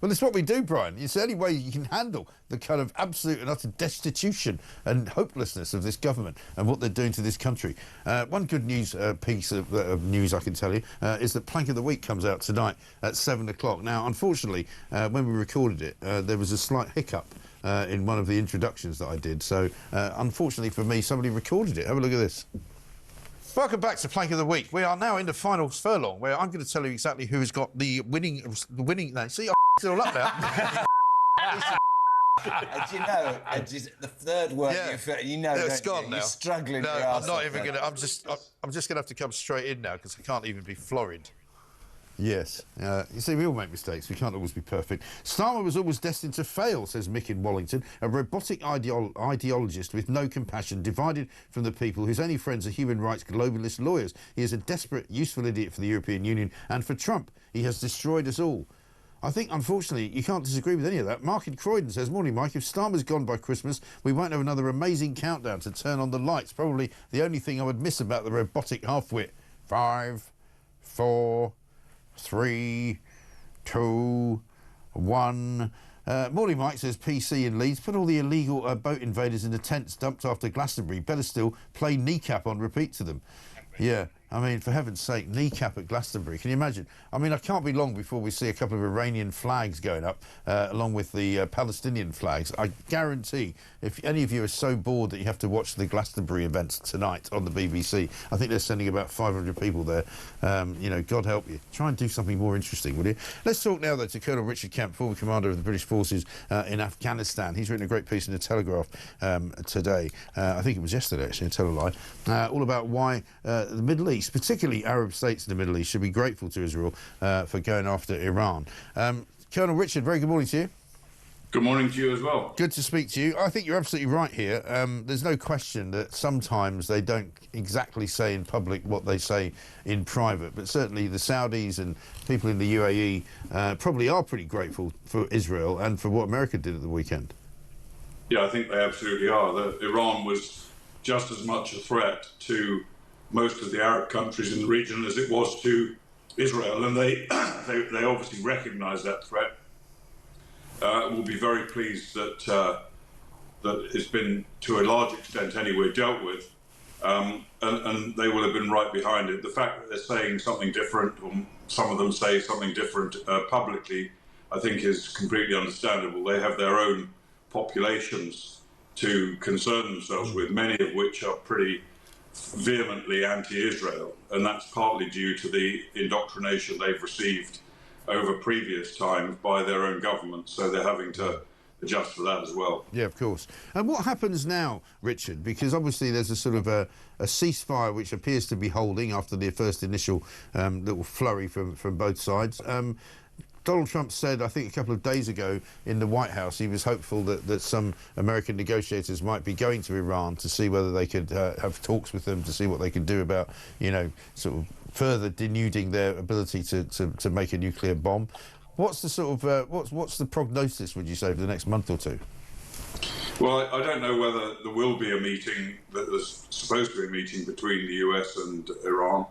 Well, it's what we do, Brian. It's the only way you can handle the kind of absolute and utter destitution and hopelessness of this government and what they're doing to this country. One good news piece of news I can tell you is that Plank of the Week comes out tonight at 7 o'clock. Now, unfortunately, when we recorded it, there was a slight hiccup in one of the introductions that I did. So, unfortunately for me, somebody recorded it. Have a look at this. Welcome back to Plank of the Week. We are now in the final furlong, where I'm going to tell you exactly who has got the winning. No, see, I f***ed it all up now. Do you know, the third word, you know, it's gone now. You're struggling. No, I'm not even going to. I'm just going to have to come straight in now because I can't even be florid. Yes. You see, we all make mistakes. We can't always be perfect. Starmer was always destined to fail, says Mick in Wallington. A robotic ideologist with no compassion, divided from the people, whose only friends are human rights globalist lawyers. He is a desperate, useful idiot for the European Union and for Trump. He has destroyed us all. I think, unfortunately, you can't disagree with any of that. Mark in Croydon says, morning, Mike. If Starmer's gone by Christmas, we won't have another amazing countdown to turn on the lights. Probably the only thing I would miss about the robotic half-wit. 5, 4... 3, 2, 1. Morning, Mike, says PC in Leeds. Put all the illegal boat invaders in the tents dumped after Glastonbury. Better still, play Kneecap on repeat to them. Yeah, I mean, for heaven's sake, Kneecap at Glastonbury. Can you imagine? I mean, I can't be long before we see a couple of Iranian flags going up, along with the Palestinian flags. I guarantee, if any of you are so bored that you have to watch the Glastonbury events tonight on the BBC, I think they're sending about 500 people there. You know, God help you. Try and do something more interesting, will you? Let's talk now, though, to Colonel Richard Kemp, former commander of the British forces in Afghanistan. He's written a great piece in the Telegraph today. I think it was yesterday, actually, tell a lie. All about why the Middle East, particularly Arab states in the Middle East, should be grateful to Israel for going after Iran. Colonel Richard, very good morning to you. Good morning to you as well. Good to speak to you. I think you're absolutely right here. There's no question that sometimes they don't exactly say in public what they say in private, but certainly the Saudis and people in the UAE probably are pretty grateful for Israel and for what America did at the weekend. Yeah, I think they absolutely are. Iran was just as much a threat to most of the Arab countries in the region as it was to Israel, and they obviously recognise that threat. We'll be very pleased that that it's been, to a large extent anyway, dealt with, and they will have been right behind it. The fact that they're saying something different, or some of them say something different publicly, I think is completely understandable. They have their own populations to concern themselves with, many of which are pretty vehemently anti-Israel, and that's partly due to the indoctrination they've received over previous times by their own government, so they're having to adjust for that as well. Yeah, of course. And what happens now, Richard? Because obviously there's a sort of a ceasefire which appears to be holding after the first initial little flurry from both sides. Donald Trump said, I think a couple of days ago in the White House, he was hopeful that some American negotiators might be going to Iran to see whether they could have talks with them to see what they could do about, you know, sort of further denuding their ability to make a nuclear bomb. What's the sort of what's the prognosis, would you say, for the next month or two? Well, I don't know whether there will be a meeting, that there's supposed to be a meeting between the US and Iran.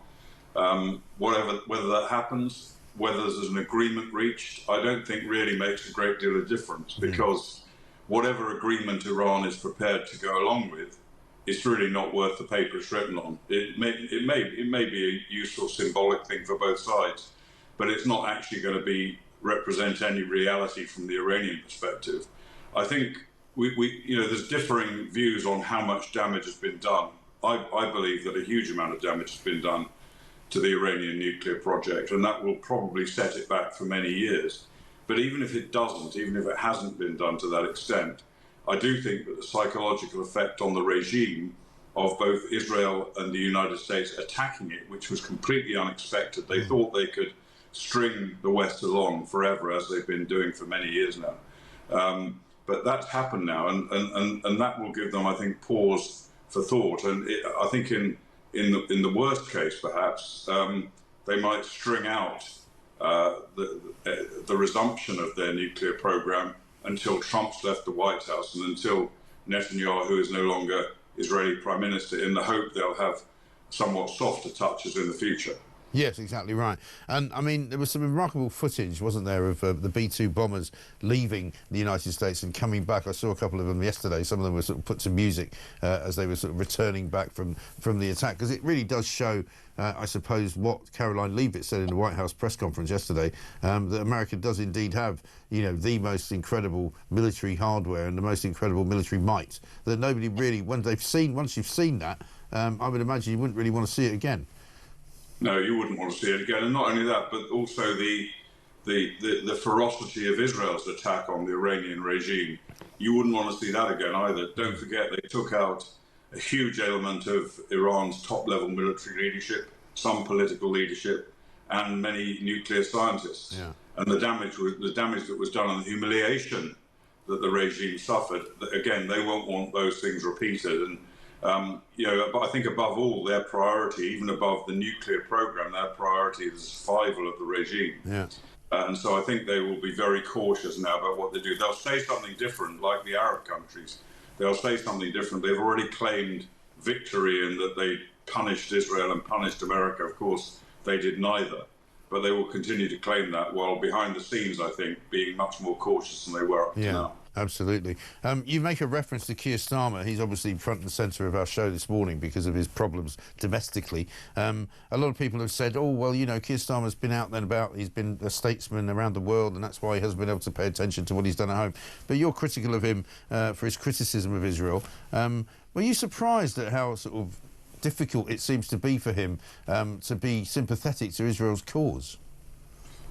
Whether that happens, whether there's an agreement reached, I don't think really makes a great deal of difference, because whatever agreement Iran is prepared to go along with, it's really not worth the paper it's written on. It may be a useful symbolic thing for both sides, but it's not actually going to represent any reality from the Iranian perspective. I think there's differing views on how much damage has been done. I believe that a huge amount of damage has been done to the Iranian nuclear project, and that will probably set it back for many years. But even if it doesn't, even if it hasn't been done to that extent, I do think that the psychological effect on the regime of both Israel and the United States attacking it, which was completely unexpected. They thought they could string the West along forever, as they've been doing for many years now. But that's happened now, and that will give them, I think, pause for thought. And I think in the worst case, perhaps, they might string out the resumption of their nuclear program until Trump's left the White House and until Netanyahu is no longer Israeli Prime Minister, in the hope they'll have somewhat softer touches in the future. Yes, exactly right. And, I mean, there was some remarkable footage, wasn't there, of the B-2 bombers leaving the United States and coming back. I saw a couple of them yesterday. Some of them were sort of put to music as they were sort of returning back from the attack, because it really does show, I suppose, what Caroline Leavitt said in the White House press conference yesterday, that America does indeed have, you know, the most incredible military hardware and the most incredible military might, that nobody really, once you've seen that, I would imagine you wouldn't really want to see it again. No, you wouldn't want to see it again. And not only that, but also the ferocity of Israel's attack on the Iranian regime. You wouldn't want to see that again either. Don't forget, they took out a huge element of Iran's top-level military leadership, some political leadership, and many nuclear scientists. Yeah. And the damage that was done and the humiliation that the regime suffered, again, they won't want those things repeated. And but I think above all, their priority, even above the nuclear program, their priority is the survival of the regime. Yeah. And so I think they will be very cautious now about what they do. They'll say something different, like the Arab countries. They'll say something different. They've already claimed victory in that they punished Israel and punished America. Of course, they did neither. But they will continue to claim that, while behind the scenes, I think, being much more cautious than they were up to now. Absolutely. You make a reference to Keir Starmer. He's obviously front and centre of our show this morning because of his problems domestically. A lot of people have said, oh, well, you know, Keir Starmer's been out and about. He's been a statesman around the world, and that's why he hasn't been able to pay attention to what he's done at home. But you're critical of him for his criticism of Israel. Were you surprised at how sort of difficult it seems to be for him to be sympathetic to Israel's cause?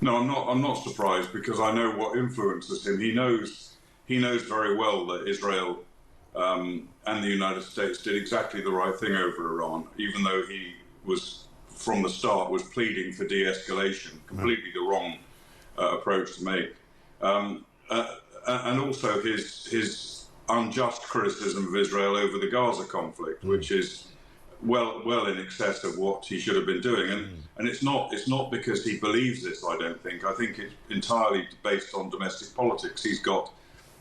No, I'm not surprised, because I know what influences him. He knows very well that Israel and the United States did exactly the right thing over Iran, even though he was, from the start, was pleading for de-escalation, completely the wrong approach to make. And also his unjust criticism of Israel over the Gaza conflict, which is well in excess of what he should have been doing. And it's not because he believes this, I don't think. I think it's entirely based on domestic politics. He's got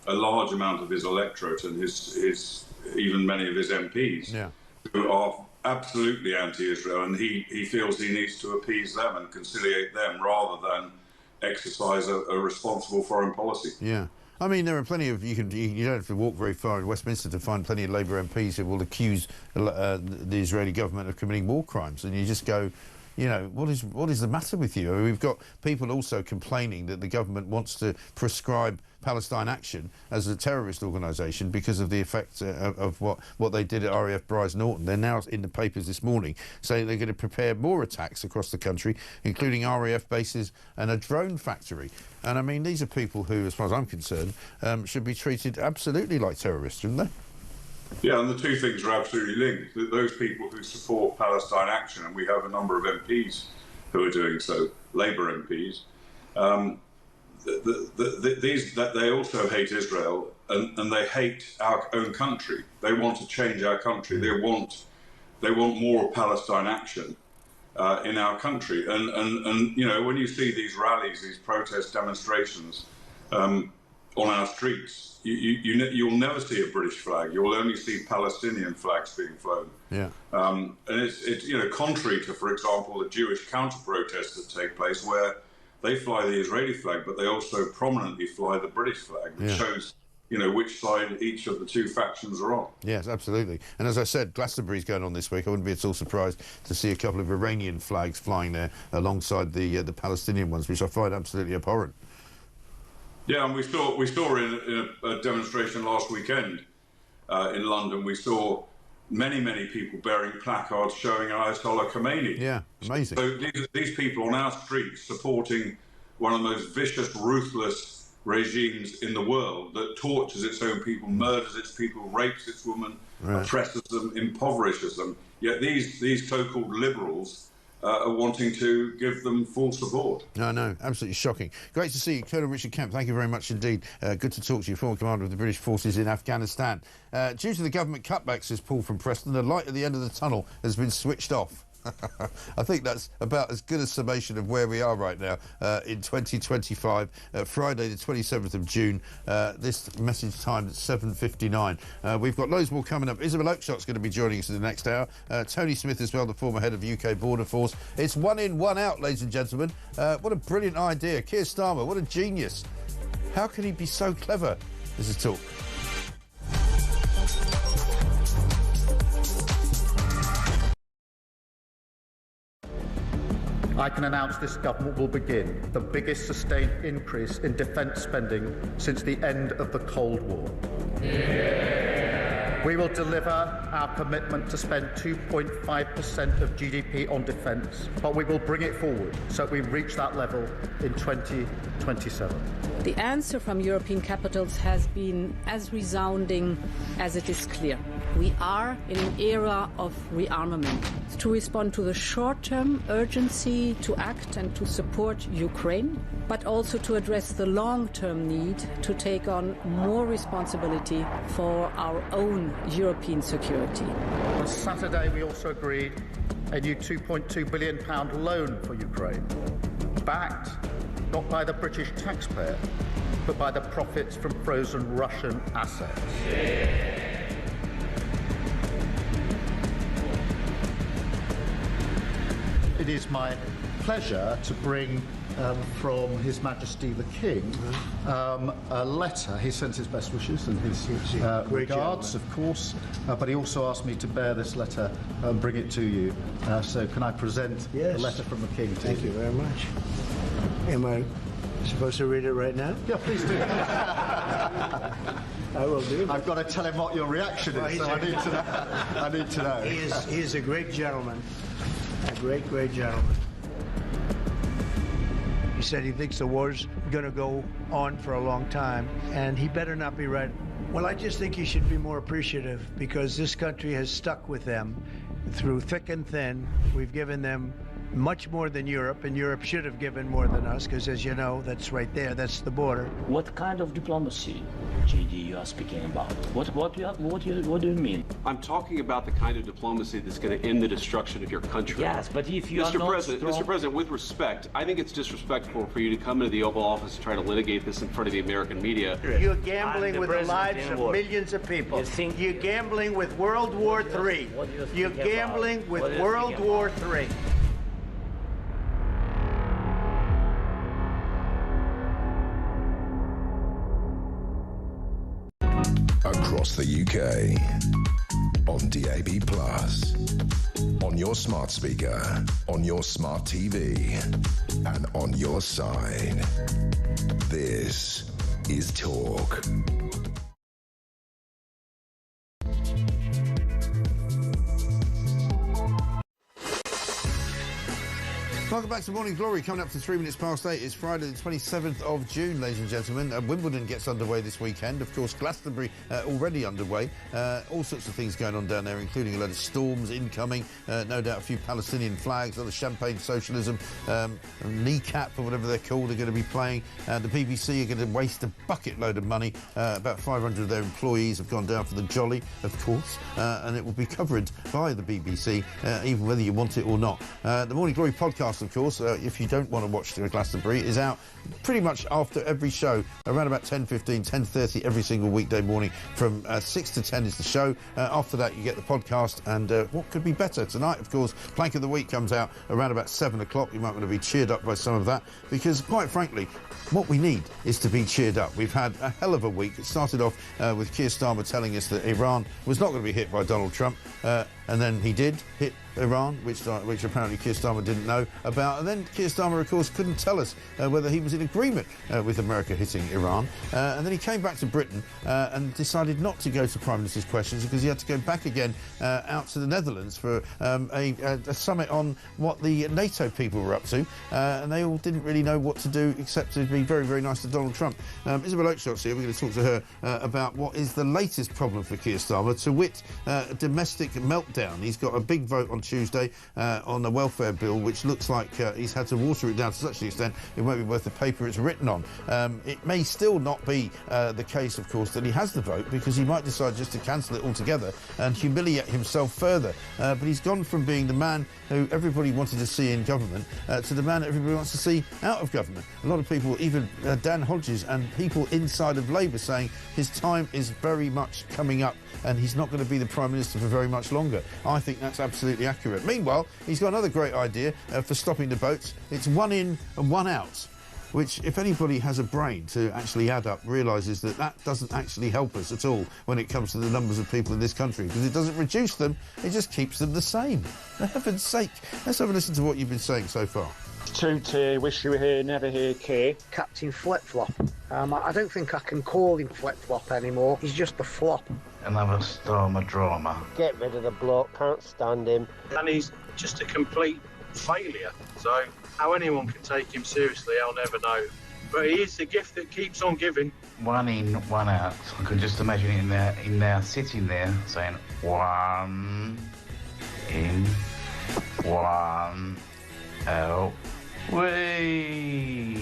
a large amount of his electorate and even many of his MPs who are absolutely anti-Israel, and he feels he needs to appease them and conciliate them rather than exercise a responsible foreign policy. Yeah. I mean, there are plenty of, you don't have to walk very far in Westminster to find plenty of Labour MPs who will accuse the Israeli government of committing war crimes, and you just go, you know, what is the matter with you? I mean, we've got people also complaining that the government wants to prescribe Palestine Action as a terrorist organisation because of the effect of what they did at RAF Bryce Norton. They're now in the papers this morning saying they're going to prepare more attacks across the country, including RAF bases and a drone factory. And I mean, these are people who, as far as I'm concerned, should be treated absolutely like terrorists, shouldn't they? Yeah, and the two things are absolutely linked. Those people who support Palestine Action, and we have a number of MPs who are doing so, Labour MPs, that they also hate Israel and they hate our own country. They want to change our country. They want more Palestine action in our country. And you know, when you see these rallies, these protest demonstrations on our streets, you'll never see a British flag. You'll only see Palestinian flags being flown. Yeah. And it's you know, contrary to, for example, the Jewish counter-protests that take place, where they fly the Israeli flag, but they also prominently fly the British flag, which shows, you know, which side each of the two factions are on. Yes, absolutely. And as I said, Glastonbury's going on this week. I wouldn't be at all surprised to see a couple of Iranian flags flying there alongside the Palestinian ones, which I find absolutely abhorrent. Yeah, and we saw in a demonstration last weekend in London, we saw many people bearing placards showing Ayatollah Khomeini. Yeah, amazing. So these people on our streets supporting one of the most vicious, ruthless regimes in the world that tortures its own people, murders its people, rapes its women, oppresses them, impoverishes them. Yet these so-called liberals are wanting to give them full support. No, absolutely shocking. Great to see you, Colonel Richard Kemp. Thank you very much indeed. Good to talk to you, former commander of the British forces in Afghanistan. Due to the government cutbacks, says Paul from Preston, the light at the end of the tunnel has been switched off. I think that's about as good a summation of where we are right now in 2025, Friday the 27th of June. This message timed at 7:59. We've got loads more coming up. Isabel Oakeshot's going to be joining us in the next hour. Tony Smith as well, the former head of UK Border Force. It's one in, one out, ladies and gentlemen. What a brilliant idea. Keir Starmer, what a genius. How can he be so clever? This is Talk. I can announce this government will begin the biggest sustained increase in defence spending since the end of the Cold War. We will deliver our commitment to spend 2.5% of GDP on defence, but we will bring it forward so we reach that level in 2027. The answer from European capitals has been as resounding as it is clear. We are in an era of rearmament to respond to the short-term urgency to act and to support Ukraine, but also to address the long-term need to take on more responsibility for our own European security. On Saturday, we also agreed a new £2.2 billion loan for Ukraine, backed not by the British taxpayer, but by the profits from frozen Russian assets. It is my pleasure to bring from His Majesty the King a letter. He sends his best wishes and his regards, of course, but he also asked me to bear this letter and bring it to you. So can I present the letter from the King to you? Thank you very much. Am I supposed to read it right now? Yeah, please do. I will do. I've got to tell him what your reaction is, so I need to know. I need to know. He is a great gentleman. A great gentleman. He said he thinks the war's going to go on for a long time, and he better not be right. Well, I just think he should be more appreciative, because this country has stuck with them through thick and thin. We've given them much more than Europe, and Europe should have given more than us, because as you know, that's right there, that's the border. What kind of diplomacy, JD, you are speaking about? What do you mean? I'm talking about the kind of diplomacy that's going to end the destruction of your country. Yes, but if you are not Mr. President, with respect, I think it's disrespectful for you to come into the Oval Office and try to litigate this in front of the American media. You're gambling with the lives of millions of people. You're gambling with World War III. You're gambling with World War III. Across the UK, on DAB+, on your smart speaker, on your smart TV, and on your side. This is Talk. Welcome back to Morning Glory. Coming up to 3 minutes past 8. It's Friday the 27th of June, ladies and gentlemen. Wimbledon gets underway this weekend. Of course, Glastonbury already underway. All sorts of things going on down there, including a load of storms incoming. No doubt a few Palestinian flags, a lot of champagne socialism, kneecap or whatever they're called are going to be playing. The BBC are going to waste a bucket load of money. About 500 of their employees have gone down for the jolly, of course, and it will be covered by the BBC, even whether you want it or not. The Morning Glory podcast, of course, if you don't want to watch Glastonbury, is out pretty much after every show, around about 10:15, 10:30 every single weekday morning. From 6 to 10 is the show. After that, you get the podcast, and what could be better? Tonight, of course, Plank of the Week comes out around about 7 o'clock. You might want to be cheered up by some of that, because, quite frankly, what we need is to be cheered up. We've had a hell of a week. It started off with Keir Starmer telling us that Iran was not going to be hit by Donald Trump, and then he did hit Iran, which apparently Keir Starmer didn't know about. And then Keir Starmer, of course, couldn't tell us whether he was in agreement with America hitting Iran. And then he came back to Britain and decided not to go to Prime Minister's questions, because he had to go back again out to the Netherlands for a summit on what the NATO people were up to. And they all didn't really know what to do except to be very, very nice to Donald Trump. Isabel Oakeshot's here. We're going to talk to her about what is the latest problem for Keir Starmer, to wit, domestic meltdown. He's got a big vote on Tuesday on the welfare bill, which looks like he's had to water it down to such an extent it won't be worth the paper it's written on. It may still not be the case, of course, that he has the vote, because he might decide just to cancel it altogether and humiliate himself further. But he's gone from being the man who everybody wanted to see in government to the man everybody wants to see out of government. A lot of people, even Dan Hodges and people inside of Labour, saying his time is very much coming up and he's not going to be the Prime Minister for very much longer. I think that's absolutely accurate. Meanwhile, he's got another great idea for stopping the boats. It's one in and one out, which, if anybody has a brain to actually add up, realises that that doesn't actually help us at all when it comes to the numbers of people in this country, because it doesn't reduce them, it just keeps them the same. For heaven's sake, let's have a listen to what you've been saying so far. Two-tier, wish you were here, never here, Keir. Captain Flip-Flop. I don't think I can call him Flip-Flop anymore. He's just a flop. Another Starmer drama. Get rid of the bloke, can't stand him. And he's just a complete failure. So how anyone can take him seriously, I'll never know. But he is the gift that keeps on giving. One in, one out. I can just imagine it in there, sitting there, saying, one in, one out. Whee!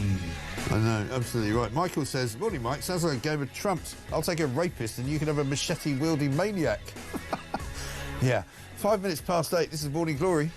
I know, absolutely right. Michael says, morning, Mike, sounds like a game of trumps. I'll take a rapist and you can have a machete-wielding maniac. Yeah. 5 minutes past 8, this is Morning Glory.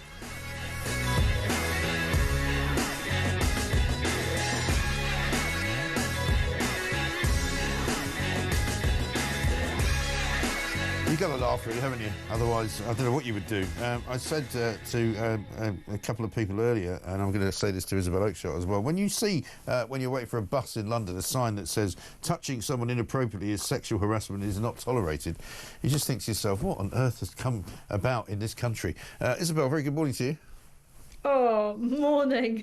You've got to laugh, really, haven't you? Otherwise, I don't know what you would do. I said to a couple of people earlier, and I'm going to say this to Isabel Oakeshott as well, when you see, when you're waiting for a bus in London, a sign that says, touching someone inappropriately is sexual harassment is not tolerated, you just think to yourself, what on earth has come about in this country? Isabel, very good morning to you. Oh, morning.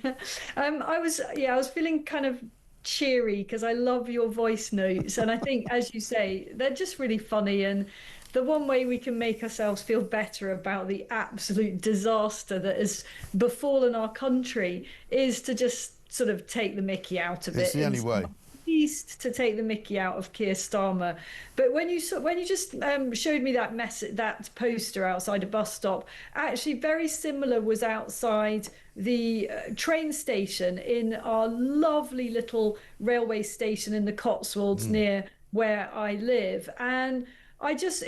I was feeling kind of cheery because I love your voice notes, and I think, as you say, they're just really funny. And the one way we can make ourselves feel better about the absolute disaster that has befallen our country is to just sort of take the mickey out of it. It's the only way. Least to take the mickey out of Keir Starmer. But when you just showed me that poster outside a bus stop, actually very similar was outside the train station in our lovely little railway station in the Cotswolds near where I live. And I think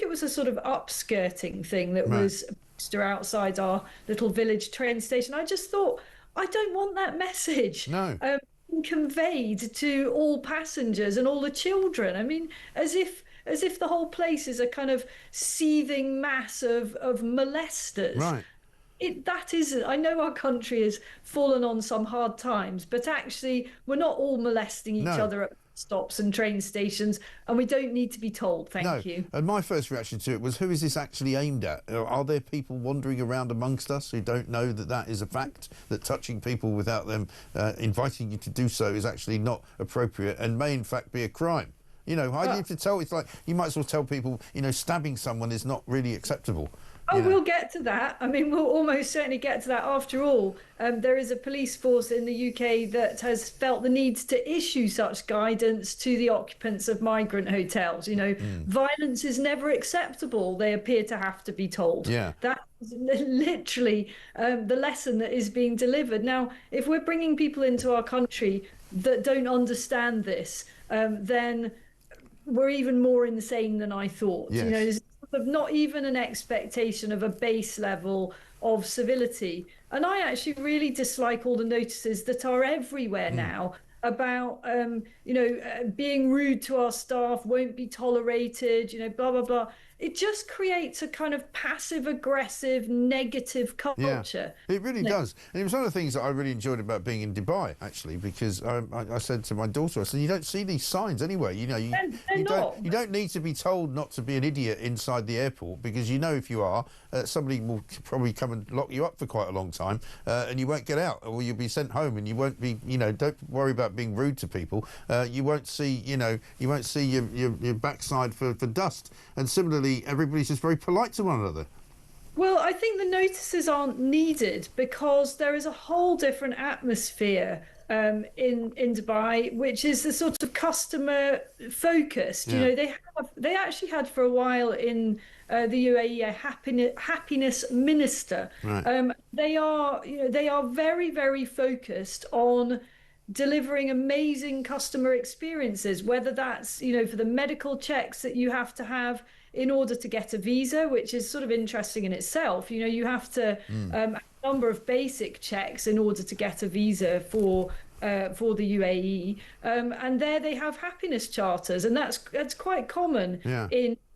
it was a sort of upskirting thing that was a poster outside our little village train station. I just thought, I don't want that message. No. Conveyed to all passengers and all the children. I mean, as if the whole place is a kind of seething mass of molesters. Right. That isn't. I know our country has fallen on some hard times, but actually we're not all molesting each other at stops and train stations, and we don't need to be told. Thank you. And my first reaction to it was, who is this actually aimed at? Are there people wandering around amongst us who don't know that that is a fact, that touching people without them inviting you to do so is actually not appropriate and may in fact be a crime? You know, how do you have to tell? It's like, you might as well tell people, you know, stabbing someone is not really acceptable. Oh, we'll get to that. I mean, we'll almost certainly get to that. After all, there is a police force in the UK that has felt the need to issue such guidance to the occupants of migrant hotels. You know, violence is never acceptable, they appear to have to be told. Yeah. That is literally the lesson that is being delivered. Now, if we're bringing people into our country that don't understand this, then we're even more insane than I thought. Yes. You know, there's sort of not even an expectation of a base level of civility. And I actually really dislike all the notices that are everywhere now about, being rude to our staff, won't be tolerated, blah, blah, blah. It just creates a kind of passive-aggressive, negative culture. Yeah, it really does. And it was one of the things that I really enjoyed about being in Dubai, actually, because I said to my daughter, I said, you don't see these signs anywhere. You don't need to be told not to be an idiot inside the airport, because if you are, somebody will probably come and lock you up for quite a long time, and you won't get out, or you'll be sent home, and you won't be, don't worry about being rude to people. You won't see, you won't see your backside for dust. And similarly, everybody's just very polite to one another. Well, I think the notices aren't needed because there is a whole different atmosphere in Dubai, which is the sort of customer focused. Yeah. They actually had for a while in the UAE a happiness minister. Right. They are very, very focused on delivering amazing customer experiences, whether that's for the medical checks that you have to have in order to get a visa, which is sort of interesting in itself. You have to have a number of basic checks in order to get a visa for the UAE, and there they have happiness charters, and that's quite common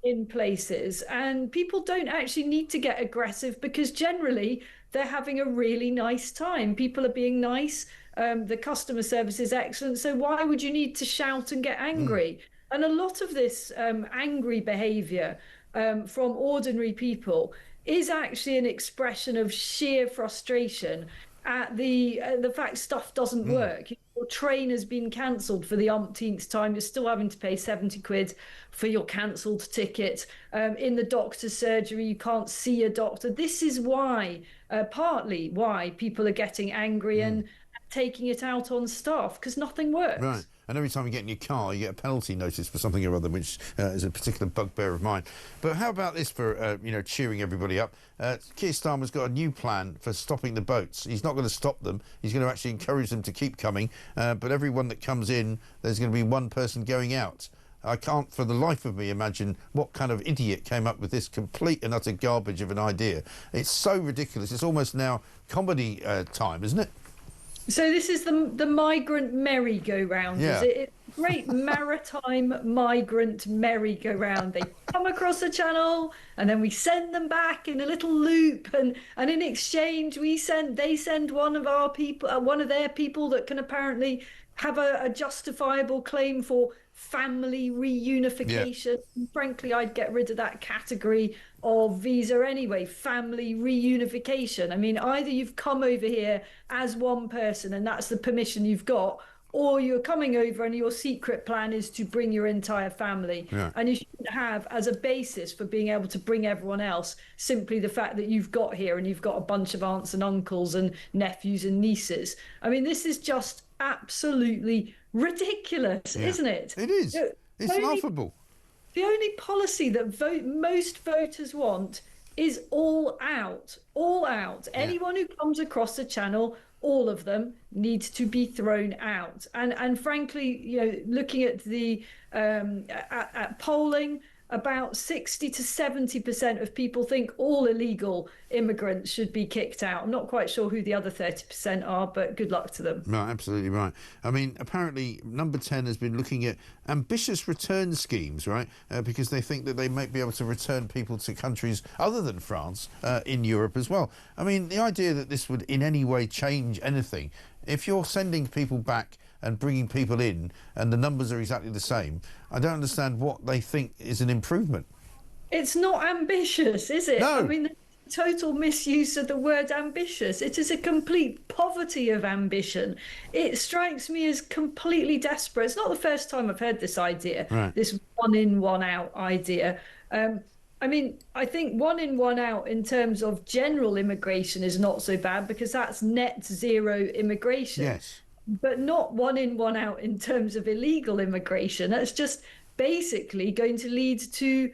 in places. And people don't actually need to get aggressive because generally they're having a really nice time. People are being nice. The customer service is excellent. So why would you need to shout and get angry? And a lot of this angry behavior from ordinary people is actually an expression of sheer frustration at the fact stuff doesn't work. Your train has been cancelled for the umpteenth time. You're still having to pay 70 quid for your cancelled ticket. In the doctor's surgery, you can't see a doctor. This is why, partly why people are getting angry and taking it out on staff, because nothing works. Right. And every time you get in your car, you get a penalty notice for something or other, which is a particular bugbear of mine. But how about this for, cheering everybody up? Keir Starmer's got a new plan for stopping the boats. He's not going to stop them. He's going to actually encourage them to keep coming. But everyone that comes in, there's going to be one person going out. I can't for the life of me imagine what kind of idiot came up with this complete and utter garbage of an idea. It's so ridiculous. It's almost now comedy time, isn't it? So this is the migrant merry-go-round, Yeah. is it? It's a great maritime migrant merry-go-round. They come across the channel and then we send them back in a little loop, and in exchange they send one of our people, one of their people that can apparently have a justifiable claim for family reunification. Yeah. Frankly, I'd get rid of that category of visa anyway, family reunification. I mean, either you've come over here as one person and that's the permission you've got, or you're coming over and your secret plan is to bring your entire family. Yeah. And you shouldn't have as a basis for being able to bring everyone else simply the fact that you've got here and you've got a bunch of aunts and uncles and nephews and nieces. I mean, this is just absolutely ridiculous, isn't it? It is. It's laughable. The only policy that most voters want is all out. All out. Yeah. Anyone who comes across the channel, all of them, needs to be thrown out. And frankly, looking at the at polling, about 60 to 70% of people think all illegal immigrants should be kicked out. I'm not quite sure who the other 30% are, but good luck to them. Right, absolutely right. I mean, apparently Number 10 has been looking at ambitious return schemes, right? Because they think that they might be able to return people to countries other than France in Europe as well. I mean, the idea that this would in any way change anything, if you're sending people back and bringing people in and the numbers are exactly the same, I don't understand what they think is an improvement. It's not ambitious, is it? No. I mean, the total misuse of the word ambitious. It is a complete poverty of ambition. It strikes me as completely desperate. It's not the first time I've heard this idea, right. This one in, one out idea. I mean, I think one in, one out in terms of general immigration is not so bad because that's net zero immigration. Yes. But not one in, one out in terms of illegal immigration. That's just basically going to lead to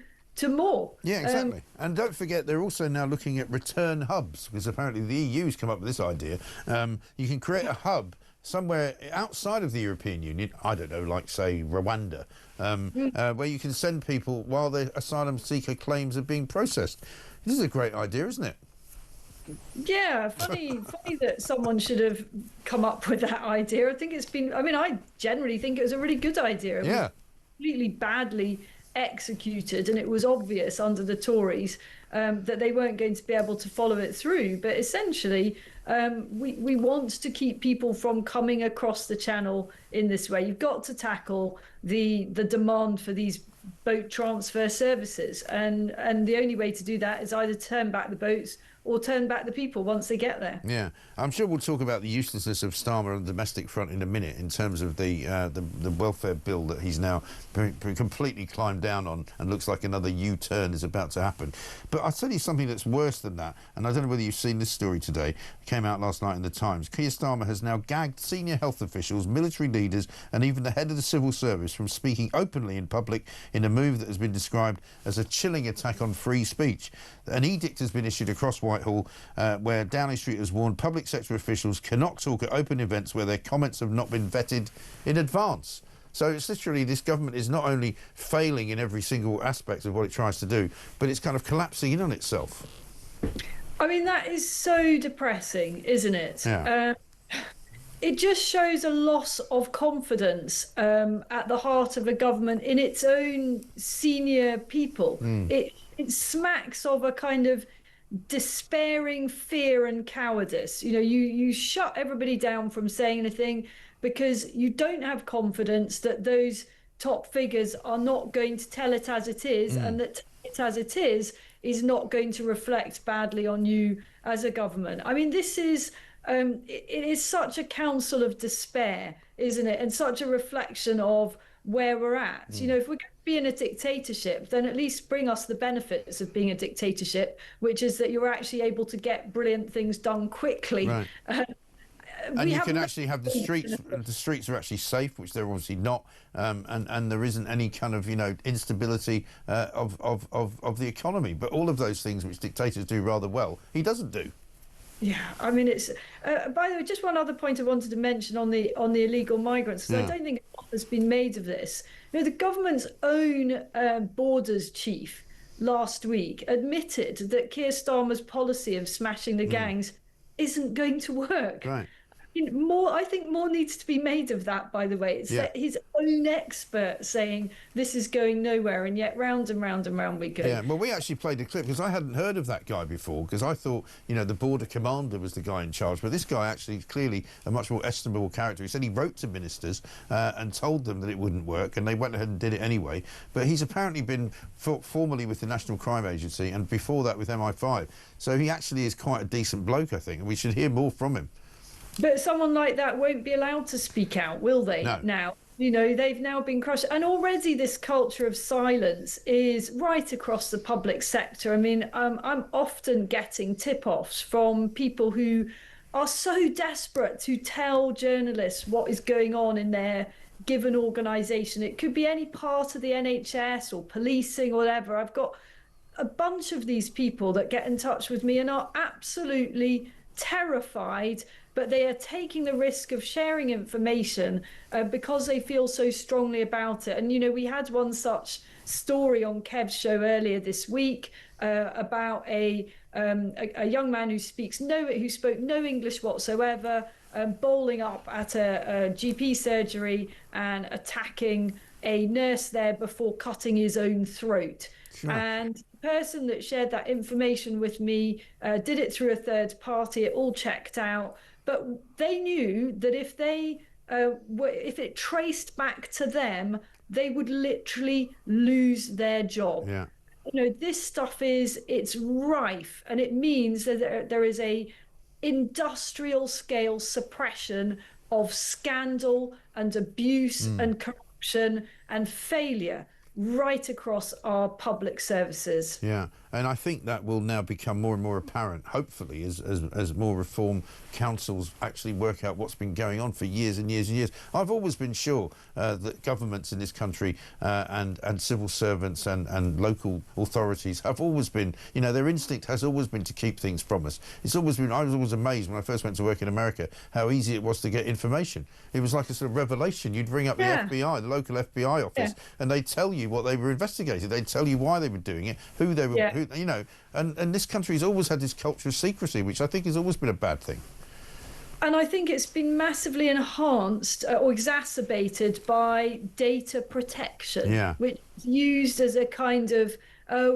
more. Yeah, exactly. And don't forget, they're also now looking at return hubs, because apparently the EU's come up with this idea. You can create a hub somewhere outside of the European Union, I don't know, like, say, Rwanda, where you can send people while their asylum seeker claims are being processed. This is a great idea, isn't it? Yeah, funny that someone should have come up with that idea. I think it's been, I mean, I generally think it was a really good idea. It was completely badly executed, and it was obvious under the Tories that they weren't going to be able to follow it through. But essentially, we want to keep people from coming across the channel in this way. You've got to tackle the demand for these boat transfer services, and the only way to do that is either turn back the boats or turn back the people once they get there. Yeah, I'm sure we'll talk about the uselessness of Starmer on the domestic front in a minute in terms of the welfare bill that he's now completely climbed down on, and looks like another U-turn is about to happen. But I'll tell you something that's worse than that, and I don't know whether you've seen this story today. It came out last night in the Times. Keir Starmer has now gagged senior health officials, military leaders and even the head of the civil service from speaking openly in public in a move that has been described as a chilling attack on free speech. An edict has been issued across Whitehall where Downing Street has warned public sector officials cannot talk at open events where their comments have not been vetted in advance. So it's literally, this government is not only failing in every single aspect of what it tries to do, but it's kind of collapsing in on itself. I mean, that is so depressing, isn't it? Yeah. It just shows a loss of confidence at the heart of a government in its own senior people. It smacks of a kind of despairing fear and cowardice. You know, you shut everybody down from saying anything because you don't have confidence that those top figures are not going to tell it as it is, and that it as it is not going to reflect badly on you as a government. I mean, this is it is such a counsel of despair, isn't it? And such a reflection of where we're at. You know, if we're going to be in a dictatorship, then at least bring us the benefits of being a dictatorship, which is that you're actually able to get brilliant things done quickly. Right. And you can actually have the streets are actually safe, which they're obviously not, and there isn't any kind of, you know, instability of the economy. But all of those things which dictators do rather well, he doesn't do. Yeah, I mean, it's. By the way, just one other point I wanted to mention on the illegal migrants, because I don't think enough has been made of this. You know, the government's own borders chief last week admitted that Keir Starmer's policy of smashing the gangs isn't going to work. Right. I think more needs to be made of that, by the way. It's his own expert saying this is going nowhere, and yet round and round and round we go. Yeah, well, we actually played a clip because I hadn't heard of that guy before, because I thought, you know, the border commander was the guy in charge, but this guy actually is clearly a much more estimable character. He said he wrote to ministers and told them that it wouldn't work, and they went ahead and did it anyway. But he's apparently been formerly with the National Crime Agency, and before that with MI5. So he actually is quite a decent bloke, I think, and we should hear more from him. But someone like that won't be allowed to speak out, will they? No. Now, you know, they've now been crushed. And already this culture of silence is right across the public sector. I mean, I'm often getting tip-offs from people who are so desperate to tell journalists what is going on in their given organisation. It could be any part of the NHS or policing or whatever. I've got a bunch of these people that get in touch with me and are absolutely terrified, but they are taking the risk of sharing information because they feel so strongly about it. And, you know, we had one such story on Kev's show earlier this week about a young man who spoke no English whatsoever, bowling up at a GP surgery and attacking a nurse there before cutting his own throat. Sure. And the person that shared that information with me did it through a third party. It all checked out. But they knew that if it traced back to them, they would literally lose their job. Yeah. You know, this stuff it's rife, and it means that there is a industrial scale suppression of scandal and abuse and corruption and failure. right across our public services. Yeah, and I think that will now become more and more apparent, hopefully, as more reform councils actually work out what's been going on for years and years and years. I've always been sure that governments in this country and civil servants and local authorities have always been, you know, their instinct has always been to keep things from us. It's always been, I was always amazed when I first went to work in America how easy it was to get information. It was like a sort of revelation. You'd ring up the FBI, the local FBI office, and they'd tell you what they were investigating. They'd tell you why they were doing it, who they were, who, you know. And this country's always had this culture of secrecy, which I think has always been a bad thing. And I think it's been massively enhanced or exacerbated by data protection, which is used as a kind of,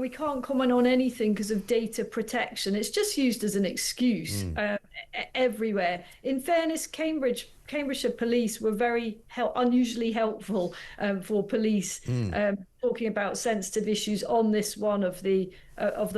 we can't comment on anything because of data protection. It's just used as an excuse everywhere. In fairness, Cambridgeshire police were very unusually helpful for police, talking about sensitive issues on this one of the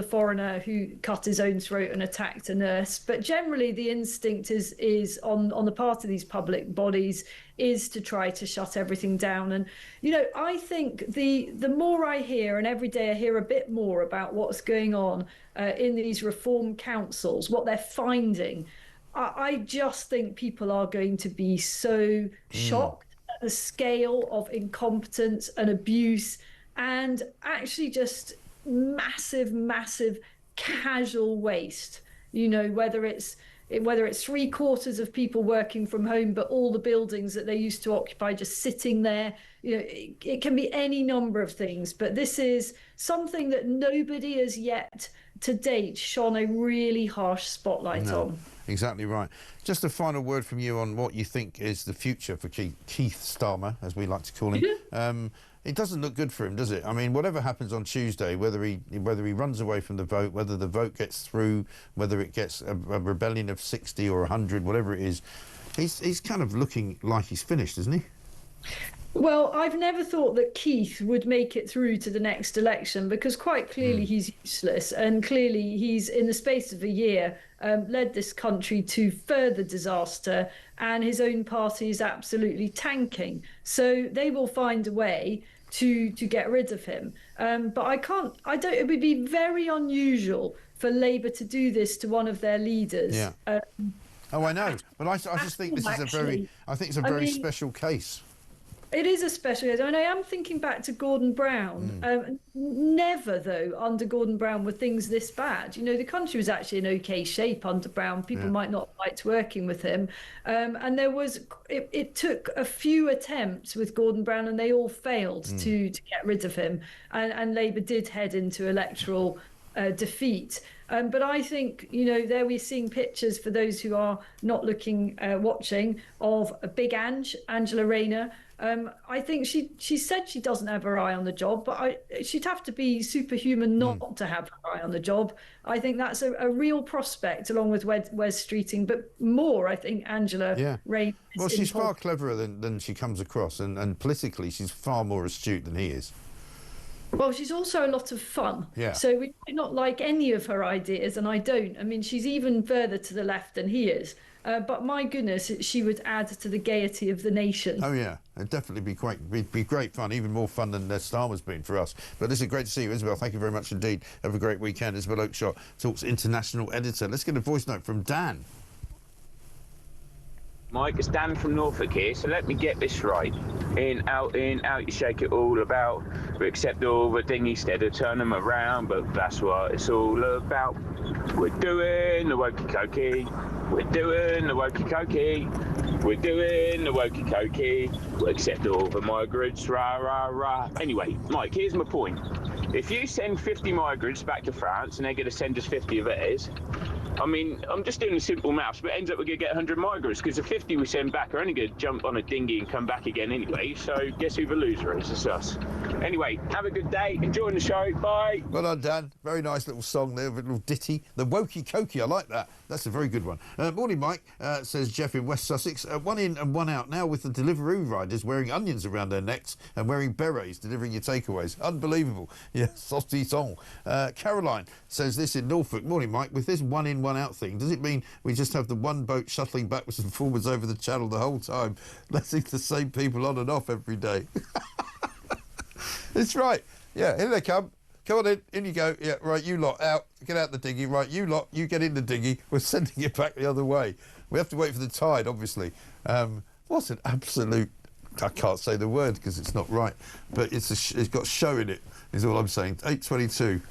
foreigner who cut his own throat and attacked a nurse. But generally, the instinct is on the part of these public bodies is to try to shut everything down. And you know, I think the more I hear, and every day I hear a bit more about what's going on in these reform councils, what they're finding. I just think people are going to be so shocked at the scale of incompetence and abuse, and actually just massive casual waste. You know, whether it's 3/4 of people working from home, but all the buildings that they used to occupy just sitting there. You know, it can be any number of things, but this is something that nobody has yet to date shone a really harsh spotlight on. Exactly right. Just a final word from you on what you think is the future for Keith Starmer, as we like to call him. It doesn't look good for him, does it? I mean, whatever happens on Tuesday, whether he runs away from the vote, whether the vote gets through, whether it gets a rebellion of 60 or 100, whatever it is, he's kind of looking like he's finished, isn't he? Well, I've never thought that Keith would make it through to the next election, because quite clearly he's useless, and clearly he's, in the space of a year, led this country to further disaster, and his own party is absolutely tanking. So they will find a way to get rid of him. But it would be very unusual for Labour to do this to one of their leaders. Yeah. Oh, I know. But I just think this is a very special case. It is a special case. I mean, I am thinking back to Gordon Brown. Never, though, under Gordon Brown were things this bad. You know, the country was actually in okay shape under Brown. People might not have liked working with him. And there was, it took a few attempts with Gordon Brown, and they all failed to get rid of him. And Labour did head into electoral defeat. But I think, you know, there we're seeing pictures, for those who are not watching, of a big Angela Rayner. I think she said she doesn't have her eye on the job, but she'd have to be superhuman not to have her eye on the job. I think that's a real prospect, along with Wes Streeting, but more, I think, Angela Rayner. Well, she's far cleverer than she comes across, and politically she's far more astute than he is. Well, she's also a lot of fun. Yeah. So we might not like any of her ideas, and I don't. I mean, she's even further to the left than he is. But my goodness, she would add to the gaiety of the nation. Oh yeah, it'd definitely be great fun, even more fun than Starmer's been for us. But this is great to see you, Isabel. Thank you very much indeed. Have a great weekend. Isabel Oakeshott, Talks international editor. Let's get a voice note from Dan. Mike, it's Dan from Norfolk here, so let me get this right. Out, you shake it all about. We accept all the dingy instead of turn them around, but that's what it's all about. We're doing the wokey-cokey. We're doing the wokey-cokey. We're doing the wokey-cokey. We accept all the migrants, rah, rah, rah. Anyway, Mike, here's my point. If you send 50 migrants back to France and they're going to send us 50 of theirs, I mean, I'm just doing the simple maths, but it ends up we're going to get 100 migrants, because the 50 we send back are only going to jump on a dinghy and come back again anyway, so guess who the loser is? It's us. Anyway, have a good day, enjoying the show, bye. Well done, Dan. Very nice little song there, a little ditty. The wokey-cokey, I like that. That's a very good one. Morning, Mike, says Jeff in West Sussex. One in and one out now with the Deliveroo riders wearing onions around their necks and wearing berets delivering your takeaways. Unbelievable. Yeah, saucisson. Caroline says this in Norfolk. Morning, Mike. With this one in, one out thing, does it mean we just have the one boat shuttling backwards and forwards over the channel the whole time, letting the same people on and off every day? It's right. Yeah, here they come. Come on in you go. Yeah, right, you lot out. Get out the dinghy. Right, you lot, you get in the dinghy. We're sending it back the other way. We have to wait for the tide, obviously. What an absolute... I can't say the word because it's not right, but it's got show in it, is all I'm saying. 8:22.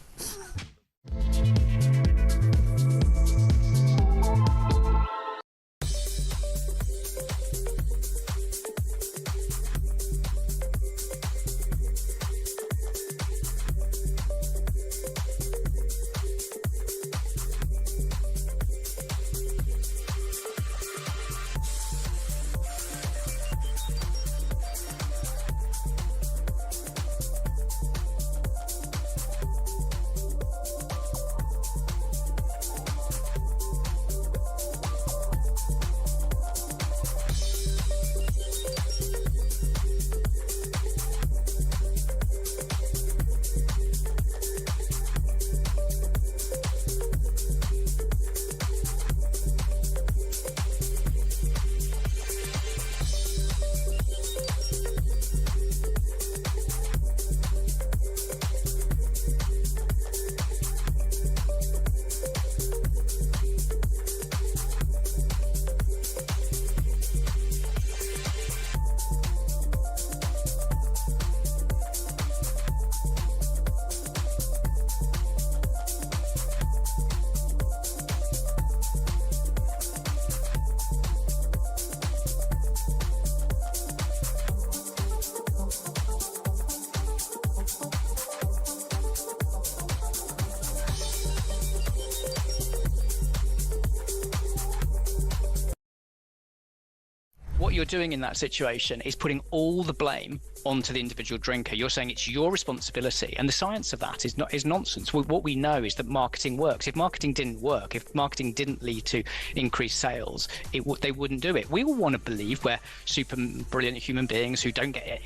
What you're doing in that situation is putting all the blame onto the individual drinker. You're saying it's your responsibility, and the science of that is nonsense. What we know is that marketing works. If marketing didn't work, if marketing didn't lead to increased sales, they wouldn't do it. We all want to believe we're super brilliant human beings who don't get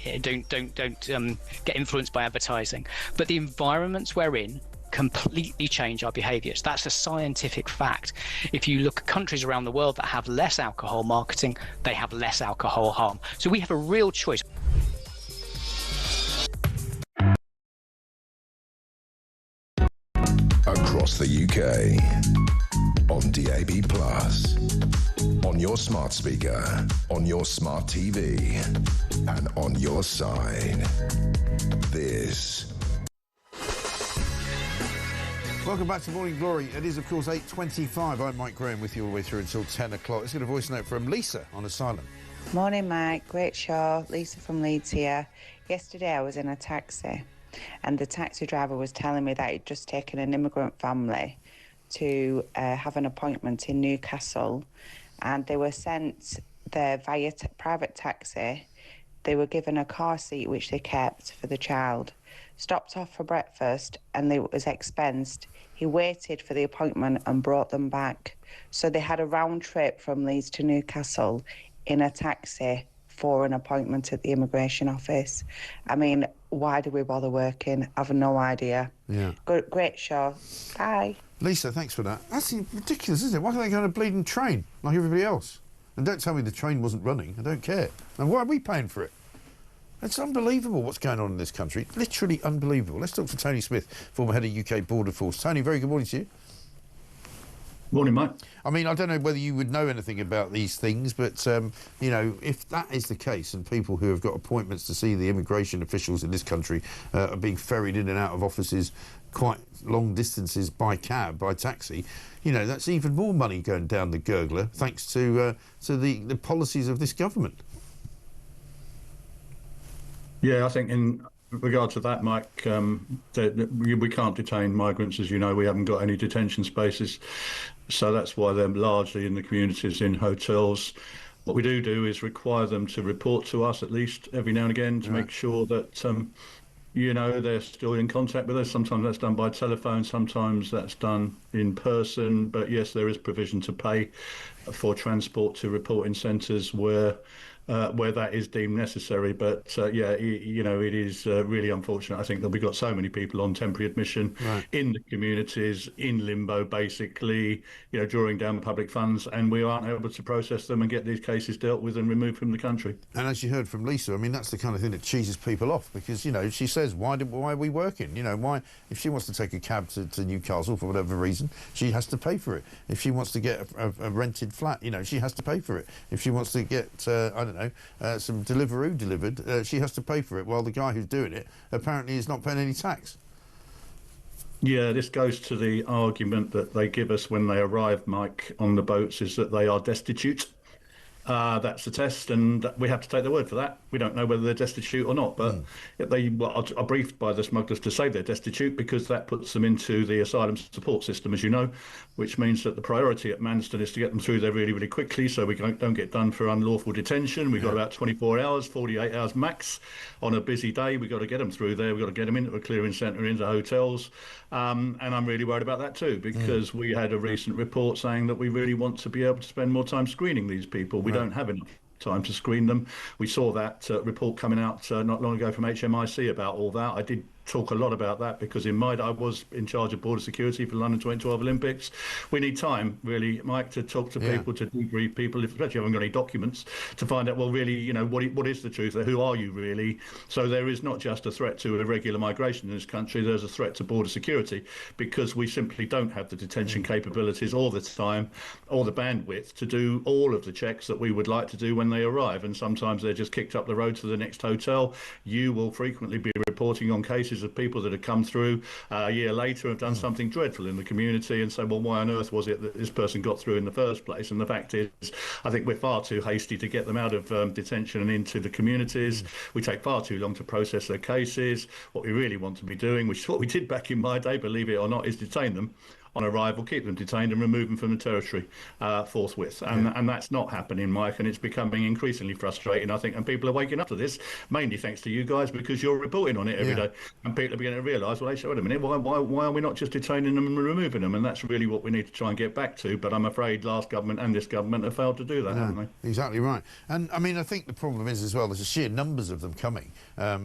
influenced by advertising, but the environments we're in completely change our behaviours. That's a scientific fact. If you look at countries around the world that have less alcohol marketing, they have less alcohol harm. So we have a real choice. Across the UK, on DAB+, on your smart speaker, on your smart TV, and on your side. This. Welcome back to Morning Glory. It is, of course, 8:25. I'm Mike Graham with you all the way through until 10 o'clock. Let's get a voice note from Lisa on Asylum. Morning, Mike. Great show. Lisa from Leeds here. Yesterday I was in a taxi and the taxi driver was telling me that he'd just taken an immigrant family to have an appointment in Newcastle, and they were sent there via private taxi. They were given a car seat which they kept for the child, stopped off for breakfast, and it was expensed. He waited for the appointment and brought them back. So they had a round trip from Leeds to Newcastle in a taxi for an appointment at the immigration office. I mean, why do we bother working? I've no idea. Yeah. Good, great show. Bye. Lisa, thanks for that. That's ridiculous, isn't it? Why can't they go on a bleeding train like everybody else? And don't tell me the train wasn't running. I don't care. And why are we paying for it? It's unbelievable what's going on in this country. Literally unbelievable. Let's talk to Tony Smith, former head of UK Border Force. Tony, very good morning to you. Morning, Mike. I mean, I don't know whether you would know anything about these things, but, you know, if that is the case and people who have got appointments to see the immigration officials in this country are being ferried in and out of offices quite long distances by cab, by taxi, you know, that's even more money going down the gurgler thanks to the policies of this government. Yeah, I think in regard to that, Mike, we can't detain migrants, as you know. We haven't got any detention spaces, so that's why they're largely in the communities, in hotels. What we do is require them to report to us at least every now and again to make sure that, you know, they're still in contact with us. Sometimes that's done by telephone, sometimes that's done in person. But yes, there is provision to pay for transport to reporting centres where where that is deemed necessary. But it is really unfortunate. I think that we've got so many people on temporary admission in the communities, in limbo, basically, drawing down public funds, and we aren't able to process them and get these cases dealt with and removed from the country. And as you heard from Lisa, I mean, that's the kind of thing that cheeses people off, because, she says, why are we working? Why, if she wants to take a cab to Newcastle for whatever reason, she has to pay for it. If she wants to get a rented flat, she has to pay for it. If she wants to get, some Deliveroo delivered, she has to pay for it, while the guy who's doing it apparently is not paying any tax. Yeah, this goes to the argument that they give us when they arrive, Mike, on the boats, is that they are destitute. That's the test, and we have to take their word for that. We don't know whether they're destitute or not, but they are briefed by the smugglers to say they're destitute, because that puts them into the asylum support system, as you know, which means that the priority at Manston is to get them through there really, really quickly, so we don't get done for unlawful detention. We've got about 24 hours, 48 hours max on a busy day. We've got to get them through there. We've got to get them into a clearing centre, into hotels, and I'm really worried about that too, because we had a recent report saying that we really want to be able to spend more time screening these people. We don't have enough time to screen them. We saw that report coming out not long ago from HMIC about all that. I did talk a lot about that, because I was in charge of border security for the London 2012 Olympics. We need time, really, Mike, to talk to people, to debrief people, especially if you haven't got any documents, to find out, well, really, what is the truth? Who are you really? So there is not just a threat to irregular migration in this country, there's a threat to border security, because we simply don't have the detention capabilities or the time or the bandwidth to do all of the checks that we would like to do when they arrive. And sometimes they're just kicked up the road to the next hotel. You will frequently be reporting on cases of people that have come through a year later and done something dreadful in the community, and say, well, why on earth was it that this person got through in the first place? And the fact is, I think we're far too hasty to get them out of detention and into the communities. We take far too long to process their cases. What we really want to be doing, which is what we did back in my day, believe it or not, is detain them on arrival, keep them detained and remove them from the territory forthwith. And that's not happening, Mike, and it's becoming increasingly frustrating, I think, and people are waking up to this, mainly thanks to you guys, because you're reporting on it every day, and people are beginning to realise, well, wait a minute, why are we not just detaining them and removing them? And that's really what we need to try and get back to, but I'm afraid last government and this government have failed to do that, haven't they? Exactly right. And, I mean, I think the problem is, as well, there's a sheer numbers of them coming,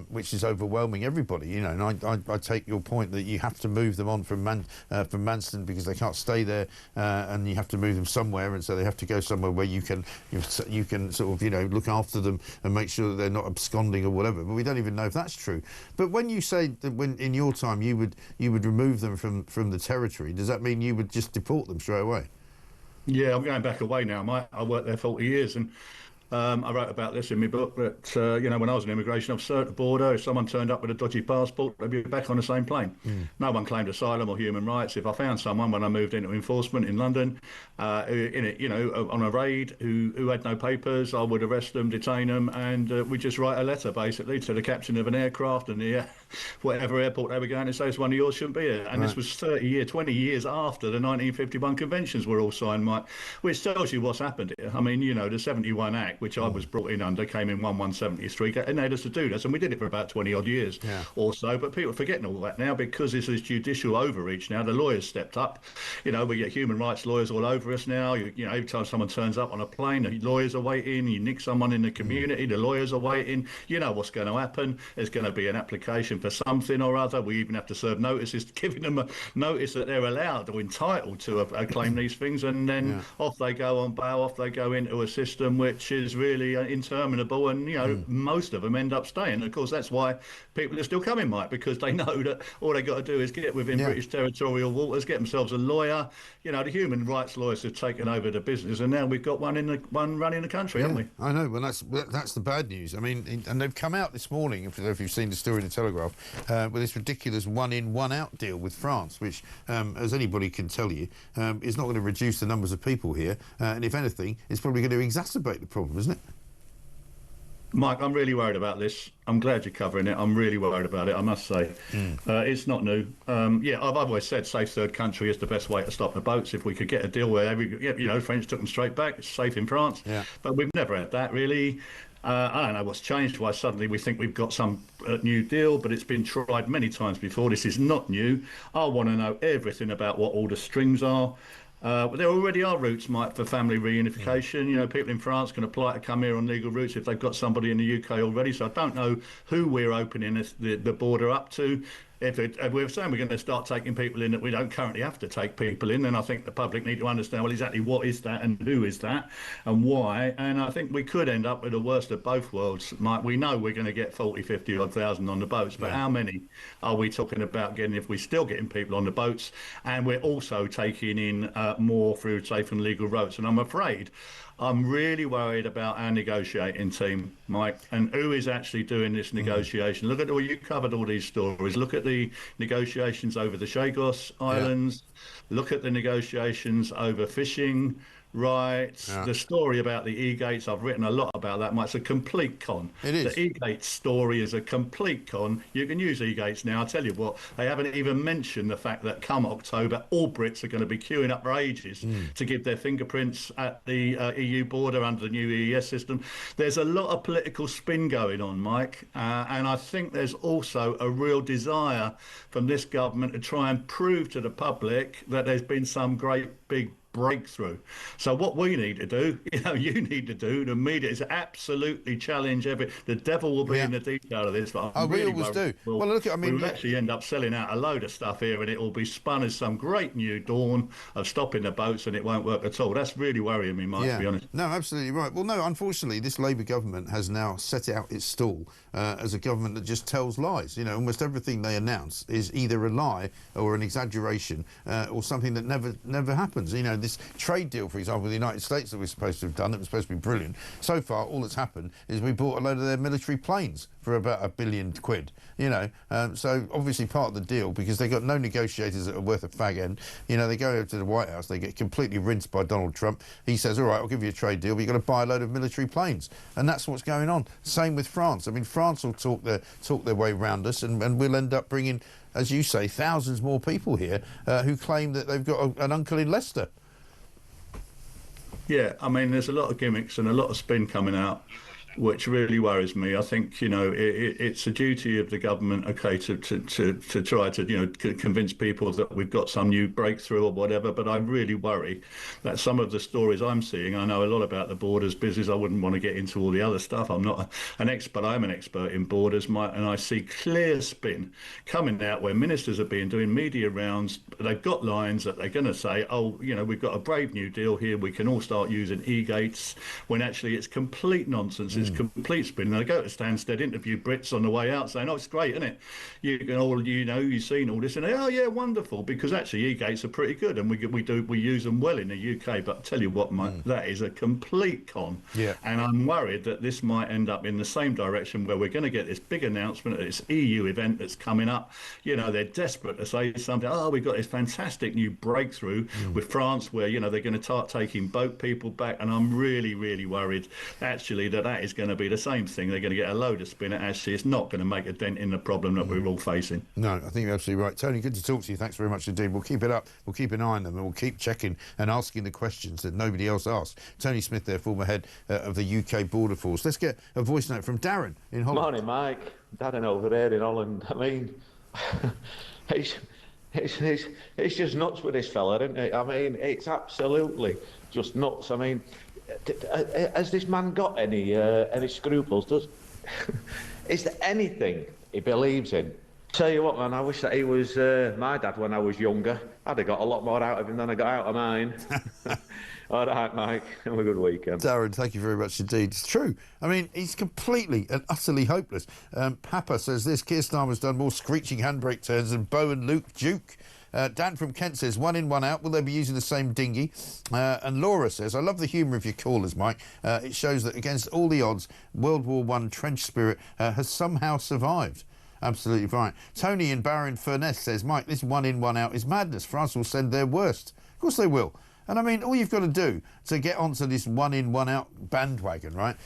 which is overwhelming everybody, and I take your point that you have to move them on from Manston, because they can't stay there, and you have to move them somewhere, and so they have to go somewhere where you can sort of look after them and make sure that they're not absconding or whatever. But we don't even know if that's true. But when you say that when in your time you would remove them from the territory, does that mean you would just deport them straight away? Yeah, I'm going back away now, Mike. I worked there 40 years, and I wrote about this in my book, that, when I was an immigration officer at the border, if someone turned up with a dodgy passport, they'd be back on the same plane. No one claimed asylum or human rights. If I found someone, when I moved into enforcement in London, on a raid, who had no papers, I would arrest them, detain them, and we just write a letter, basically, to the captain of an aircraft and the whatever airport they were going to say, it's one of yours, shouldn't be here. And this was 20 years after the 1951 conventions were all signed, Mike, which tells you what's happened here. I mean, the 71 Act, which I was brought in under, came in 1173, and they had us to do this, and we did it for about 20 odd years or so. But people are forgetting all that now, because this is judicial overreach now. The lawyers stepped up. We get human rights lawyers all over us now. Every time someone turns up on a plane, the lawyers are waiting. You nick someone in the community, the lawyers are waiting. You know what's going to happen. There's going to be an application for something or other. We even have to serve notices, giving them a notice that they're allowed or entitled to claim these things, and then off they go on bail, off they go into a system which is really interminable, and most of them end up staying. Of course, that's why people are still coming, Mike, because they know that all they got to do is get within British territorial waters, get themselves a lawyer. The human rights lawyers have taken over the business, and now we've got one running the country, haven't we? I know. Well, that's the bad news. I mean, and they've come out this morning, if you've seen the story in the Telegraph, with this ridiculous one-in, one-out deal with France, which, as anybody can tell you, is not going to reduce the numbers of people here, and if anything, it's probably going to exacerbate the problem, isn't it? Mike, I'm really worried about this. I'm glad you're covering it. I'm really worried about it, I must say. It's not new. I've always said safe third country is the best way to stop the boats. If we could get a deal where French took them straight back, it's safe in France. But we've never had that, really. I don't know what's changed, why suddenly we think we've got some new deal, but it's been tried many times before. This is not new. I want to know everything about what all the strings are. There already are routes, Mike, for family reunification. You know, people in France can apply to come here on legal routes if they've got somebody in the UK already. So I don't know who we're opening the border up to. If we're saying we're going to start taking people in that we don't currently have to take people in, then I think the public need to understand, well, exactly what is that and who is that and why. And I think we could end up with the worst of both worlds, Mike. We know we're going to get 40, 50 odd thousand on the boats, but how many are we talking about getting if we're still getting people on the boats and we're also taking in more through safe and legal routes? And I'm afraid I'm really worried about our negotiating team, Mike, and who is actually doing this negotiation. Look at you covered all these stories. Look at the negotiations over the Chagos Islands. Look at the negotiations over fishing rights. The story about the E-gates, I've written a lot about that, Mike. It's a complete con. It is. The E-gates story is a complete con. You can use E-gates now. I'll tell you what, they haven't even mentioned the fact that come October, all Brits are going to be queuing up for ages to give their fingerprints at the EU border under the new EES system. There's a lot of political spin going on, Mike, and I think there's also a real desire from this government to try and prove to the public that there's been some great big breakthrough. So what we need to do, you need to do, the media, is absolutely challenge the devil will be in the detail of this. But we always do. Well, look, I mean, we'll actually end up selling out a load of stuff here, and it will be spun as some great new dawn of stopping the boats, and it won't work at all. That's really worrying me, Mike, to be honest. No, absolutely right. Well, no, unfortunately, this Labour government has now set out its stall as a government that just tells lies. You know, almost everything they announce is either a lie or an exaggeration or something that never happens. You know, this trade deal, for example, with the United States that we're supposed to have done, that was supposed to be brilliant. So far, all that's happened is we bought a load of their military planes for about £1 billion, you know. So obviously part of the deal, because they got no negotiators that are worth a fag end. You know, they go over to the White House, they get completely rinsed by Donald Trump. He says, all right, I'll give you a trade deal, but you've got to buy a load of military planes. And that's what's going on. Same with France. I mean, France will talk their way around us, and we'll end up bringing, as you say, thousands more people here who claim that they've got an uncle in Leicester. Yeah, I mean, there's a lot of gimmicks and a lot of spin coming out, which really worries me. I think, you know, it's a duty of the government, okay, to try to, you know, convince people that we've got some new breakthrough or whatever. But I really worry that some of the stories I'm seeing, I know a lot about the borders business. I wouldn't want to get into all the other stuff. I'm not an expert. I'm an expert in borders, and I see clear spin coming out where ministers are doing media rounds. They've got lines that they're going to say, oh, you know, we've got a brave new deal here. We can all start using e-gates, when actually it's complete nonsense. It's complete spin. And they go to Stansted, interview Brits on the way out, saying, "Oh, it's great, isn't it? You can all, you know, you've seen all this," and they, "Oh yeah, wonderful," because actually e-gates are pretty good, and we use them well in the UK. But I tell you what, Mike, that is a complete con. Yeah. And I'm worried that this might end up in the same direction, where we're going to get this big announcement at this EU event that's coming up. You know, they're desperate to say something. Oh, we've got this fantastic new breakthrough with France, where, you know, they're going to start taking boat people back, and I'm really, really worried actually that is going to be the same thing. They're going to get a load of spin. Actually, it's not going to make a dent in the problem that we're all facing. No, I think you're absolutely right. Tony, good to talk to you. Thanks very much indeed. We'll keep it up. We'll keep an eye on them, and we'll keep checking and asking the questions that nobody else asked. Tony Smith there, former head of the UK Border Force. Let's get a voice note from Darren in Holland. Morning, Mike. Darren over there in Holland. I mean, it's just nuts with this fella, isn't it? I mean, it's absolutely just nuts. I mean, has this man got any scruples? Is there anything he believes in? Tell you what, man, I wish that he was my dad when I was younger. I'd have got a lot more out of him than I got out of mine. All right, Mike, have a good weekend. Darren, thank you very much indeed. It's true. I mean, he's completely and utterly hopeless. Papa says this: Keir Starmer's done more screeching handbrake turns than Bo and Luke Duke. Dan from Kent says, 1 in, 1 out. Will they be using the same dinghy? And Laura says, I love the humour of your callers, Mike. It shows that against all the odds, World War I trench spirit has somehow survived. Absolutely right. Tony in Barron Furness says, Mike, this 1 in, 1 out is madness. France will send their worst. Of course they will. And I mean, all you've got to do to get onto this 1 in, 1 out bandwagon, right,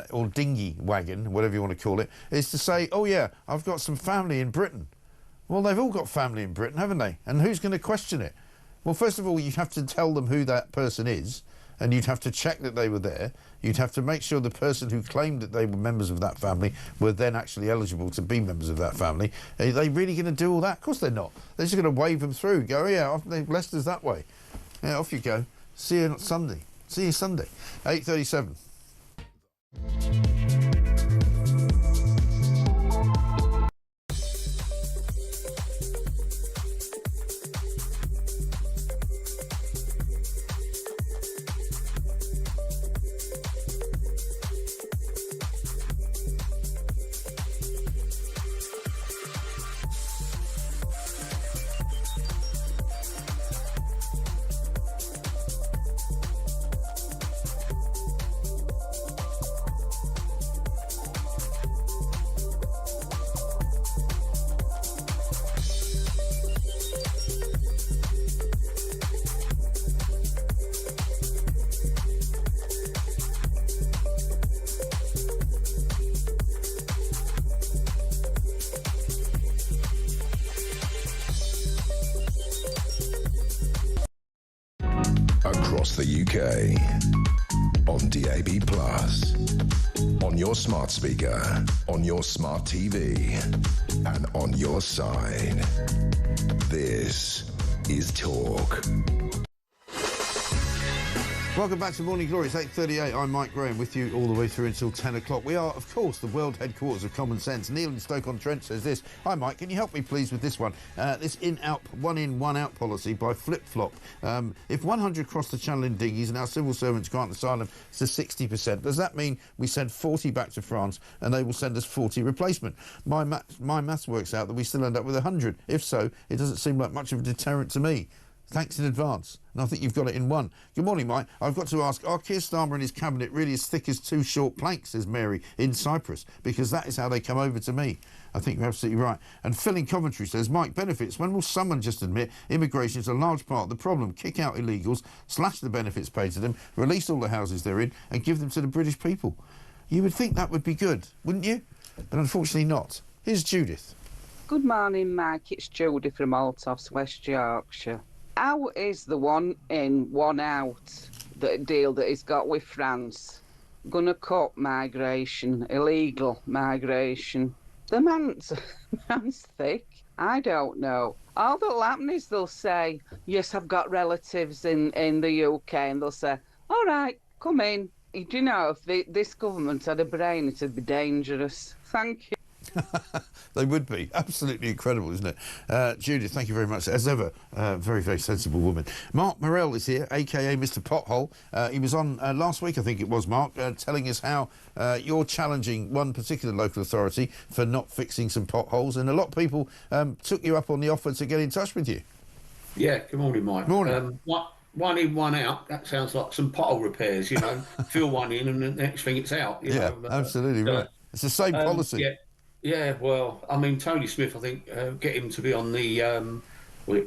or dinghy wagon, whatever you want to call it, is to say, oh yeah, I've got some family in Britain. Well, they've all got family in Britain, haven't they? And who's going to question it? Well, first of all, you'd have to tell them who that person is, and you'd have to check that they were there. You'd have to make sure the person who claimed that they were members of that family were then actually eligible to be members of that family. Are they really going to do all that? Of course they're not. They're just going to wave them through, go, yeah, Leicester's that way. Yeah, off you go. See you Sunday. 8:37. Across the UK, on DAB+, on your smart speaker, on your smart TV, and on your side. This is Talk. Welcome back to Morning Glory. It's 8:38. I'm Mike Graham with you all the way through until 10 o'clock. We are, of course, the world headquarters of common sense. Neil in Stoke-on-Trent says this. Hi, Mike. Can you help me, please, with this one? This in-out, one-in, one-out policy by flip-flop. If 100 cross the channel in dinghies and our civil servants grant asylum to 60%, does that mean we send 40 back to France and they will send us 40 replacement? My maths works out that we still end up with 100. If so, it doesn't seem like much of a deterrent to me. Thanks in advance. And I think you've got it in one. Good morning, Mike. I've got to ask, are Keir Starmer and his cabinet really as thick as two short planks, says Mary in Cyprus? Because that is how they come over to me. I think you're absolutely right. And Phil in Coventry says, Mike, benefits. When will someone just admit immigration is a large part of the problem? Kick out illegals, slash the benefits paid to them, release all the houses they're in, and give them to the British people. You would think that would be good, wouldn't you? But unfortunately not. Here's Judith. Good morning, Mike. It's Judy from Altofs, West Yorkshire. How is the one in, one out deal that he's got with France going to cut migration, illegal migration? The man's thick. I don't know. All that'll happen is they'll say, yes, I've got relatives in the UK, and they'll say, all right, come in. Do you know, if this government had a brain, it'd be dangerous. Thank you. They would be. Absolutely incredible, isn't it? Judith, thank you very much. As ever, very, very sensible woman. Mark Morell is here, a.k.a. Mr. Pothole. He was on last week, I think it was, Mark, telling us how you're challenging one particular local authority for not fixing some potholes, and a lot of people took you up on the offer to get in touch with you. Yeah, good morning, Mike. Morning. One in, one out, that sounds like some pothole repairs, you know. Fill one in and the next thing it's out. You know? Absolutely right. It's the same policy. Yeah, well, I mean, Tony Smith, I think, get him to be on the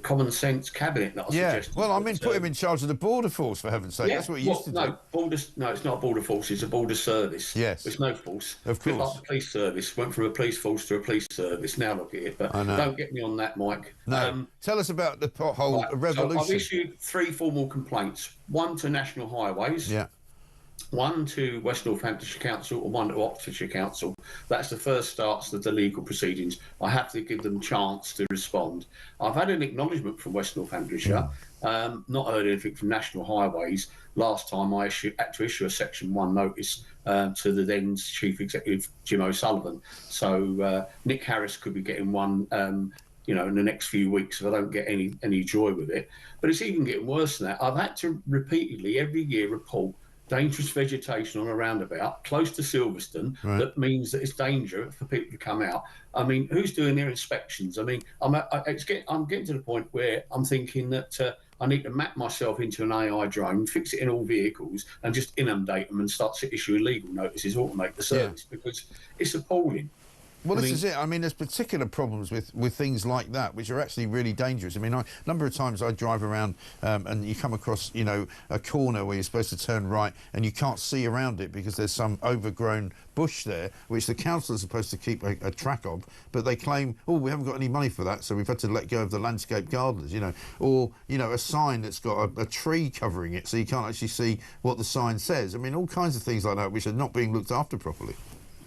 common sense cabinet that I suggested. Well, I mean, put him in charge of the border force, for heaven's sake. That's what he used to do. No, it's not a border force, it's a border service. Yes. It's no force. Of course. A bit like the police service, went from a police force to a police service. Now look at it, but don't get me on that, Mike. No. Tell us about the pothole revolution. So I've issued 3 formal complaints. One to National Highways. Yeah. One to West Northamptonshire Council and one to Oxfordshire Council. That's the first starts of the legal proceedings. I have to give them a chance to respond. I've had an acknowledgement from West Northamptonshire, not heard anything from National Highways. Last time I had to issue a Section 1 notice to the then Chief Executive, Jim O'Sullivan. So Nick Harris could be getting one in the next few weeks if I don't get any joy with it. But it's even getting worse than that. I've had to repeatedly, every year, report dangerous vegetation on a roundabout close to Silverstone. Right. That means that it's dangerous for people to come out. I mean, who's doing their inspections? I mean, I'm getting to the point where I'm thinking that I need to map myself into an AI drone, fix it in all vehicles, and just inundate them and start to issue illegal notices, automate the service, because it's appalling. Well, this is it. I mean, there's particular problems with things like that, which are actually really dangerous. I mean, a number of times I drive around and you come across, a corner where you're supposed to turn right and you can't see around it because there's some overgrown bush there, which the council is supposed to keep a track of, but they claim, we haven't got any money for that, so we've had to let go of the landscape gardeners, or, a sign that's got a tree covering it so you can't actually see what the sign says. I mean, all kinds of things like that which are not being looked after properly.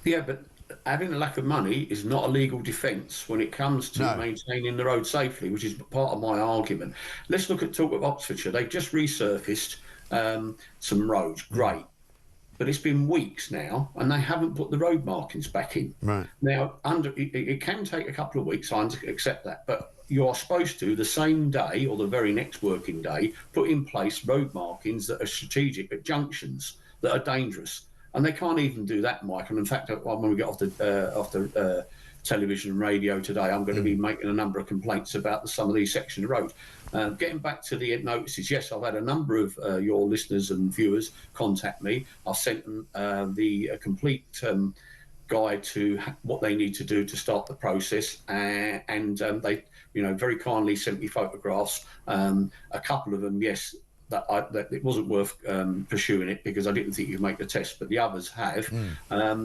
Yeah, but having a lack of money is not a legal defence when it comes to maintaining the road safely, which is part of my argument. Let's talk of Oxfordshire. They've just resurfaced some roads. Great. But it's been weeks now, and they haven't put the road markings back in. Right. Now, it can take a couple of weeks, I accept that, but you are supposed to, the same day or the very next working day, put in place road markings that are strategic at junctions that are dangerous. And they can't even do that, Mike. And in fact, when we get off the television and radio today, I'm going to be making a number of complaints about some of these sections of roads. Getting back to the notices, yes, I've had a number of your listeners and viewers contact me. I've sent them the complete guide to what they need to do to start the process, and they, very kindly sent me photographs. A couple of them, yes, that it wasn't worth pursuing it because I didn't think you'd make the test, but the others have.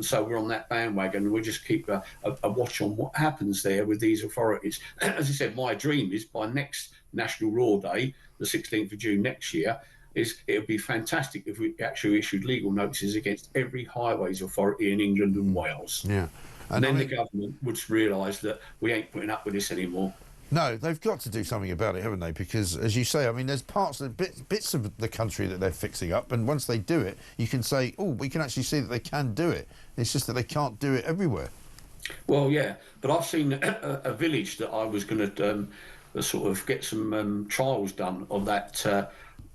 So we're on that bandwagon. We'll just keep a watch on what happens there with these authorities. As I said, my dream is by next National Raw Day, the 16th of June next year, it would be fantastic if we actually issued legal notices against every highways authority in England and Wales. Yeah. And then the government would realise that we ain't putting up with this anymore. No, they've got to do something about it, haven't they? Because, as you say, I mean, there's bits of the country that they're fixing up, and once they do it, you can say, oh, we can actually see that they can do it. It's just that they can't do it everywhere. Well, yeah, but I've seen a village that I was going to sort of get some trials done of that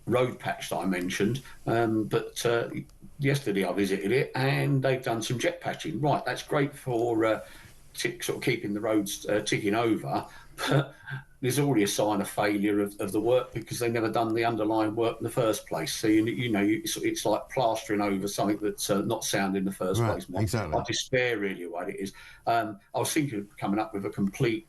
road patch that I mentioned, but yesterday I visited it, and they've done some jet patching. Right, that's great for sort of keeping the roads ticking over, but there's already a sign of failure of the work because they've never done the underlying work in the first place. So, it's like plastering over something that's not sound in the first place. Exactly. I despair really what it is. I was thinking of coming up with a complete...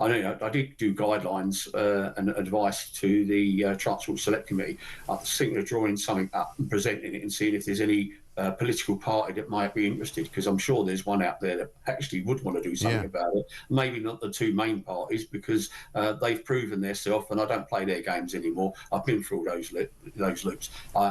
I did do guidelines and advice to the Transport Select Committee. I was thinking of drawing something up and presenting it and seeing if there's any political party that might be interested, because I'm sure there's one out there that actually would want to do something about it. Maybe not the two main parties, because they've proven themselves, and I don't play their games anymore. I've been through those loops.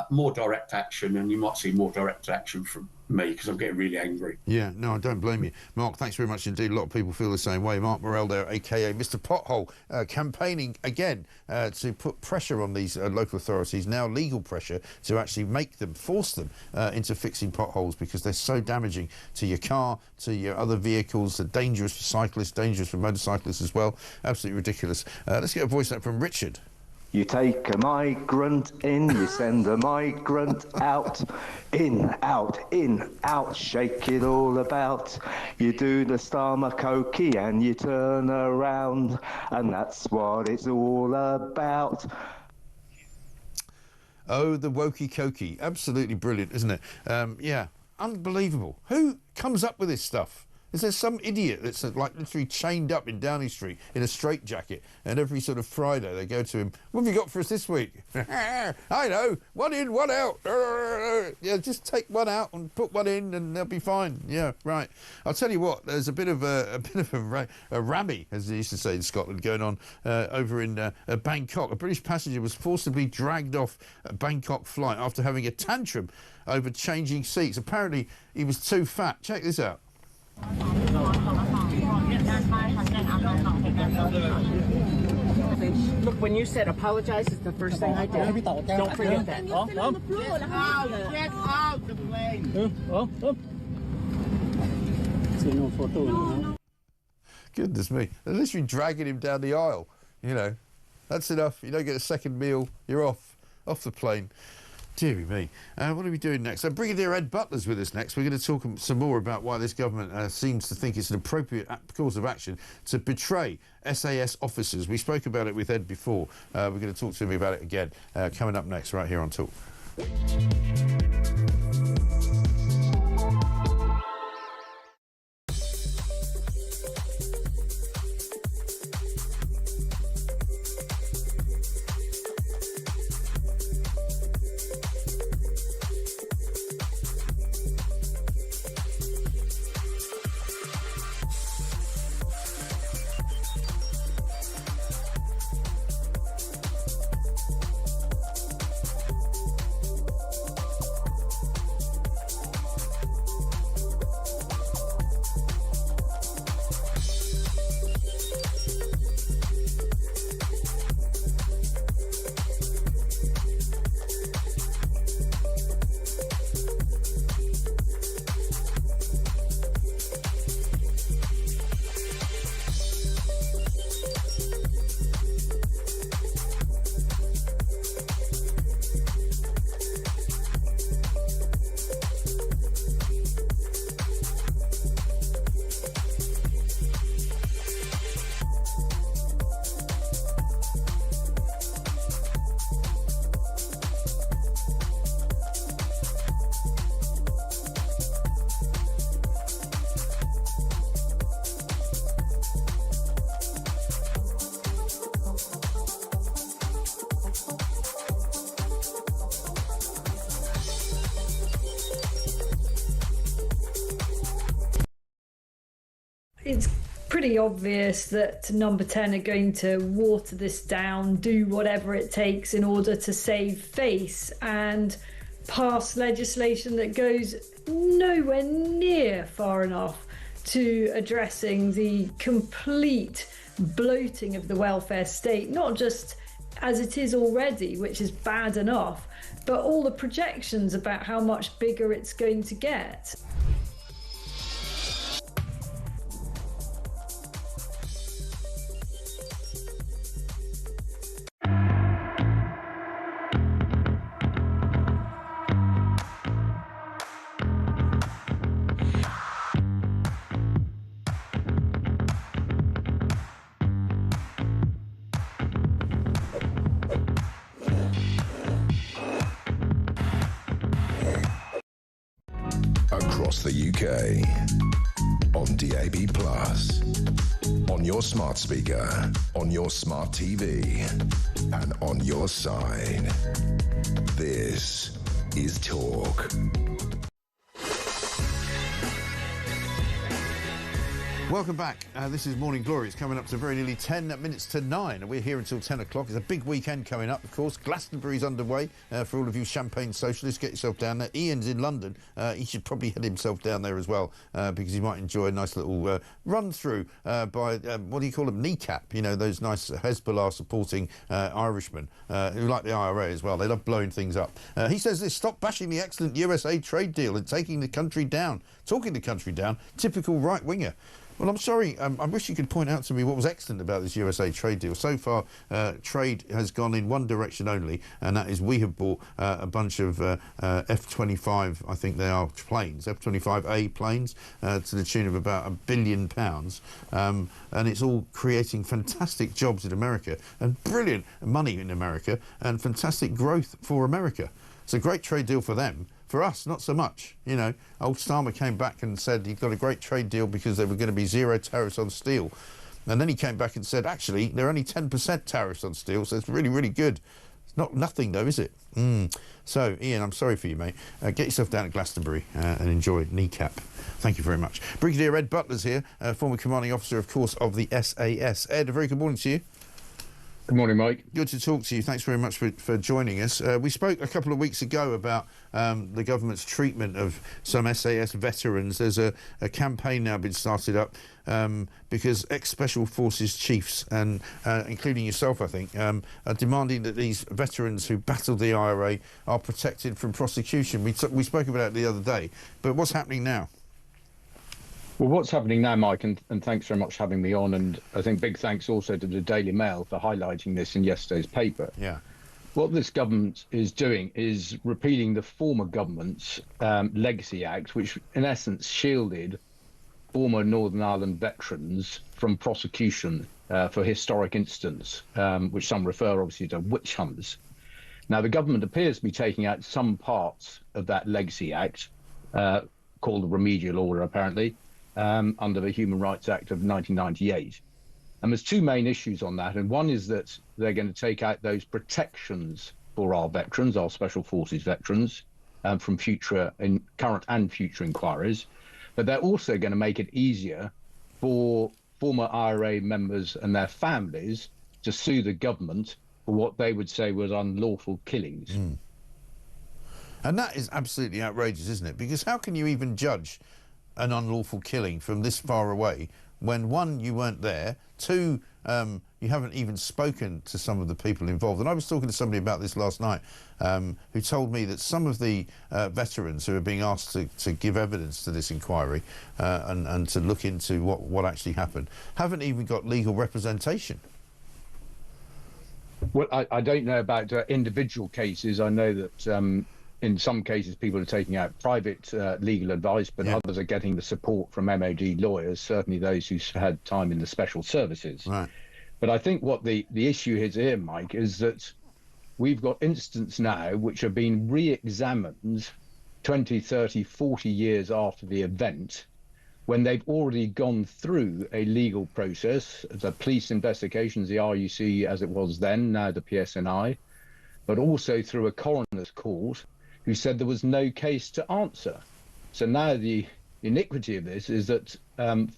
More direct action, and you might see more direct action from me because I'm getting really angry. Yeah, no, I don't blame you. Mark, thanks very much indeed. A lot of people feel the same way. Mark Morell there, a.k.a. Mr. Pothole, campaigning again to put pressure on these local authorities, now legal pressure, to actually force them into fixing potholes because they're so damaging to your car, to your other vehicles. They're dangerous for cyclists, dangerous for motorcyclists as well. Absolutely ridiculous. Let's get a voice note from Richard. You take a migrant in, you send a migrant out, in, out, shake it all about. You do the Starmer COP and you turn around, and that's what it's all about. Oh, the wokey cokey. Absolutely brilliant, isn't it? Yeah, unbelievable. Who comes up with this stuff? Is there some idiot that's like literally chained up in Downing Street in a straitjacket, and every sort of Friday they go to him, what have you got for us this week? I know, one in, one out. Yeah, just take one out and put one in and they'll be fine. Yeah, right. I'll tell you what, there's a bit of a rammy, as they used to say in Scotland, going on over in Bangkok. A British passenger was forcibly dragged off a Bangkok flight after having a tantrum over changing seats. Apparently he was too fat. Check this out. Look, when you said apologize, it's the first thing I did. Don't forget that. Get out the plane. Goodness me. They're literally dragging him down the aisle. You know, that's enough. You don't get a second meal. You're off the plane. Deary me. What are we doing next? Brigadier Ed Butler's with us next. We're going to talk some more about why this government seems to think it's an appropriate course of action to betray SAS officers. We spoke about it with Ed before. We're going to talk to him about it again. Coming up next, right here on Talk. it's pretty obvious that Number 10 are going to water this down, do whatever it takes in order to save face and pass legislation that goes nowhere near far enough to addressing the complete bloating of the welfare state, not just as it is already, which is bad enough, but all the projections about how much bigger it's going to get. Across the UK, on DAB+, on your smart speaker, on your smart TV, and on your side. This is Talk. Welcome back. This is Morning Glory. It's coming up to very nearly 10 minutes to 9, and we're here until 10 o'clock. It's a big weekend coming up, of course. Glastonbury's underway for all of you champagne socialists. Get yourself down there. Ian's in London. He should probably head himself down there as well because he might enjoy a nice little run-through by, what do you call them, kneecap, you know, those nice Hezbollah-supporting Irishmen who like the IRA as well. They love blowing things up. He says this: stop bashing the excellent USA trade deal and taking the country down. Talking the country down, typical right-winger. Well, I'm sorry, I wish you could point out to me what was excellent about this USA trade deal. So far, trade has gone in one direction only, and that is we have bought a bunch of F-25, I think they are planes, F-25A planes, to the tune of about £1 billion. And it's all creating fantastic jobs in America and brilliant money in America and fantastic growth for America. It's a great trade deal for them. For us, not so much. You know, old Starmer came back and said he got a great trade deal because there were going to be zero tariffs on steel. And then he came back and said, actually, there are only 10% tariffs on steel, so it's really, really good. It's not nothing, though, is it? So, Ian, I'm sorry for you, mate. Get yourself down at Glastonbury and enjoy kneecap. Thank you very much. Brigadier Ed Butler's here, former commanding officer, of course, of the SAS. Ed, a very good morning to you. Good morning, Mike. Good to talk to you. Thanks very much for joining us. We spoke a couple of weeks ago about the government's treatment of some SAS veterans. There's a campaign now been started up because ex-Special Forces chiefs, and including yourself, I think, are demanding that these veterans who battled the IRA are protected from prosecution. We spoke about it the other day, but what's happening now? Well, what's happening now, Mike, and thanks very much for having me on, and I think big thanks also to the Daily Mail for highlighting this in yesterday's paper. Yeah. What this government is doing is repealing the former government's Legacy Act, which in essence shielded former Northern Ireland veterans from prosecution for historic incidents, which some refer obviously to witch hunts. Now, the government appears to be taking out some parts of that Legacy Act, called the Remedial Order apparently, under the Human Rights Act of 1998. And there's two main issues on that. And one is that they're going to take out those protections for our veterans, our Special Forces veterans, from current and future inquiries. But they're also going to make it easier for former IRA members and their families to sue the government for what they would say was unlawful killings. And that is absolutely outrageous, isn't it? Because how can you even judge an unlawful killing from this far away when, one, you weren't there, two, you haven't even spoken to some of the people involved? And I was talking to somebody about this last night who told me that some of the veterans who are being asked to give evidence to this inquiry and to look into what actually happened haven't even got legal representation. Well, I don't know about individual cases. I know that in some cases people are taking out private legal advice, but others are getting the support from MOD lawyers, certainly those who've had time in the special services. Right. But I think what the issue is here, Mike, is that we've got incidents now which have been re-examined 20, 30, 40 years after the event, when they've already gone through a legal process, the police investigations, the RUC as it was then, now the PSNI, but also through a coroner's court who said there was no case to answer. So now the iniquity of this is that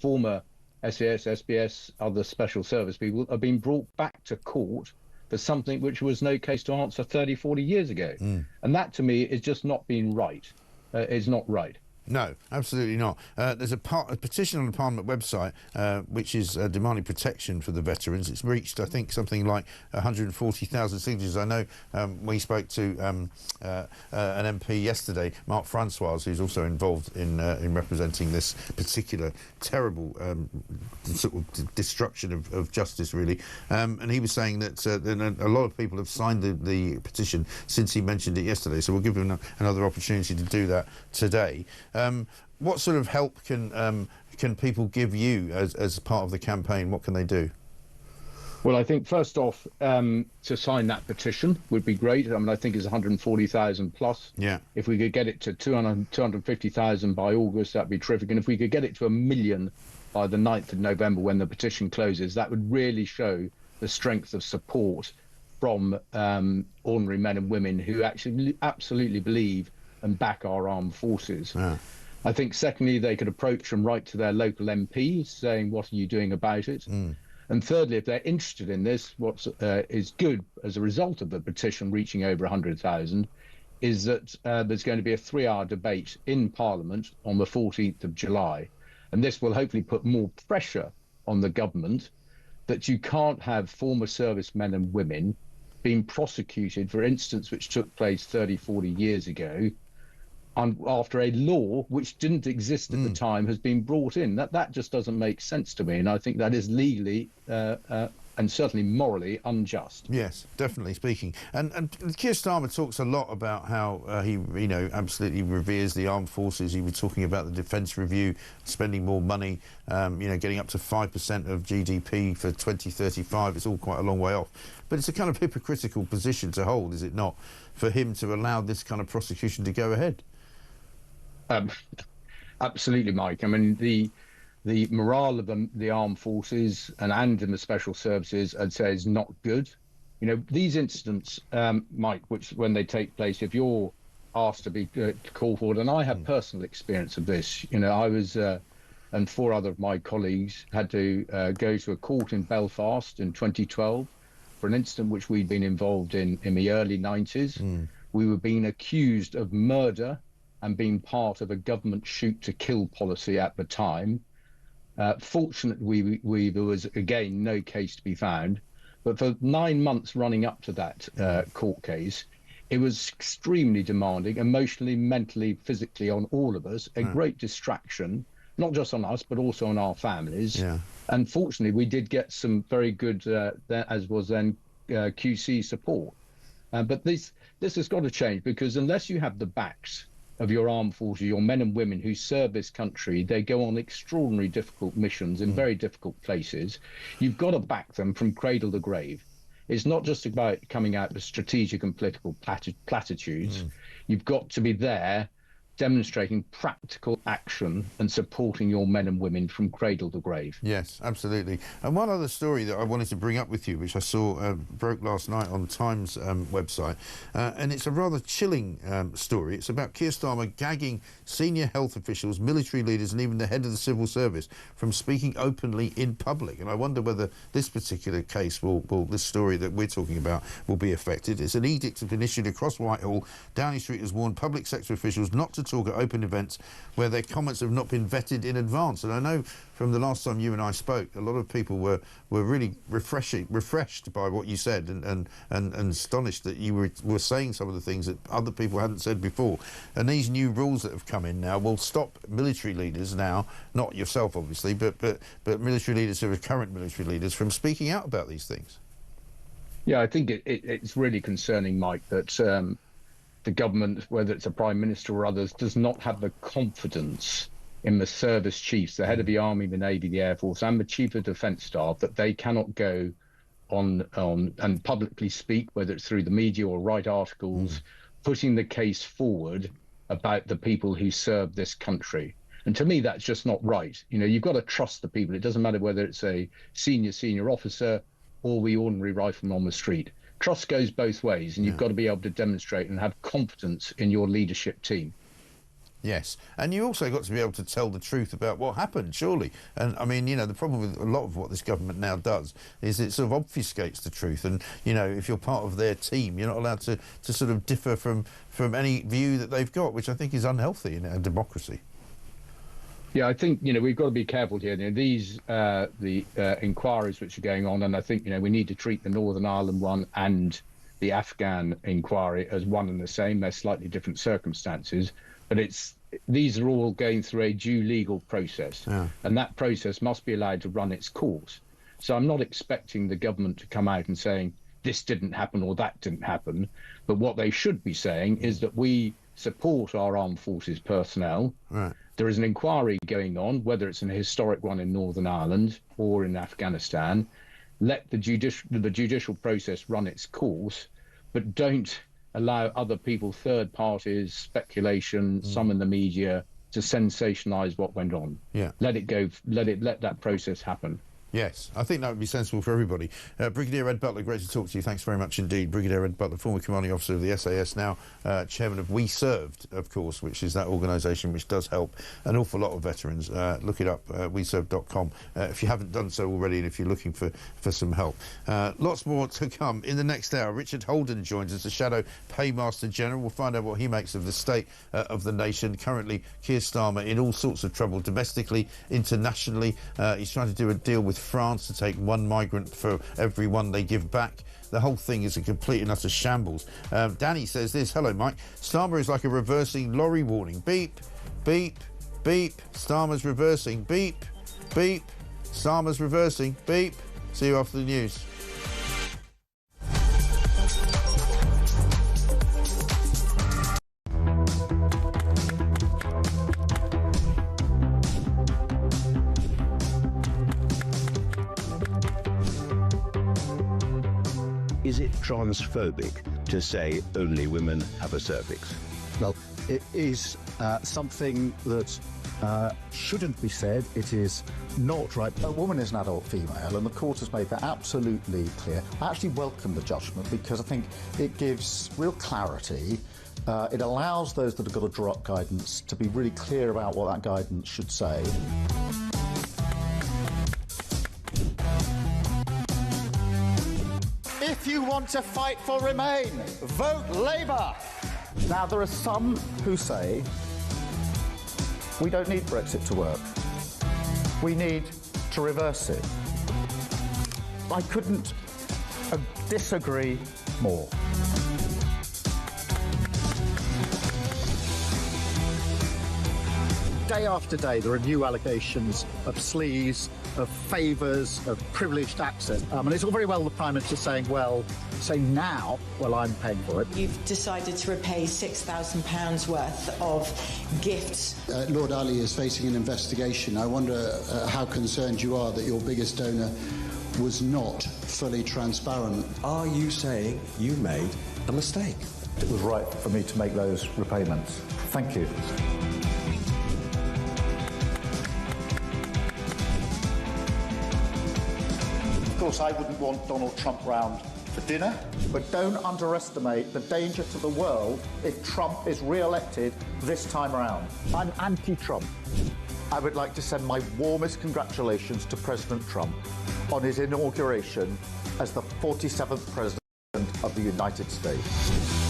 former SAS, SBS, other special service people are being brought back to court for something which was no case to answer 30, 40 years ago. And that, to me, is just not being right. It's not right. No, absolutely not. There's a petition on the Parliament website which is demanding protection for the veterans. It's reached, I think, something like 140,000 signatures. I know we spoke to an MP yesterday, Mark Francois, who's also involved in representing this particular terrible sort of destruction of justice, really. And he was saying that a lot of people have signed the petition since he mentioned it yesterday. So we'll give him another opportunity to do that today. What sort of help can people give you as part of the campaign? What can they do? Well, I think first off, to sign that petition would be great. I mean, I think it's 140,000 plus. Yeah. If we could get it to 250,000 by August, that'd be terrific. And if we could get it to 1 million by the 9th of November, when the petition closes, that would really show the strength of support from ordinary men and women who actually absolutely believe and back our armed forces. Yeah. I think secondly, they could approach and write to their local MPs saying, what are you doing about it? And thirdly, if they're interested in this, what is good as a result of the petition reaching over 100,000 is that there's going to be a 3-hour debate in Parliament on the 14th of July. And this will hopefully put more pressure on the government that you can't have former servicemen and women being prosecuted for incidents which took place 30, 40 years ago, after a law which didn't exist at the time has been brought in. That just doesn't make sense to me, and I think that is legally and certainly morally unjust. Yes, definitely speaking. And Keir Starmer talks a lot about how he, absolutely reveres the armed forces. He was talking about the defence review, spending more money, getting up to 5% of GDP for 2035. It's all quite a long way off. But it's a kind of hypocritical position to hold, is it not, for him to allow this kind of prosecution to go ahead? Absolutely, Mike. I mean, the morale of the armed forces and in the special services, I'd say, is not good. These incidents, Mike, which when they take place, if you're asked to be called forward, and I have personal experience of this. I was and 4 other of my colleagues had to go to a court in Belfast in 2012 for an incident which we'd been involved in the early 90s. We were being accused of murder and being part of a government shoot-to-kill policy at the time. Fortunately, there was, again, no case to be found. But for 9 months running up to that court case, it was extremely demanding, emotionally, mentally, physically on all of us, a great distraction, not just on us, but also on our families. Yeah. And fortunately, we did get some very good, as was then, QC support. But this has got to change, because unless you have the backs of your armed forces, your men and women who serve this country, they go on extraordinarily difficult missions in very difficult places. You've got to back them from cradle to grave. It's not just about coming out with strategic and political platitudes. You've got to be there demonstrating practical action and supporting your men and women from cradle to grave. Yes, absolutely. And one other story that I wanted to bring up with you, which I saw broke last night on Times website, and it's a rather chilling story. It's about Keir Starmer gagging senior health officials, military leaders and even the head of the civil service from speaking openly in public. And I wonder whether this particular case this story that we're talking about will be affected. It's an edict has been issued across Whitehall. Downing Street has warned public sector officials not to talk at open events where their comments have not been vetted in advance. And I know from the last time you and I spoke, a lot of people were really refreshed by what you said and astonished that you were saying some of the things that other people hadn't said before. And these new rules that have come in now will stop military leaders now, not yourself obviously, but military leaders who are current military leaders from speaking out about these things. Yeah, I think it's really concerning, Mike, that the government, whether it's a prime minister or others, does not have the confidence in the service chiefs, the head of the army, the navy, the air force, and the chief of defence staff, that they cannot go on and publicly speak, whether it's through the media or write articles, putting the case forward about the people who serve this country. And to me, that's just not right. You've got to trust the people. It doesn't matter whether it's a senior officer or the ordinary rifleman on the street. Trust goes both ways, and you've got to be able to demonstrate and have confidence in your leadership team. Yes, and you also got to be able to tell the truth about what happened, surely. And I mean, you know, the problem with a lot of what this government now does is it sort of obfuscates the truth. And, you know, if you're part of their team, you're not allowed to sort of differ from any view that they've got, which I think is unhealthy in a democracy. Yeah, I think, you know, we've got to be careful here. You know, these the inquiries which are going on, and I think, you know, we need to treat the Northern Ireland one and the Afghan inquiry as one and the same. They're slightly different circumstances, but these are all going through a due legal process, and that process must be allowed to run its course. So I'm not expecting the government to come out and saying this didn't happen or that didn't happen, but what they should be saying is that we support our armed forces personnel. Right. There is an inquiry going on, whether it's an historic one in Northern Ireland or in Afghanistan. Let the judicial process run its course, but don't allow other people, third parties, speculation, some in the media, to sensationalise what went on. Yeah. Let it go. Let that process happen. Yes, I think that would be sensible for everybody. Brigadier Ed Butler, great to talk to you. Thanks very much indeed. Brigadier Ed Butler, former commanding officer of the SAS, now chairman of We Served, of course, which is that organisation which does help an awful lot of veterans. Look it up, weserved.com, if you haven't done so already and if you're looking for some help. Lots more to come in the next hour. Richard Holden joins us, the Shadow Paymaster General. We'll find out what he makes of the state of the nation. Currently, Keir Starmer in all sorts of trouble, domestically, internationally. He's trying to do a deal with France to take one migrant for every one they give back. The whole thing is a complete and utter shambles. Danny says this: hello, Mike. Starmer is like a reversing lorry warning. Beep, beep, beep. Starmer's reversing. Beep, beep. Starmer's reversing. Beep. See you after the news. Is it transphobic to say only women have a cervix? Well, it is something that shouldn't be said. It is not right. A woman is an adult female, and the court has made that absolutely clear. I actually welcome the judgment because I think it gives real clarity. It allows those that have got to draw up guidance to be really clear about what that guidance should say. If you want to fight for Remain, vote Labour. Now, there are some who say we don't need Brexit to work. We need to reverse it. I couldn't disagree more. Day after day, there are new allegations of sleaze, of favours, of privileged access. And it's all very well the Prime Minister saying, well, say now, well, I'm paying for it. You've decided to repay £6,000 worth of gifts. Lord Ali is facing an investigation. I wonder how concerned you are that your biggest donor was not fully transparent. Are you saying you made a mistake? It was right for me to make those repayments. Thank you. Of course, I wouldn't want Donald Trump round for dinner, but don't underestimate the danger to the world if Trump is re-elected this time around. I'm anti-Trump. I would like to send my warmest congratulations to President Trump on his inauguration as the 47th President of the United States.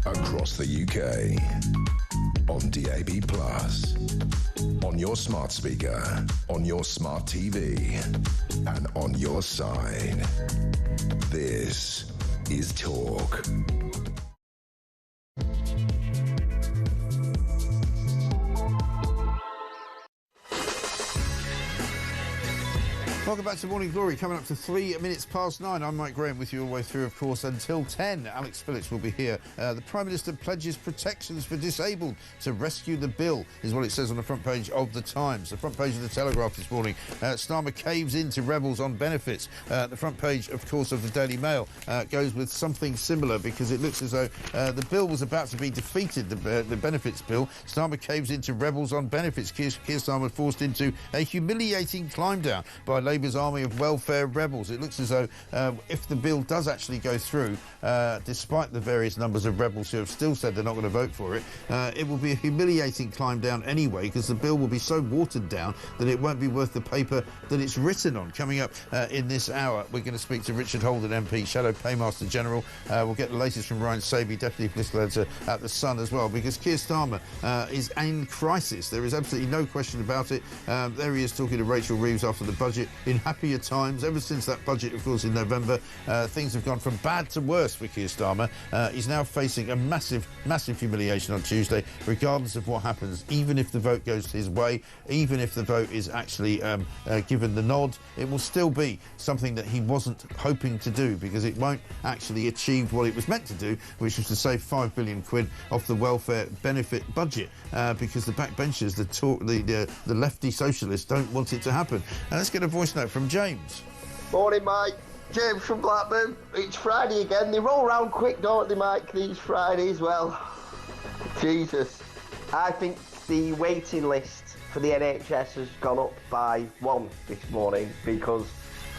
Across the UK, on DAB+, on your smart speaker, on your smart TV, and on your side. This is Talk. Welcome back to Morning Glory, coming up to 3 minutes past 9. I'm Mike Graham with you all the way through, of course, until 10. Alex Phillips will be here. The Prime Minister pledges protections for disabled to rescue the bill, is what it says on the front page of The Times. The front page of The Telegraph this morning, Starmer caves into rebels on benefits. The front page, of course, of the Daily Mail goes with something similar, because it looks as though the bill was about to be defeated, the benefits bill. Starmer caves into rebels on benefits. Keir Starmer forced into a humiliating climb down by Labour's army of welfare rebels. It looks as though if the bill does actually go through, despite the various numbers of rebels who have still said they're not going to vote for it, it will be a humiliating climb down anyway, because the bill will be so watered down that it won't be worth the paper that it's written on. Coming up in this hour, we're going to speak to Richard Holden MP, Shadow Paymaster General. We'll get the latest from Ryan Saby, Deputy Political Editor at The Sun as well, because Keir Starmer is in crisis. There is absolutely no question about it. There he is talking to Rachel Reeves after the budget. In happier times, ever since that budget, of course, in November, things have gone from bad to worse for Keir Starmer. He's now facing a massive humiliation on Tuesday, regardless of what happens. Even if the vote goes his way, even if the vote is actually given the nod, it will still be something that he wasn't hoping to do, because it won't actually achieve what it was meant to do, which was to save £5 billion off the welfare benefit budget, because the backbenchers, the lefty socialists, don't want it to happen. Let's get a voice note from James. Morning, Mike. James from Blackburn. It's Friday again. They roll round quick, don't they, Mike, these Fridays? Well, Jesus. I think the waiting list for the NHS has gone up by 1 this morning, because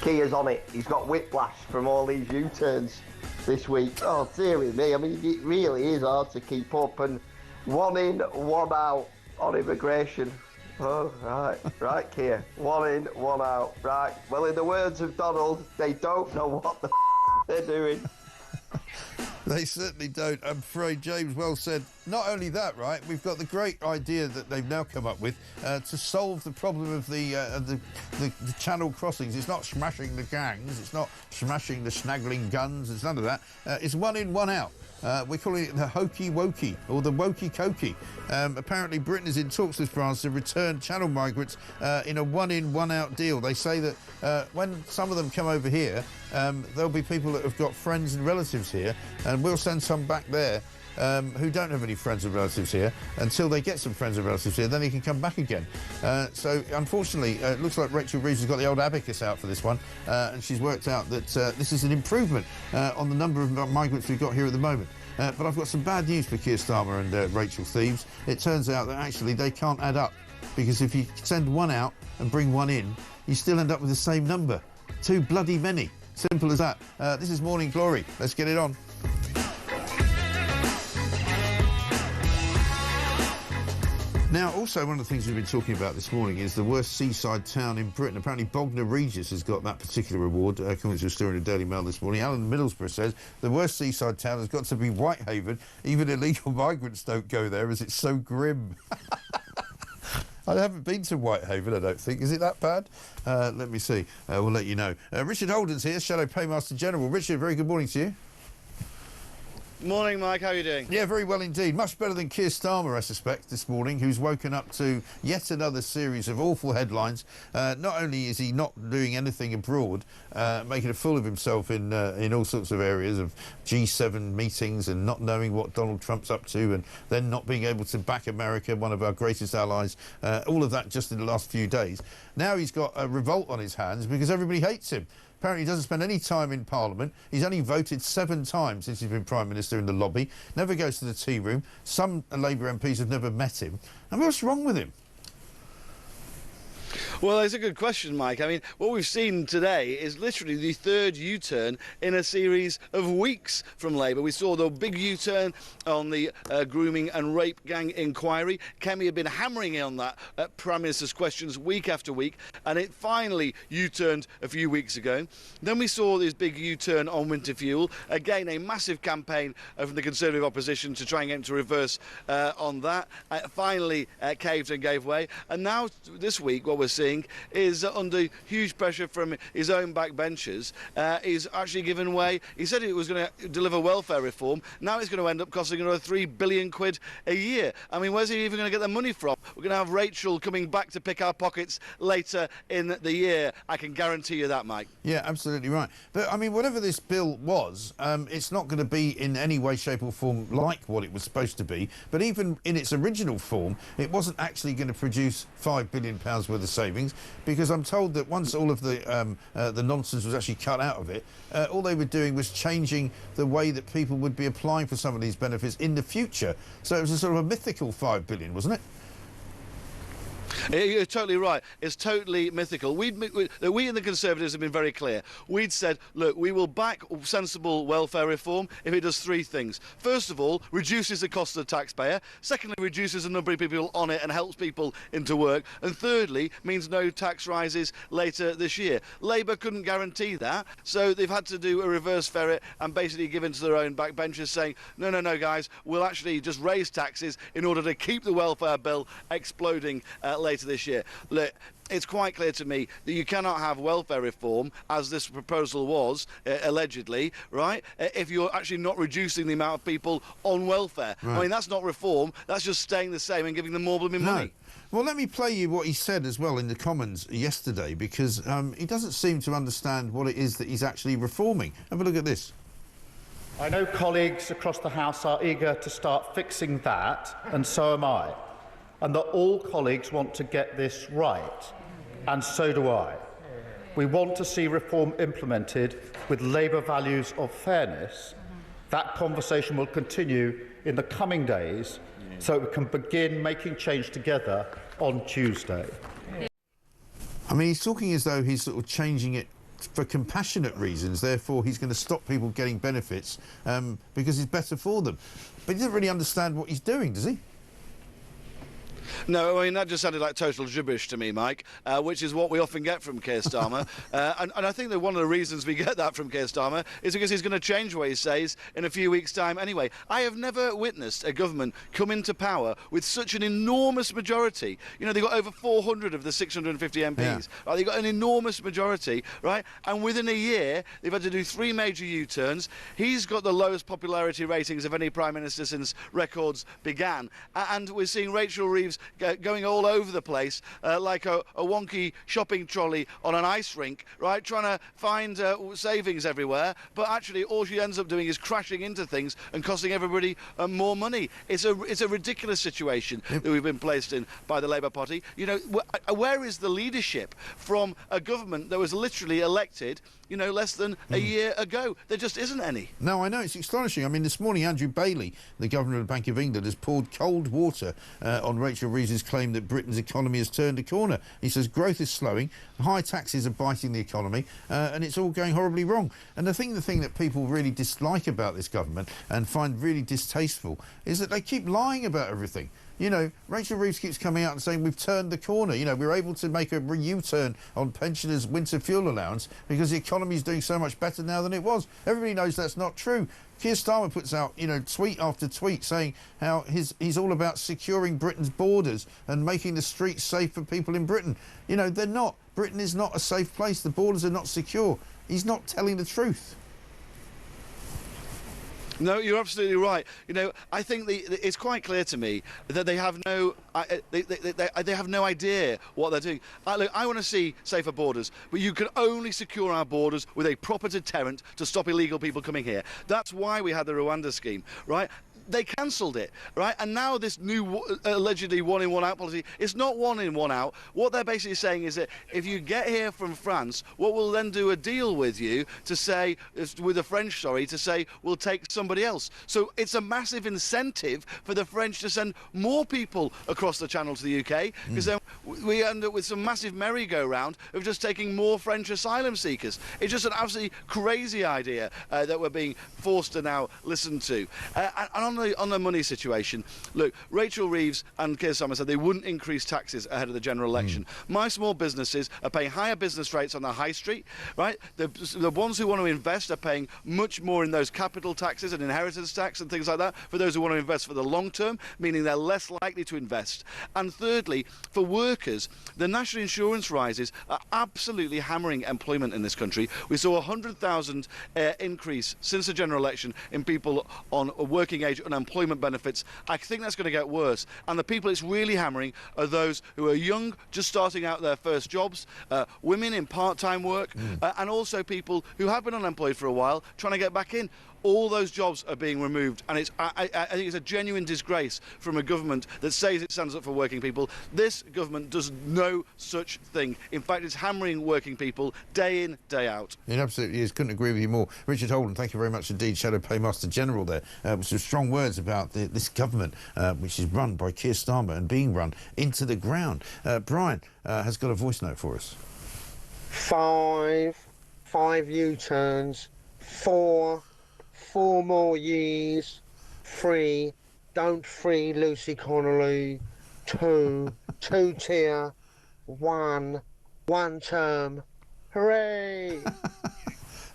Keir's on it. He's got whiplash from all these U-turns this week. Oh, dearie me. I mean, it really is hard to keep up. And 1 in, 1 out on immigration. Oh, right, Keir. 1 in, 1 out. Right. Well, in the words of Donald, they don't know what the they're doing. They certainly don't. I'm afraid, James, well said. Not only that, right, we've got the great idea that they've now come up with to solve the problem of the channel crossings. It's not smashing the gangs, it's not smashing the snaggling guns, it's none of that. It's 1 in, 1 out. We're calling it the hokey wokey, or the wokey cokey. Apparently Britain is in talks with France to return channel migrants in a 1 in, 1 out deal. They say that when some of them come over here, there'll be people that have got friends and relatives here, and we'll send some back there who don't have any friends and relatives here until they get some friends and relatives here, then they can come back again. So unfortunately, it looks like Rachel Reeves has got the old abacus out for this one, and she's worked out that this is an improvement on the number of migrants we've got here at the moment. But I've got some bad news for Keir Starmer and Rachel Thieves. It turns out that actually they can't add up, because if you send 1 out and bring 1 in, you still end up with the same number. Too bloody many. Simple as that. This is Morning Glory. Let's get it on. Now, also, one of the things we've been talking about this morning is the worst seaside town in Britain. Apparently, Bognor Regis has got that particular award, according to a story in the Daily Mail this morning. Alan Middlesbrough says the worst seaside town has got to be Whitehaven. Even illegal migrants don't go there, as it's so grim. I haven't been to Whitehaven, I don't think. Is it that bad? Let me see. We'll let you know. Richard Holden's here, Shadow Paymaster General. Richard, very good morning to you. Morning, Mike. How are you doing? Yeah, very well indeed. Much better than Keir Starmer, I suspect, this morning, who's woken up to yet another series of awful headlines. Not only is he not doing anything abroad, making a fool of himself in all sorts of areas of G7 meetings and not knowing what Donald Trump's up to, and then not being able to back America, one of our greatest allies, all of that just in the last few days. Now he's got a revolt on his hands because everybody hates him. Apparently he doesn't spend any time in Parliament. He's only voted 7 times since he's been Prime Minister in the lobby. Never goes to the tea room. Some Labour MPs have never met him. And what's wrong with him? Well, it's a good question, Mike. I mean, what we've seen today is literally the 3rd U-turn in a series of weeks from Labour. We saw the big U-turn on the grooming and rape gang inquiry. Kemi had been hammering on that at Prime Minister's questions week after week, and it finally U-turned a few weeks ago. Then we saw this big U-turn on winter fuel. Again, a massive campaign from the Conservative opposition to try and get him to reverse on that. Finally caved and gave way. And now, this week, what we're seeing seeing is under huge pressure from his own backbenchers. He's actually given way. He said he was going to deliver welfare reform. Now it's going to end up costing another £3 billion a year. I mean, where's he even going to get the money from? We're going to have Rachel coming back to pick our pockets later in the year. I can guarantee you that, Mike. Yeah, absolutely right. But, I mean, whatever this bill was, it's not going to be in any way, shape or form like what it was supposed to be. But even in its original form, it wasn't actually going to produce £5 billion worth of savings, because I'm told that once all of the nonsense was actually cut out of it, all they were doing was changing the way that people would be applying for some of these benefits in the future. So it was a sort of a mythical £5 billion, wasn't it? You're totally right. It's totally mythical. We and the Conservatives have been very clear. We'd said, look, we will back sensible welfare reform if it does three things. First of all, reduces the cost of the taxpayer. Secondly, reduces the number of people on it and helps people into work. And thirdly, means no tax rises later this year. Labour couldn't guarantee that, so they've had to do a reverse ferret and basically give in to their own backbenchers, saying, no, guys, we'll actually just raise taxes in order to keep the welfare bill exploding later this year. Look, it's quite clear to me that you cannot have welfare reform, as this proposal was, allegedly, right, if you're actually not reducing the amount of people on welfare. Right. I mean, that's not reform, that's just staying the same and giving them more blooming money. Well, let me play you what he said as well in the Commons yesterday, because he doesn't seem to understand what it is that he's actually reforming. Have a look at this. I know colleagues across the House are eager to start fixing that, and so am I. And that all colleagues want to get this right, and so do I. We want to see reform implemented with Labour values of fairness. That conversation will continue in the coming days so we can begin making change together on Tuesday. I mean, he's talking as though he's sort of changing it for compassionate reasons, therefore he's going to stop people getting benefits because it's better for them. But he doesn't really understand what he's doing, does he? No, I mean, that just sounded like total gibberish to me, Mike, which is what we often get from Keir Starmer. And I think that one of the reasons we get that from Keir Starmer is because he's going to change what he says in a few weeks' time anyway. I have never witnessed a government come into power with such an enormous majority. You know, they've got over 400 of the 650 MPs. Yeah. Right? They've got an enormous majority, right? And within a year, they've had to do 3 major U-turns. He's got the lowest popularity ratings of any Prime Minister since records began. And we're seeing Rachel Reeves going all over the place like a wonky shopping trolley on an ice rink, right, trying to find savings everywhere, but actually all she ends up doing is crashing into things and costing everybody more money. It's a ridiculous situation that we've been placed in by the Labour Party. You know, where is the leadership from a government that was literally elected, you know, less than a year ago? There just isn't any. No, I know, it's astonishing. I mean, this morning Andrew Bailey, the Governor of the Bank of England, has poured cold water on Rachel Reeves' claim that Britain's economy has turned a corner. He says growth is slowing, high taxes are biting the economy, and it's all going horribly wrong. And the thing that people really dislike about this government and find really distasteful is that they keep lying about everything. You know, Rachel Reeves keeps coming out and saying we've turned the corner. You know, we're able to make a U-turn on pensioners' winter fuel allowance because the economy is doing so much better now than it was. Everybody knows that's not true. Keir Starmer puts out, you know, tweet after tweet saying how he's all about securing Britain's borders and making the streets safe for people in Britain. You know, they're not. Britain is not a safe place. The borders are not secure. He's not telling the truth. No, you're absolutely right. You know, I think it's quite clear to me that they have no they have no idea what they're doing. Look, I want to see safer borders, but you can only secure our borders with a proper deterrent to stop illegal people coming here. That's why we had the Rwanda scheme, right? They cancelled it, right? And now this new allegedly one-in, one-out policy, it's not one-in, one-out. What they're basically saying is that if you get here from France, what we'll then do a deal with you to say, with the French, sorry, to say we'll take somebody else. So it's a massive incentive for the French to send more people across the channel to the UK, because then we end up with some massive merry-go-round of just taking more French asylum seekers. It's just an absolutely crazy idea that we're being forced to now listen to. And on the money situation, look, Rachel Reeves and Keir Starmer said they wouldn't increase taxes ahead of the general election. My small businesses are paying higher business rates on the high street, right? The ones who want to invest are paying much more in those capital taxes and inheritance tax and things like that for those who want to invest for the long term, meaning they're less likely to invest. And thirdly, for workers workers, the national insurance rises are absolutely hammering employment in this country. We saw a 100,000 increase since the general election in people on working age unemployment benefits. I think that's going to get worse. And the people it's really hammering are those who are young, just starting out their first jobs, women in part-time work, and also people who have been unemployed for a while, trying to get back in. All those jobs are being removed, and I think it's a genuine disgrace from a government that says it stands up for working people. This government does no such thing. In fact, it's hammering working people day in, day out. It absolutely is. Couldn't agree with you more. Richard Holden, thank you very much indeed, Shadow Paymaster General there, with some strong words about this government, which is run by Keir Starmer and being run into the ground. Brian has got a voice note for us. 5 U-turns, 4 more years, 3 don't free Lucy Connolly, 2 2-tier, 1 term. Hooray!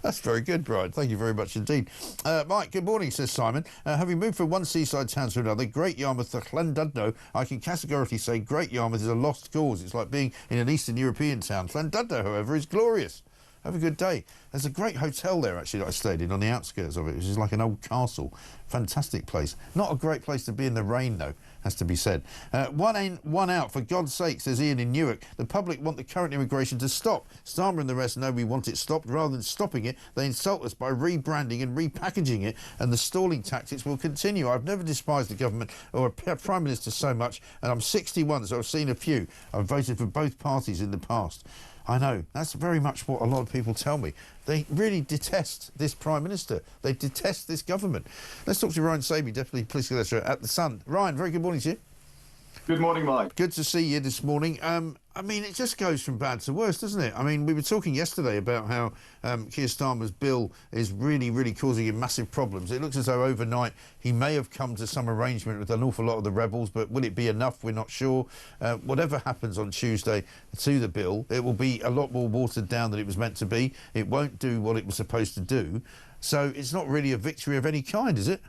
That's very good, Brian. Thank you very much indeed. Mike, good morning, says Simon. Having moved from one seaside town to another, Great Yarmouth to Llandudno, I can categorically say Great Yarmouth is a lost cause. It's like being in an Eastern European town. Llandudno, however, is glorious. Have a good day. There's a great hotel there, actually, that I stayed in on the outskirts of it, which is like an old castle. Fantastic place. Not a great place to be in the rain, though, has to be said. One in, one out, for God's sake, says Ian in Newark. The public want the current immigration to stop. Starmer and the rest know we want it stopped. Rather than stopping it, they insult us by rebranding and repackaging it, and the stalling tactics will continue. I've never despised the government or a Prime Minister so much, and I'm 61, so I've seen a few. I've voted for both parties in the past. I know, that's very much what a lot of people tell me. They really detest this Prime Minister. They detest this government. Let's talk to Ryan Saby, Deputy Political Editor at The Sun. Ryan, very good morning to you. Good morning, Mike. Good to see you this morning. I mean, it just goes from bad to worse, doesn't it? I mean, we were talking yesterday about how Keir Starmer's bill is really, really causing him massive problems. It looks as though overnight he may have come to some arrangement with an awful lot of the rebels, but will it be enough? We're not sure. Whatever happens on Tuesday to the bill, it will be a lot more watered down than it was meant to be. It won't do what it was supposed to do. So it's not really a victory of any kind, is it?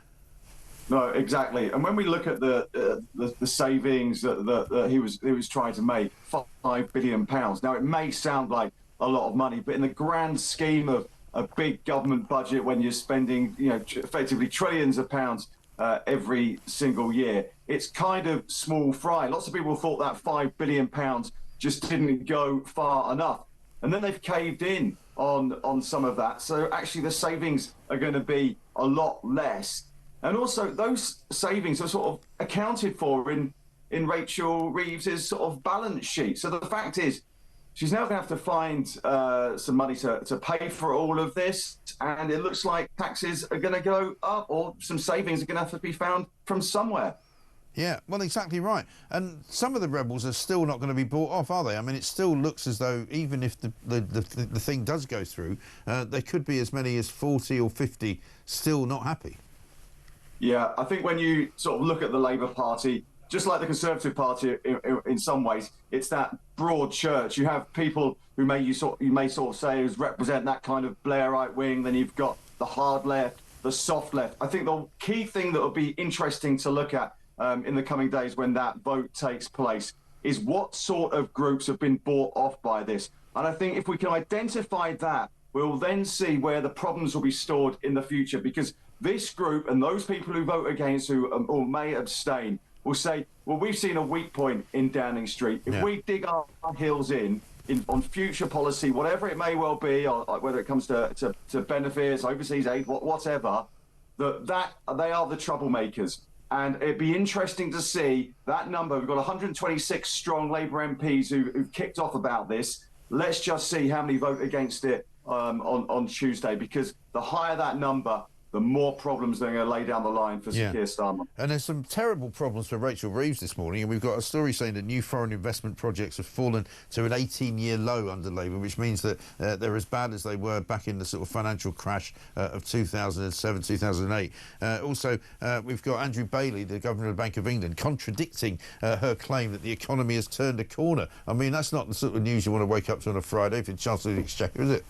No, exactly. And when we look at the savings that he was trying to make, £5 billion. Now, it may sound like a lot of money, but in the grand scheme of a big government budget, when you're spending, effectively trillions of pounds every single year, it's kind of small fry. Lots of people thought that £5 billion just didn't go far enough, and then they've caved in on some of that. So actually, the savings are going to be a lot less. And also, those savings are sort of accounted for in Rachel Reeves's sort of balance sheet. So the fact is, she's now going to have to find some money to pay for all of this. And it looks like taxes are going to go up, or some savings are going to have to be found from somewhere. Yeah, well, exactly right. And some of the rebels are still not going to be bought off, are they? I mean, it still looks as though even if the thing does go through, there could be as many as 40 or 50 still not happy. Yeah, I think when you sort of look at the Labour Party, just like the Conservative Party in some ways, it's that broad church. You have people who you may sort of say represent that kind of Blairite wing. Then you've got the hard left, the soft left. I think the key thing that will be interesting to look at in the coming days when that vote takes place is what sort of groups have been bought off by this. And I think if we can identify that, we'll then see where the problems will be stored in the future, because this group and those people who vote against or may abstain will say, well, we've seen a weak point in Downing Street. If we dig our heels in on future policy, whatever it may well be, or whether it comes to benefits, overseas aid, whatever, that they are the troublemakers. And it'd be interesting to see that number. We've got 126 strong Labour MPs who've kicked off about this. Let's just see how many vote against it on Tuesday, because the higher that number, the more problems they're going to lay down the line for Keir Starmer. And there's some terrible problems for Rachel Reeves this morning, and we've got a story saying that new foreign investment projects have fallen to an 18-year low under Labour, which means that they're as bad as they were back in the sort of financial crash of 2007, 2008. Also, we've got Andrew Bailey, the Governor of the Bank of England, contradicting her claim that the economy has turned a corner. I mean, that's not the sort of news you want to wake up to on a Friday if you're Chancellor of the Exchequer, is it?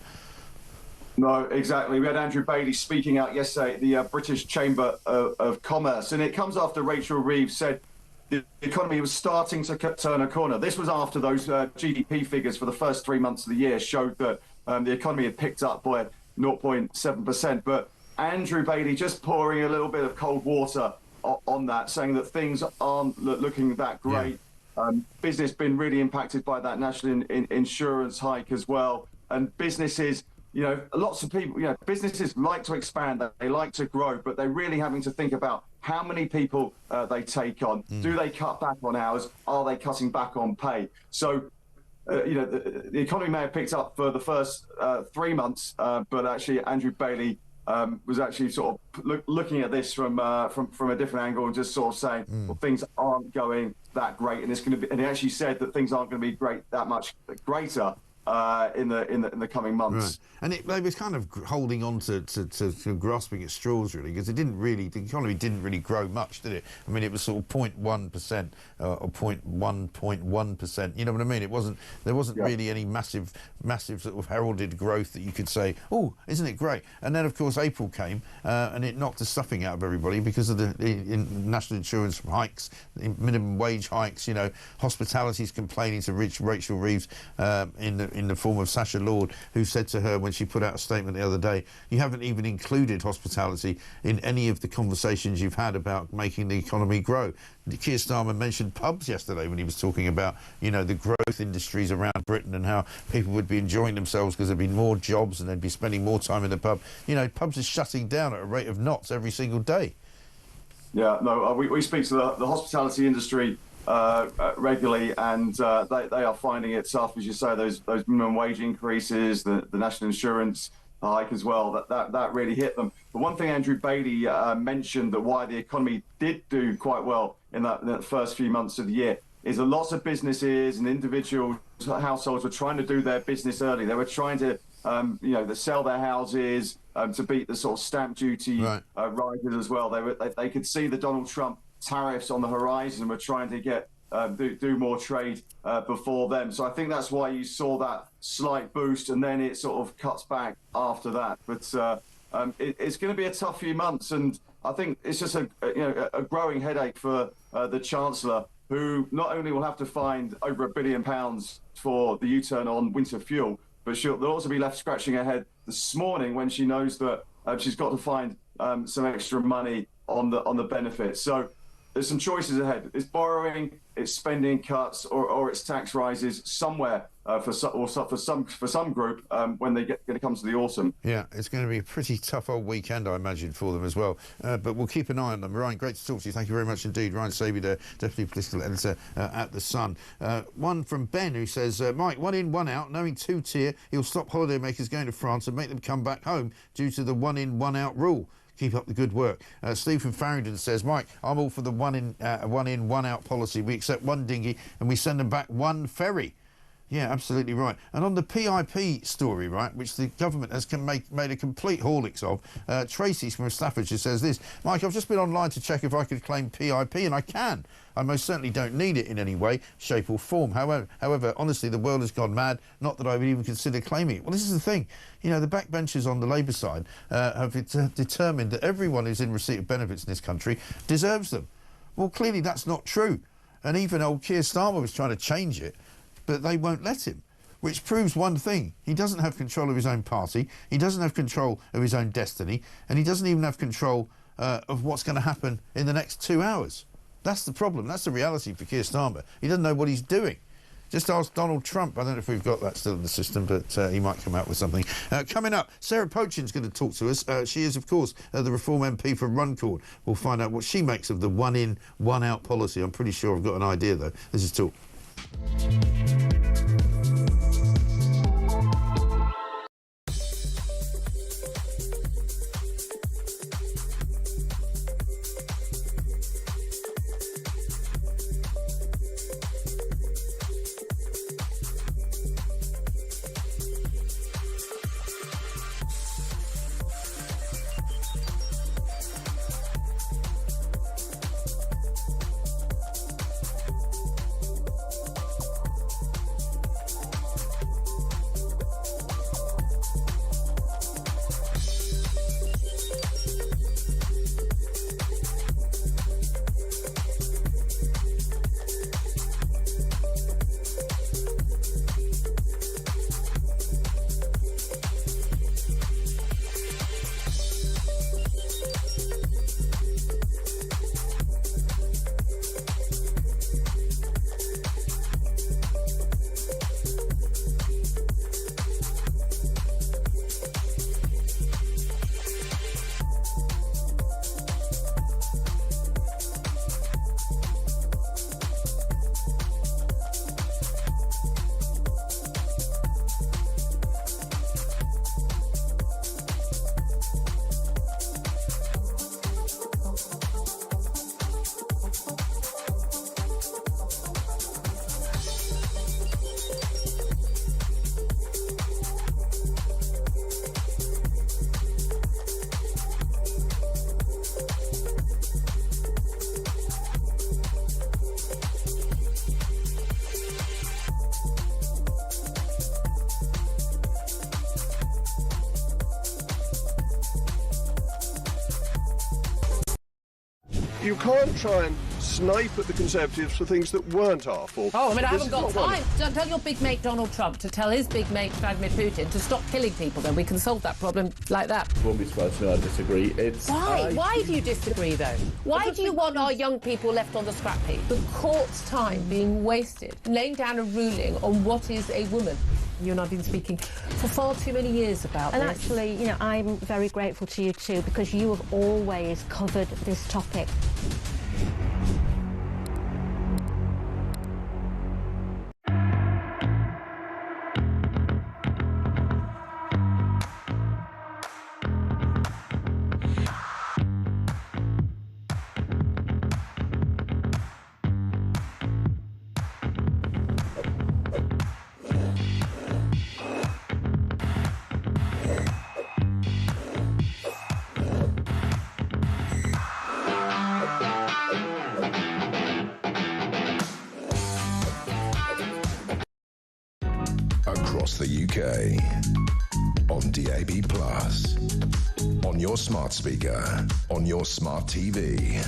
No, exactly. We had Andrew Bailey speaking out yesterday at the British Chamber of Commerce, and it comes after Rachel Reeves said the economy was starting to turn a corner. This was after those GDP figures for the first 3 months of the year showed that the economy had picked up by 0.7%. But Andrew Bailey just pouring a little bit of cold water on that, saying that things aren't looking that great. Yeah. Business been really impacted by that national insurance hike as well. And businesses, lots of people, businesses like to expand, they like to grow, but they're really having to think about how many people they take on. Do they cut back on hours? Are they cutting back on pay? So, the economy may have picked up for the first 3 months, but actually Andrew Bailey was actually sort of looking at this from a different angle and just sort of saying, well, things aren't going that great, and it's going to be. And he actually said that things aren't going to be that much greater in the coming months. Right. And they was kind of holding on to grasping at straws, really, because the economy didn't really grow much, did it? I mean, it was sort of 0.1% or 0.1%. You know what I mean? There wasn't really any massive sort of heralded growth that you could say, oh, isn't it great? And then, of course, April came and it knocked the stuffing out of everybody because of the national insurance hikes, minimum wage hikes. Hospitality's complaining to Rachel Reeves in the form of Sacha Lord, who said to her when she put out a statement the other day, you haven't even included hospitality in any of the conversations you've had about making the economy grow. Keir Starmer mentioned pubs yesterday when he was talking about, the growth industries around Britain and how people would be enjoying themselves because there'd be more jobs and they'd be spending more time in the pub. Pubs are shutting down at a rate of knots every single day. Yeah, no, we speak to the hospitality industry regularly, and they are finding it tough, as you say. Those minimum wage increases, the national insurance hike as well, that really hit them. But one thing Andrew Bailey mentioned, that why the economy did do quite well in that first few months of the year, is that lots of businesses and individual households were trying to do their business early. They were trying to sell their houses to beat the sort of stamp duty rises as well. They could see the Donald Trump tariffs on the horizon and were trying to get do more trade before them. So I think that's why you saw that slight boost, and then it sort of cuts back after that. But it's going to be a tough few months, and I think it's just a growing headache for the Chancellor, who not only will have to find over £1 billion for the U-turn on winter fuel, but they'll also be left scratching her head this morning when she knows that she's got to find some extra money on the benefits. So there's some choices ahead. It's borrowing, it's spending cuts, or it's tax rises somewhere for some group when it comes to the autumn. Yeah, it's going to be a pretty tough old weekend, I imagine, for them as well. But we'll keep an eye on them. Ryan, great to talk to you. Thank you very much indeed. Ryan Sabey, the Deputy Political Editor at The Sun. One from Ben, who says, Mike, 1 in, 1 out, knowing 2-tier, he'll stop holidaymakers going to France and make them come back home due to the 1 in, 1 out rule. Keep up the good work. Steve from Farringdon says, Mike, I'm all for the 1 in, 1 out policy. We accept 1 dinghy and we send them back 1 ferry. Yeah, absolutely right. And on the PIP story, right, which the government has made a complete horlicks of, Tracy from Staffordshire says this, Mike, I've just been online to check if I could claim PIP, and I can. I most certainly don't need it in any way, shape or form. However, honestly, the world has gone mad, not that I would even consider claiming it. Well, this is the thing. The backbenchers on the Labour side have determined that everyone who's in receipt of benefits in this country deserves them. Well, clearly that's not true. And even old Keir Starmer was trying to change it, but they won't let him, which proves one thing. He doesn't have control of his own party, he doesn't have control of his own destiny, and he doesn't even have control of what's going to happen in the next 2 hours. That's the problem. That's the reality for Keir Starmer. He doesn't know what he's doing. Just ask Donald Trump. I don't know if we've got that still in the system, but he might come out with something. Coming up, Sarah Pochin's going to talk to us. She is, of course, the Reform MP for Runcorn. We'll find out what she makes of the 1 in, 1 out policy. I'm pretty sure I've got an idea, though. This is Talk. you can't try and snipe at the Conservatives for things that weren't our fault. Oh, I mean, I This haven't is got not one. time. Don't tell your big mate Donald Trump to tell his big mate Vladimir Putin to stop killing people, then we can solve that problem like that. Won't be surprised to know I disagree. Why? Why do you disagree, though? Why do you want our young people left on the scrap heap? The court's time being wasted laying down a ruling on what is a woman. You and I have been speaking for far too many years about And this. actually, you know, I'm very grateful to you too, because you have always covered this topic. Across the UK, on DAB+, on your smart speaker, on your smart TV,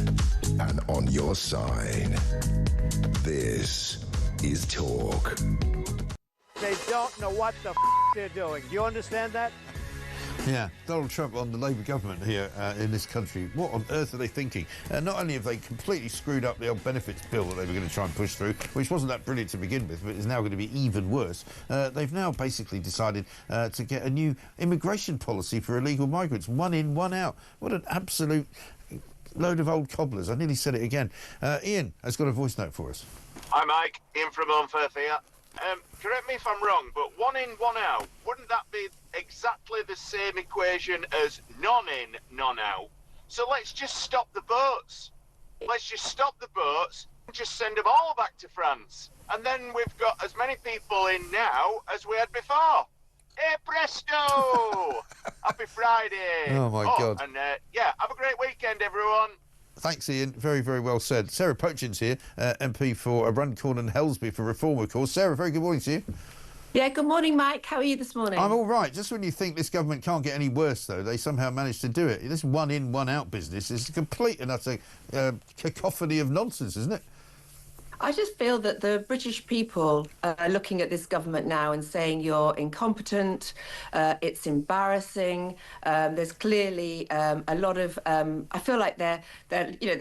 and on your side. This is Talk. They don't know what the they're doing. Do you understand that? Yeah, Donald Trump on the Labour government here in this country. What on earth are they thinking? Not only have they completely screwed up the old benefits bill that they were going to try and push through, which wasn't that brilliant to begin with, but is now going to be even worse, they've now basically decided to get a new immigration policy for illegal migrants. One in, one out. What an absolute load of old cobblers. I nearly said it again. Ian has got a voice note for us. Hi, Mike. Ian from Unfair here. Correct me if I'm wrong, but one in, one out, wouldn't that be exactly the same equation as none in, none out? So let's just stop the boats. Let's just stop the boats and just send them all back to France. And then we've got as many people in now as we had before. Hey, presto! Happy Friday. Oh, my God. And, yeah, have a great weekend, everyone. Thanks, Ian. Very, very well said. Sarah Pochin's here, MP for Runcorn and Helsby for Reform, of course. Sarah, very good morning to you. Yeah, good morning, Mike. How are you this morning? I'm all right. Just when you think this government can't get any worse, though, they somehow managed to do it. This one in, one out business is a complete and utter cacophony of nonsense, isn't it? I just feel that the British people are looking at this government now and saying you're incompetent, it's embarrassing. There's clearly a lot of. I feel like they're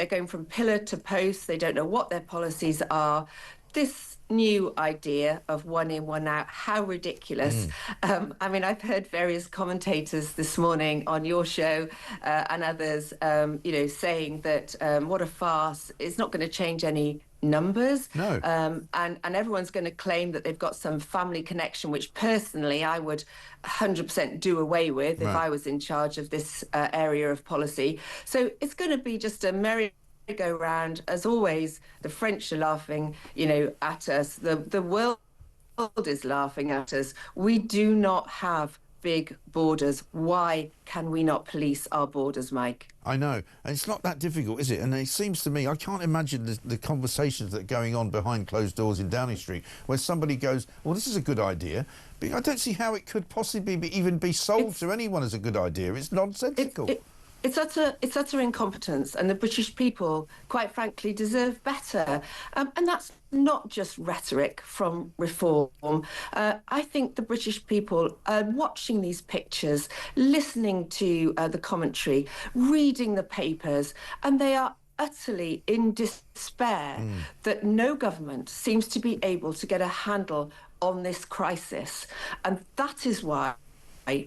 going from pillar to post. They don't know what their policies are. This new idea of one in, one out, how ridiculous. I mean, I've heard various commentators this morning on your show and others, saying that what a farce. It's not going to change any numbers. No. And everyone's going to claim that they've got some family connection, which personally I would 100% do away with if I was in charge of this area of policy. So it's going to be just a go round. As always, the French are laughing, at us. The world is laughing at us. We do not have big borders. Why can we not police our borders, Mike? I know. And it's not that difficult, is it? And it seems to me, I can't imagine the conversations that are going on behind closed doors in Downing Street, where somebody goes, well, this is a good idea, but I don't see how it could possibly even be sold to anyone as a good idea. It's nonsensical. It's utter incompetence, and the British people, quite frankly, deserve better. And that's not just rhetoric from Reform. I think the British people are watching these pictures, listening to the commentary, reading the papers, and they are utterly in despair that no government seems to be able to get a handle on this crisis. And that is why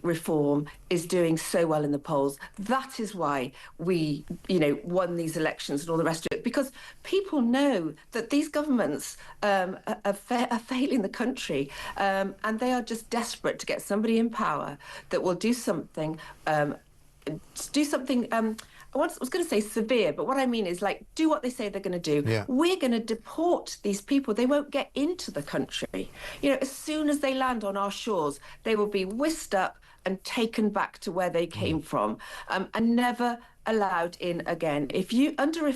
Reform is doing so well in the polls. That is why we, won these elections and all the rest of it, because people know that these governments are failing the country, and they are just desperate to get somebody in power that will do something. I was going to say severe, but what I mean is do what they say they're going to do. Yeah. We're going to deport these people. They won't get into the country. As soon as they land on our shores, they will be whisked up and taken back to where they came from, and never allowed in again. If you, under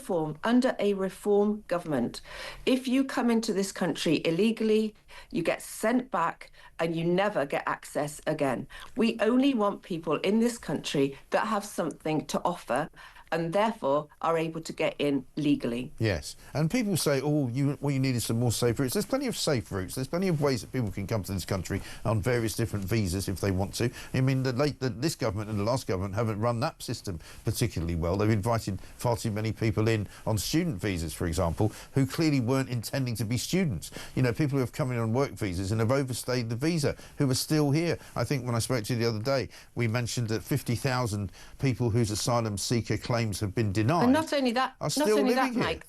a Reform government, if you come into this country illegally, you get sent back and you never get access again. We only want people in this country that have something to offer, and therefore are able to get in legally. Yes, and people say, oh, what you need is some more safe routes. There's plenty of safe routes. There's plenty of ways that people can come to this country on various different visas if they want to. I mean, this government and the last government haven't run that system particularly well. They've invited far too many people in on student visas, for example, who clearly weren't intending to be students. You know, people who have come in on work visas and have overstayed the visa, who are still here. I think when I spoke to you the other day, we mentioned that 50,000 people whose asylum seeker claims have been denied. And not only that, Mike,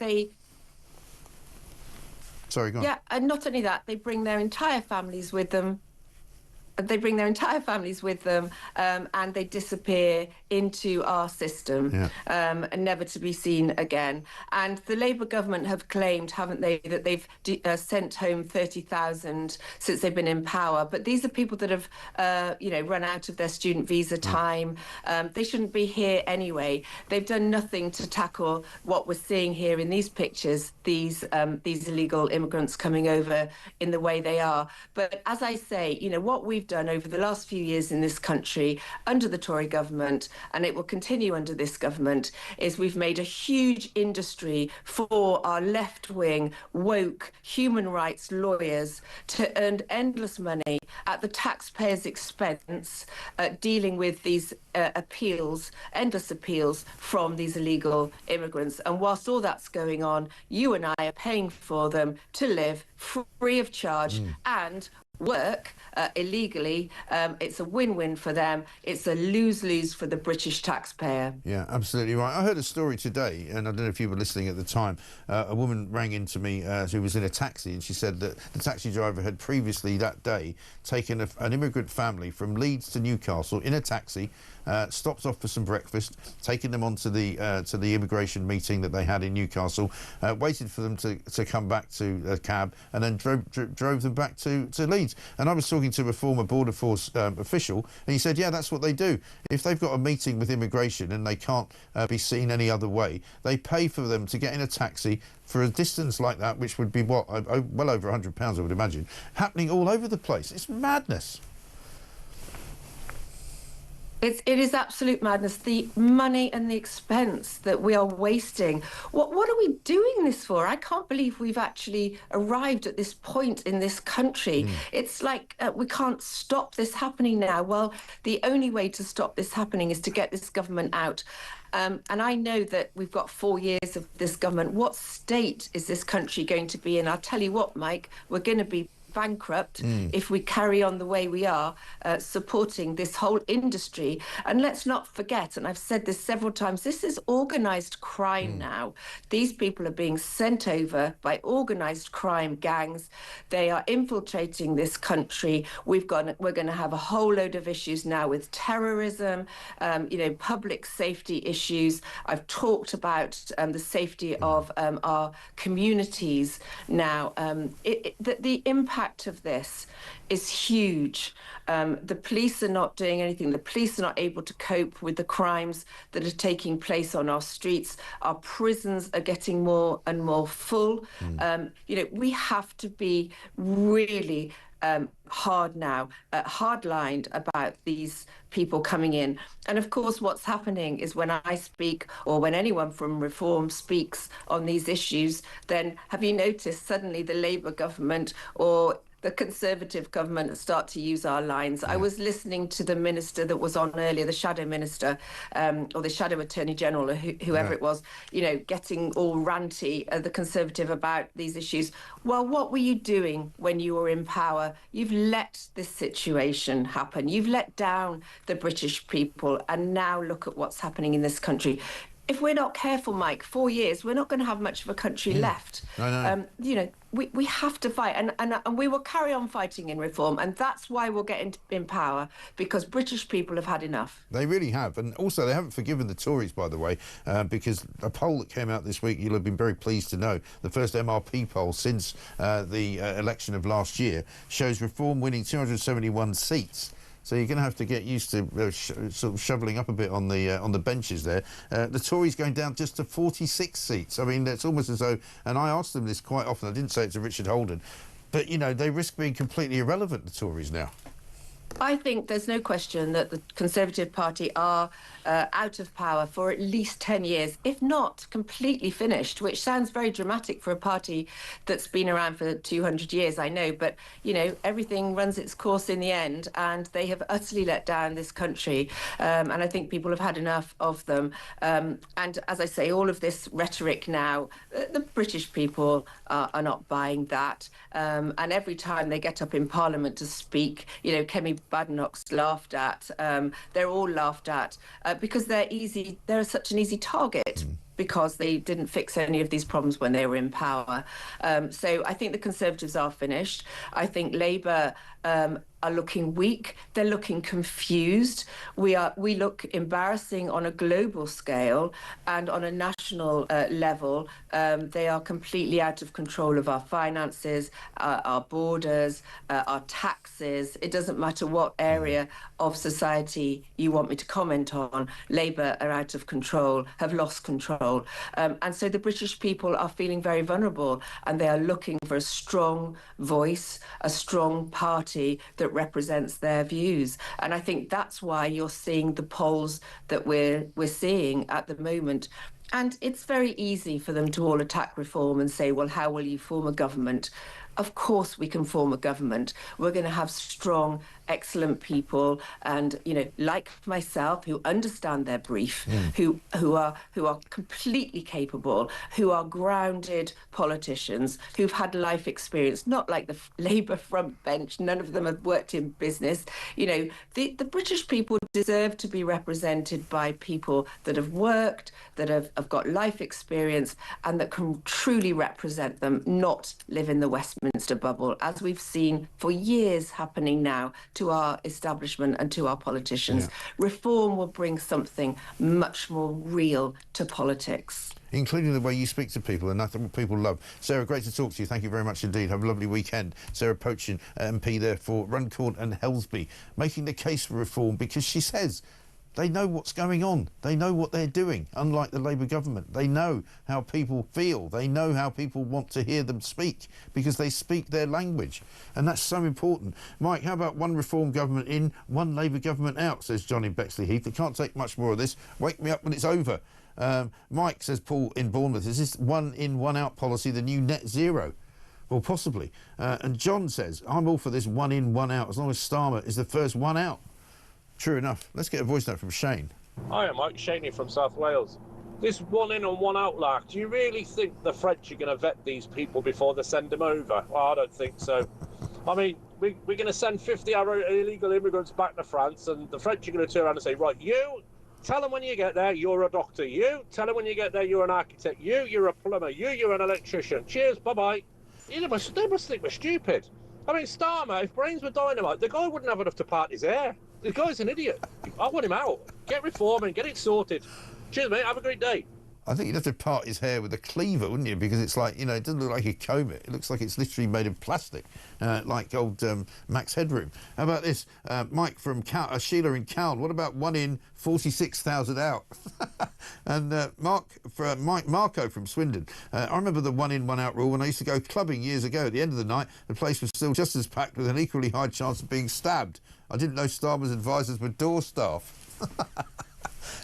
Sorry, go on. Yeah, and not only that, they bring their entire families with them. And they disappear into our system, and never to be seen again. And the Labour government have claimed, haven't they, that they've sent home 30,000 since they've been in power. But these are people that have, run out of their student visa time. They shouldn't be here anyway. They've done nothing to tackle what we're seeing here in these pictures, these illegal immigrants coming over in the way they are. But as I say, what we've done over the last few years in this country under the Tory government, and it will continue under this government, is we've made a huge industry for our left-wing, woke, human rights lawyers to earn endless money at the taxpayers' expense, dealing with these appeals, endless appeals from these illegal immigrants. And whilst all that's going on, you and I are paying for them to live free of charge and work illegally. It's a win-win for them. It's a lose-lose for the British taxpayer. Yeah, absolutely right. I heard a story today, and I don't know if you were listening at the time. A woman rang into me who was in a taxi, and she said that the taxi driver had previously that day taken an immigrant family from Leeds to Newcastle in a taxi, stopped off for some breakfast, taken them onto the immigration meeting that they had in Newcastle, waited for them to come back to a cab, and then drove them back to Leeds. And I was talking to a former Border Force official, and he said, yeah, that's what they do. If they've got a meeting with immigration and they can't be seen any other way, they pay for them to get in a taxi for a distance like that, which would be, well over £100, I would imagine, happening all over the place. It's madness. It is absolute madness, the money and the expense that we are wasting. What are we doing this for? I can't believe we've actually arrived at this point in this country. It's like we can't stop this happening now. Well, the only way to stop this happening is to get this government out. And I know that we've got 4 years of this government. What state is this country going to be in? I'll tell you what, Mike, we're going to be bankrupt if we carry on the way we are, supporting this whole industry. And let's not forget, and I've said this several times, this is organised crime now. These people are being sent over by organised crime gangs. They are infiltrating this country. We're going to have a whole load of issues now with terrorism, public safety issues. I've talked about the safety of our communities now. The impact of this is huge. The police are not doing anything. The police are not able to cope with the crimes that are taking place on our streets. Our prisons are getting more and more full. We have to be really hard-lined about these people coming in. And of course, what's happening is when I speak, or when anyone from Reform speaks on these issues, then have you noticed suddenly the Labour government or the Conservative government start to use our lines? I was listening to the minister that was on earlier, the shadow minister, or the shadow attorney general, or whoever it was, getting all ranty, the Conservative, about these issues. Well, what were you doing when you were in power? You've let this situation happen. You've let down the British people, and now look at what's happening in this country. If we're not careful, Mike, 4 years, we're not going to have much of a country left. We have to fight, and we will carry on fighting in Reform, and that's why we'll get in power, because British people have had enough. They really have, and also they haven't forgiven the Tories, by the way, because a poll that came out this week, you'll have been very pleased to know, the first MRP poll since the election of last year, shows Reform winning 271 seats. So you're going to have to get used to sort of shoveling up a bit on the benches there. The Tories going down just to 46 seats. I mean, it's almost as though, and I asked them this quite often, I didn't say it to Richard Holden, but, they risk being completely irrelevant, the Tories now. I think there's no question that the Conservative Party are out of power for at least 10 years, if not completely finished, which sounds very dramatic for a party that's been around for 200 years, I know. But, you know, everything runs its course in the end, and they have utterly let down this country. And I think people have had enough of them. And as I say, all of this rhetoric now, the British people are not buying that. And every time they get up in Parliament to speak, you know, Kemi Badenoch's laughed at. They're all laughed at because they're such an easy target because they didn't fix any of these problems when they were in power. So I think the Conservatives are finished. I think Labour are looking weak. They're looking confused. We look embarrassing on a global scale, and on a national level, they are completely out of control of our finances, our borders, our taxes. It doesn't matter what area of society you want me to comment on. Labour are out of control, have lost control. And so the British people are feeling very vulnerable, and they are looking for a strong voice, a strong party that represents their views. And I think that's why you're seeing the polls that we're seeing at the moment. And it's very easy for them to all attack reform and say, well, how will you form a government? Of course we can form a government. We're going to have strong, excellent people, and, you know, like myself, who understand their brief, who are completely capable, who are grounded politicians, who've had life experience, not like the Labour front bench. None of them have worked in business. You know, the British people deserve to be represented by people that have worked, that have got life experience, and that can truly represent them, not live in the Westminster bubble, as we've seen for years happening now to our establishment and to our politicians. Yeah. Reform will bring something much more real to politics. Including the way you speak to people, and that's what people love. Sarah, great to talk to you. Thank you very much indeed. Have a lovely weekend. Sarah Pochin, MP there for Runcorn and Helsby, making the case for reform because she says they know what's going on. They know what they're doing, unlike the Labour government. They know how people feel. They know how people want to hear them speak because they speak their language. And that's so important. Mike, how about one Reform government in, one Labour government out, says John in Bexley Heath. They can't take much more of this. Wake me up when it's over. Mike, says Paul in Bournemouth, is this one in, one out policy the new net zero? Well, possibly. And John says, I'm all for this one in, one out, as long as Starmer is the first one out. True enough. Let's get a voice note from Shane. Hi, I'm Mike Shaney from South Wales. This one in and one out lark, do you really think the French are going to vet these people before they send them over? Well, I don't think so. I mean, we're going to send 50 illegal immigrants back to France, and the French are going to turn around and say, right, you, tell them when you get there you're a doctor. You, tell them when you get there you're an architect. You, you're a plumber. You, you're an electrician. Cheers, bye-bye. They must think we're stupid. I mean, Starmer, if brains were dynamite, the guy wouldn't have enough to part his hair. The guy's an idiot. I want him out. Get reforming, get it sorted. Cheers, mate. Have a great day. I think you'd have to part his hair with a cleaver, wouldn't you? Because it's like, you know, it doesn't look like you comb it. It looks like it's literally made of plastic, like old Max Headroom. How about this? Mike from Sheila in Calne. What about one in, 46,000 out? And Marco from Swindon. I remember the one in, one out rule when I used to go clubbing years ago. At the end of the night, the place was still just as packed with an equally high chance of being stabbed. I didn't know Starmer's advisors were door staff.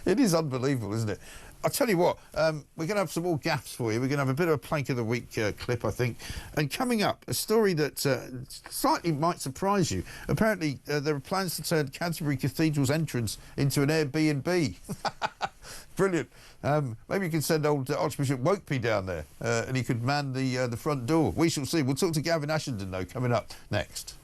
It is unbelievable, isn't it? I'll tell you what, we're going to have some more gaps for you. We're going to have a bit of a Plank of the Week clip, I think. And coming up, a story that slightly might surprise you. Apparently, there are plans to turn Canterbury Cathedral's entrance into an Airbnb. Brilliant. Maybe you can send old Archbishop Wokeby down there and he could man the front door. We shall see. We'll talk to Gavin Ashendon, though, coming up next.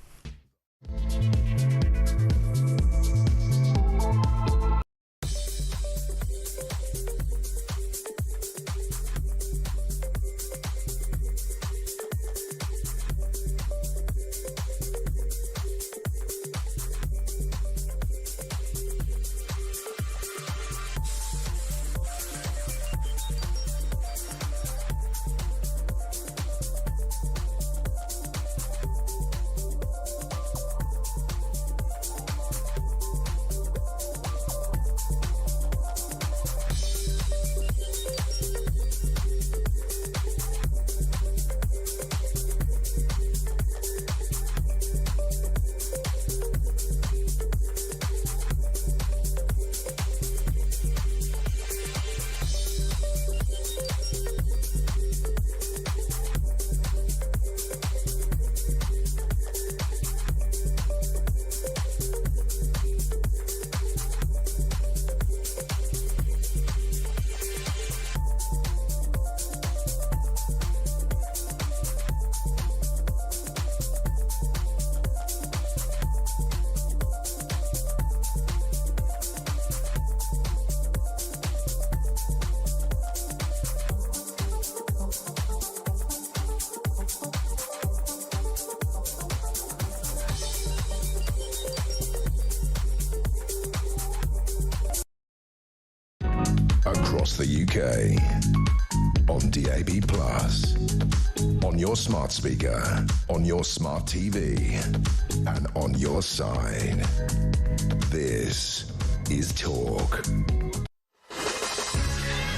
across the UK. On DAB+, on your smart speaker, on your smart TV, and on your side. This is Talk.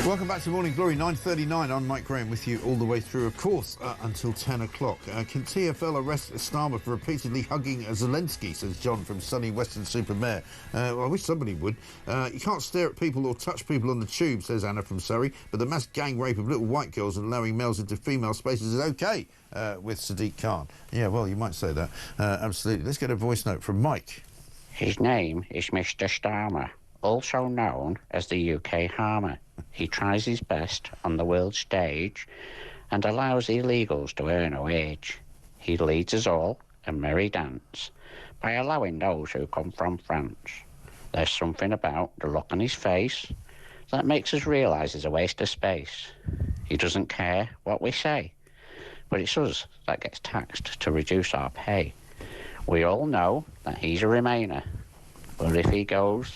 Welcome back to Morning Glory, 9:39. I'm Mike Graham with you all the way through, of course, until 10 o'clock. Can TfL arrest Starmer for repeatedly hugging Zelensky, says John from sunny Weston-super-Mare. Well, I wish somebody would. You can't stare at people or touch people on the tube, says Anna from Surrey, but the mass gang rape of little white girls and allowing males into female spaces is OK, with Sadiq Khan. Yeah, well, you might say that. Absolutely. Let's get a voice note from Mike. His name is Mr. Starmer, also known as the UK Hammer. He tries his best on the world stage and allows illegals to earn a wage. He leads us all a merry dance by allowing those who come from France. There's something about the look on his face that makes us realise it's a waste of space. He doesn't care what we say, but it's us that gets taxed to reduce our pay. We all know that he's a Remainer, but if he goes,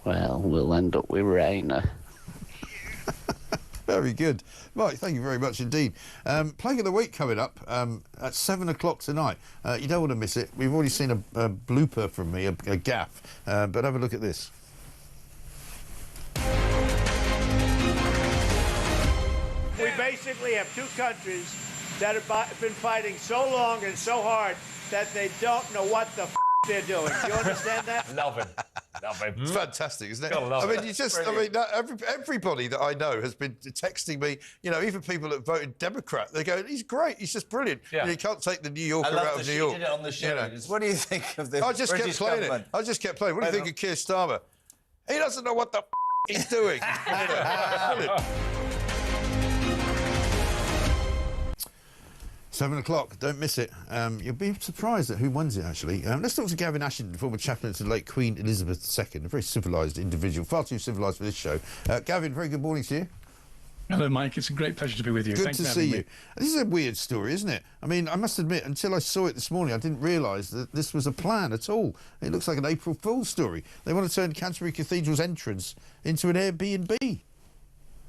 well, we'll end up with Rainer. Very good. Mike, thank you very much indeed. Plague of the Week coming up at 7 o'clock tonight. You don't want to miss it. We've already seen a blooper from me, a gaffe, but have a look at this. We basically have two countries that have been fighting so long and so hard that they don't know what the they're doing. Do you understand that? Love him. Love him. It's fantastic, isn't it? I mean, you just, brilliant. I mean, everybody that I know has been texting me, you know, even people that voted Democrat, they go, he's great, he's just brilliant. Yeah. You know, you can't take the New Yorker out of New York. She did it on the show. You know. What do you think of this? I just kept playing it. I just kept playing. What do you think of Keir Starmer? He doesn't know what the he's doing. Brilliant. 7 o'clock, don't miss it. You'll be surprised at who wins it, actually. Let's talk to Gavin Ashendon, former chaplain to the late Queen Elizabeth II, a very civilised individual, far too civilised for this show. Gavin, very good morning to you. Hello, Mike. It's a great pleasure to be with you. Thanks for having me. This is a weird story, isn't it? I mean, I must admit, until I saw it this morning, I didn't realise that this was a plan at all. It looks like an April Fool's story. They want to turn Canterbury Cathedral's entrance into an Airbnb.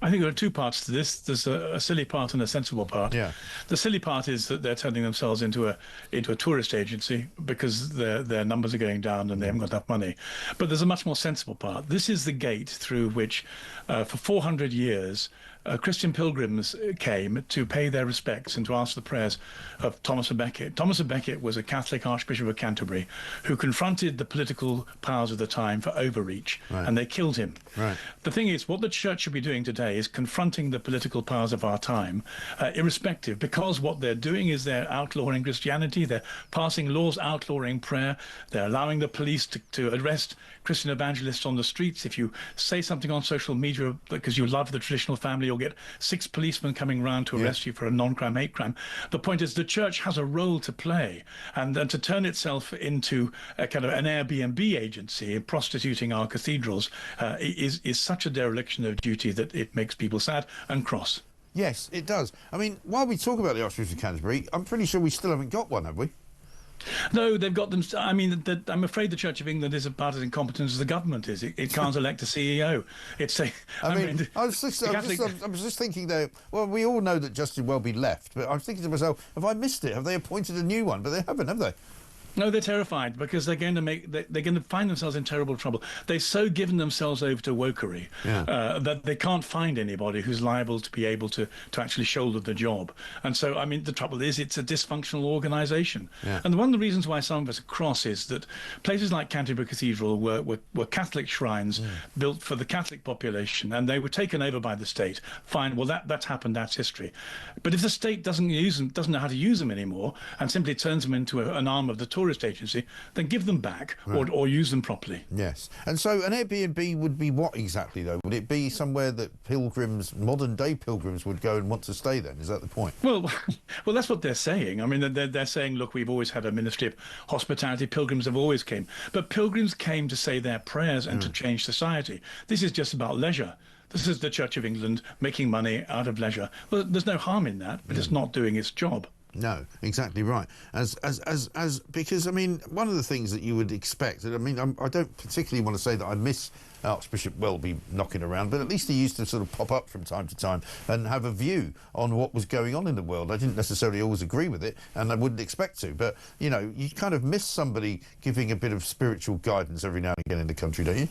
I think there are two parts to this. There's a silly part and a sensible part. Yeah. The silly part is that they're turning themselves into a tourist agency because their numbers are going down and they haven't got enough money. But there's a much more sensible part. This is the gate through which, for 400 years, Christian pilgrims came to pay their respects and to ask the prayers of Thomas à Becket. Thomas à Becket was a Catholic Archbishop of Canterbury who confronted the political powers of the time for overreach, and they killed him. Right. The thing is, what the church should be doing today is confronting the political powers of our time, irrespective, because what they're doing is they're outlawing Christianity, they're passing laws outlawing prayer, they're allowing the police to arrest Christian evangelists on the streets. If you say something on social media because you love the traditional family, you'll get 6 policemen coming round to arrest you for a non-crime, hate crime. The point is the church has a role to play, and then to turn itself into a kind of an Airbnb agency prostituting our cathedrals is such a dereliction of duty that it makes people sad and cross. Yes, it does. I mean, while we talk about the Archbishop of Canterbury, I'm pretty sure we still haven't got one, have we? No, they've got them. I mean, I'm afraid the Church of England is about as incompetent as the government is. It can't elect a CEO. It's a. I was just thinking though. Well, we all know that Justin Welby left, but I'm thinking to myself, have I missed it? Have they appointed a new one? But they haven't, have they? No, they're terrified because they're going to find themselves in terrible trouble. They've so given themselves over to wokery that they can't find anybody who's liable to be able to actually shoulder the job. And so, I mean, the trouble is it's a dysfunctional organisation. Yeah. And one of the reasons why some of us are cross is that places like Canterbury Cathedral were Catholic shrines built for the Catholic population, and they were taken over by the state. Fine, well, that's happened, that's history. But if the state doesn't use them, doesn't know how to use them anymore, and simply turns them into an arm of the tourist agency, then give them back or use them properly. Yes. And so an Airbnb would be what exactly, though? Would it be somewhere that pilgrims, modern-day pilgrims, would go and want to stay then? Is that the point? Well, that's what they're saying. I mean, they're saying, look, we've always had a ministry of hospitality. Pilgrims have always came. But pilgrims came to say their prayers and to change society. This is just about leisure. This is the Church of England making money out of leisure. Well, there's no harm in that, but it's not doing its job. No, exactly right. Because I mean, one of the things that you would expect, and I mean, I don't particularly want to say that I miss Archbishop Welby knocking around, but at least he used to sort of pop up from time to time and have a view on what was going on in the world. I didn't necessarily always agree with it, and I wouldn't expect to, but, you know, you kind of miss somebody giving a bit of spiritual guidance every now and again in the country, don't you?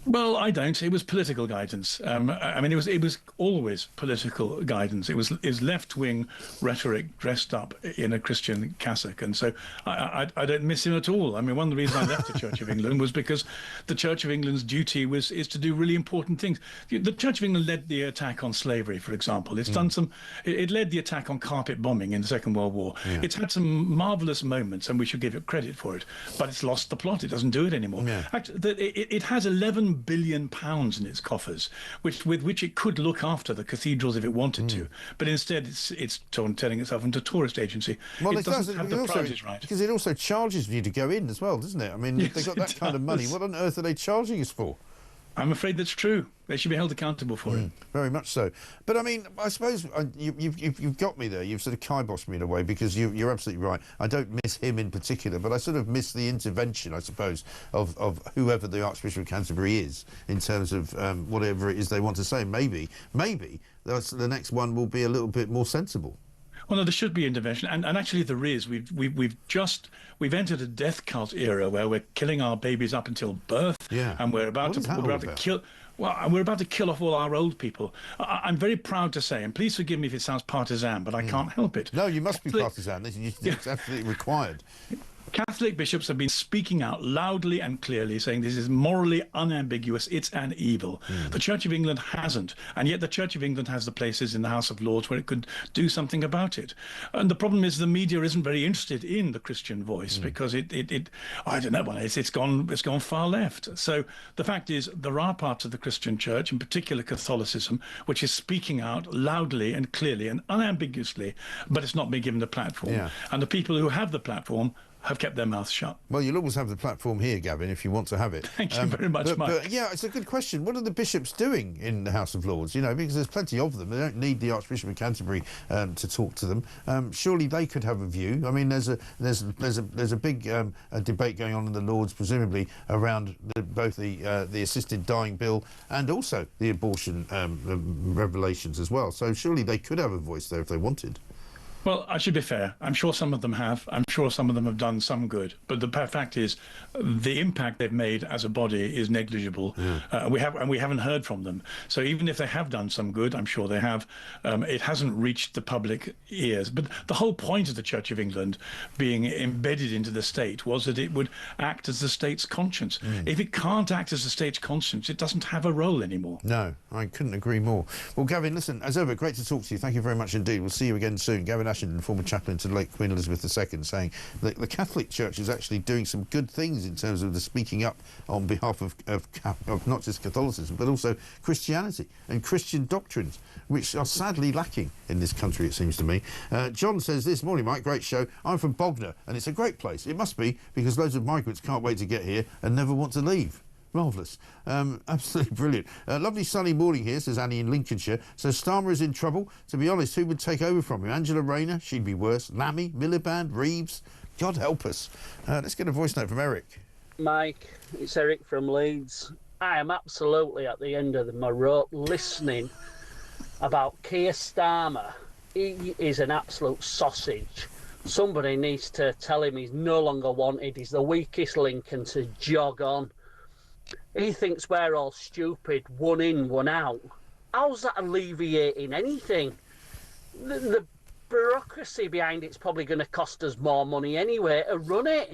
Well, I don't. It was political guidance. I mean, it was always political guidance. It was left-wing rhetoric dressed up in a Christian cassock, and so I don't miss him at all. I mean, one of the reasons I left the Church of England was because the Church of England's duty is to do really important things. The Church of England led the attack on slavery, for example. It's done some. It led the attack on carpet bombing in the Second World War. Yeah. It's had some marvellous moments, and we should give it credit for it. But it's lost the plot. It doesn't do it anymore. Yeah. Actually, it has 11 billion pounds in its coffers, with which it could look after the cathedrals if it wanted to, but instead it's turning itself into a tourist agency. Well, it doesn't have the priorities right. Because it also charges you to go in as well, doesn't it? I mean, yes, they've got that kind of money. What on earth are they charging us for? I'm afraid that's true. They should be held accountable for it. Very much so. But I mean, I suppose you've got me there. You've sort of kiboshed me in a way, because you're absolutely right. I don't miss him in particular, but I sort of miss the intervention, I suppose, of whoever the Archbishop of Canterbury is in terms of whatever it is they want to say. Maybe the next one will be a little bit more sensible. Well, no, there should be intervention, and actually there is. We've entered a death cult era where we're killing our babies up until birth, and we're about to kill. Well, we're about to kill off all our old people. I'm very proud to say, and please forgive me if it sounds partisan, but I can't help it. No, you must be partisan. It's absolutely required. Catholic bishops have been speaking out loudly and clearly, saying this is morally unambiguous, it's an evil. The Church of England hasn't, and yet the Church of England has the places in the House of Lords where it could do something about it. And the problem is the media isn't very interested in the Christian voice, because I don't know, it's gone far left. So the fact is, there are parts of the Christian Church, in particular Catholicism, which is speaking out loudly and clearly and unambiguously, but it's not been given the platform. And the people who have the platform have kept their mouths shut. Well, you'll always have the platform here, Gavin, if you want to have it. Thank you very much, Mike. But yeah, it's a good question. What are the bishops doing in the House of Lords? You know, because there's plenty of them. They don't need the Archbishop of Canterbury to talk to them. Surely they could have a view. I mean, there's a big debate going on in the Lords, presumably around both the assisted dying bill and also the abortion revelations as well. So surely they could have a voice there if they wanted. Well, I should be fair. I'm sure some of them have. I'm sure some of them have done some good. But the fact is, the impact they've made as a body is negligible. We haven't heard from them. So even if they have done some good, I'm sure they have, it hasn't reached the public ears. But the whole point of the Church of England being embedded into the state was that it would act as the state's conscience. If it can't act as the state's conscience, it doesn't have a role anymore. No, I couldn't agree more. Well, Gavin, listen, as ever, great to talk to you. Thank you very much indeed. We'll see you again soon. Gavin Ashendon, former chaplain to the late Queen Elizabeth II, saying that the Catholic Church is actually doing some good things in terms of the speaking up on behalf of not just Catholicism, but also Christianity and Christian doctrines, which are sadly lacking in this country, it seems to me. John says, this morning, Mike, great show. I'm from Bognor, and it's a great place. It must be, because loads of migrants can't wait to get here and never want to leave. Marvellous. Absolutely brilliant. Lovely sunny morning here, says Annie in Lincolnshire. So Starmer is in trouble. To be honest, who would take over from him? Angela Rayner? She'd be worse. Lammy? Miliband? Reeves? God help us. Let's get a voice note from Eric. Mike, it's Eric from Leeds. I am absolutely at the end of my rope listening about Keir Starmer. He is an absolute sausage. Somebody needs to tell him he's no longer wanted. He's the weakest link and to jog on. He thinks we're all stupid, one in, one out. How's that alleviating anything? The bureaucracy behind it's probably going to cost us more money anyway to run it.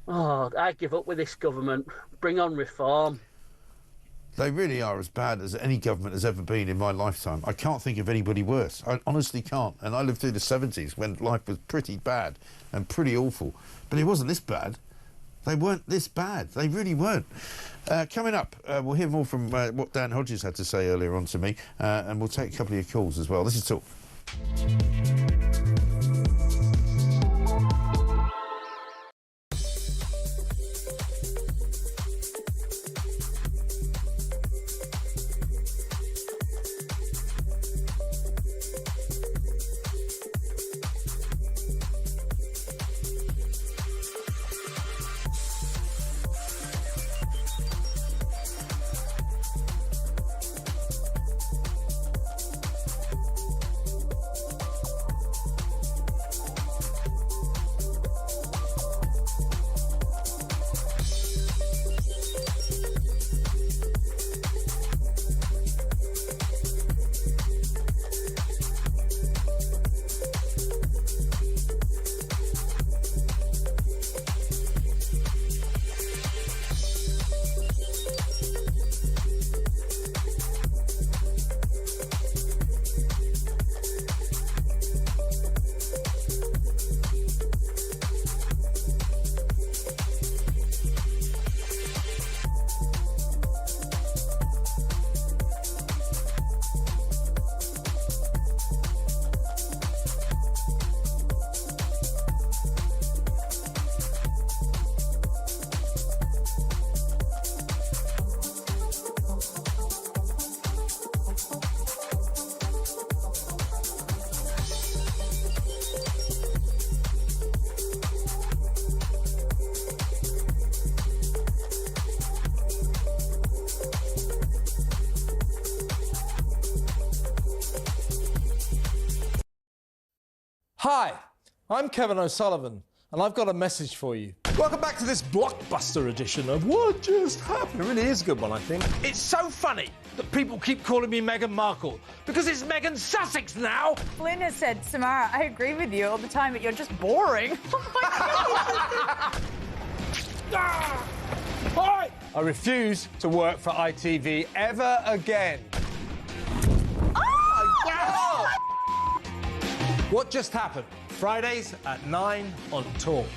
Oh, I give up with this government. Bring on reform. They really are as bad as any government has ever been in my lifetime. I can't think of anybody worse. I honestly can't. And I lived through the 70s when life was pretty bad and pretty awful. But it wasn't this bad. They weren't this bad. They really weren't. Coming up, we'll hear more from what Dan Hodges had to say earlier on to me, and we'll take a couple of your calls as well. This is Talk. Hi, I'm Kevin O'Sullivan, and I've got a message for you. Welcome back to this blockbuster edition of What Just Happened. It really is a good one, I think. It's so funny that people keep calling me Meghan Markle, because it's Meghan Sussex now. Flynn has said, Samara, I agree with you all the time, but you're just boring. I refuse to work for ITV ever again. Oh! What Just Happened? Fridays at 9 on Talk.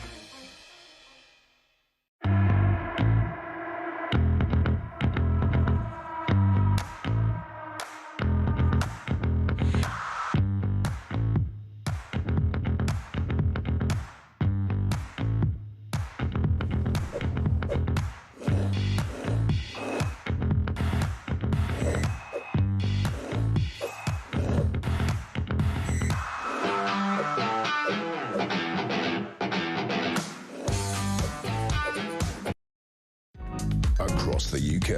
Across the UK,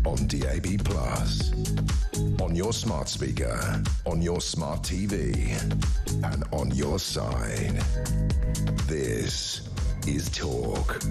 on DAB+, on your smart speaker, on your smart TV, and on your side. This is Talk.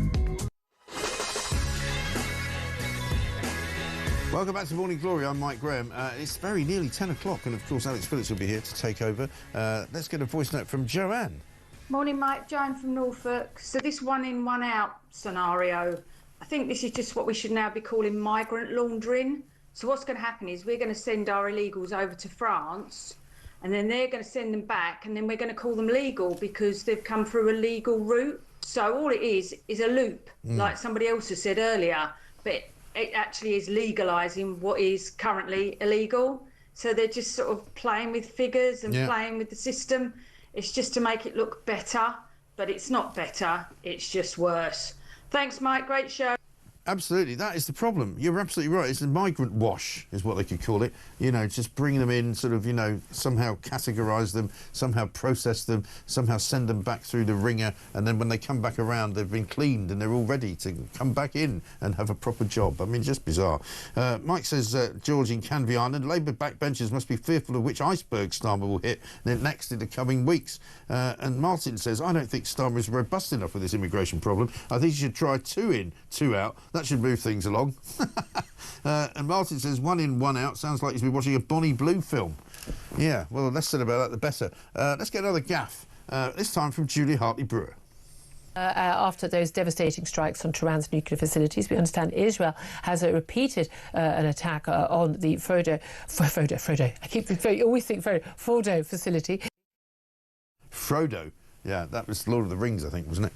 Welcome back to Morning Glory. I'm Mike Graham. It's very nearly 10 o'clock, and of course Alex Phillips will be here to take over. Let's get a voice note from Joanne. Morning, Mike. Joan from Norfolk. So this one in, one out scenario, I think this is just what we should now be calling migrant laundering. So what's going to happen is we're going to send our illegals over to France, and then they're going to send them back, and then we're going to call them legal because they've come through a legal route. So all it is a loop, like somebody else has said earlier, but it actually is legalising what is currently illegal. So they're just sort of playing with figures and playing with the system. It's just to make it look better, but it's not better, it's just worse. Thanks, Mike. Great show. Absolutely, that is the problem. You're absolutely right. It's a migrant wash, is what they could call it. You know, just bring them in, sort of, you know, somehow categorise them, somehow process them, somehow send them back through the ringer, and then when they come back around, they've been cleaned and they're all ready to come back in and have a proper job. I mean, just bizarre. Mike says, George in Canvey Island, Labour backbenchers must be fearful of which iceberg Starmer will hit next in the coming weeks. And Martin says, I don't think Starmer is robust enough with this immigration problem. I think he should try 2 in, 2 out. That should move things along. And Martin says 1 in, 1 out. Sounds like he's been watching a Bonnie Blue film. Yeah, well, the less said about that, the better. Let's get another gaff, this time from Julie Hartley-Brewer. After those devastating strikes on Tehran's nuclear facilities, we understand Israel has repeated an attack on the Fordo, I always think Fordo facility. Frodo. Yeah, that was Lord of the Rings, I think, wasn't it?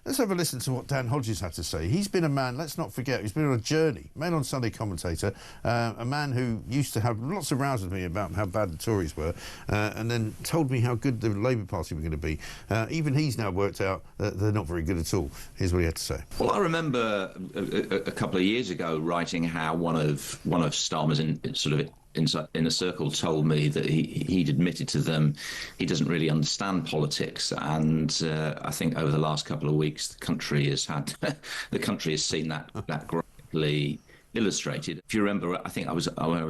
Let's have a listen to what Dan Hodges had to say. He's been a man, let's not forget, he's been on a journey, Mail on Sunday commentator, a man who used to have lots of rows with me about how bad the Tories were, and then told me how good the Labour Party were going to be. Even he's now worked out that they're not very good at all. Here's what he had to say. Well, I remember a couple of years ago writing how one of Starmer's in a circle told me that he'd admitted to them he doesn't really understand politics, and I think over the last couple of weeks the country has seen that graphically illustrated. If you remember, I think I was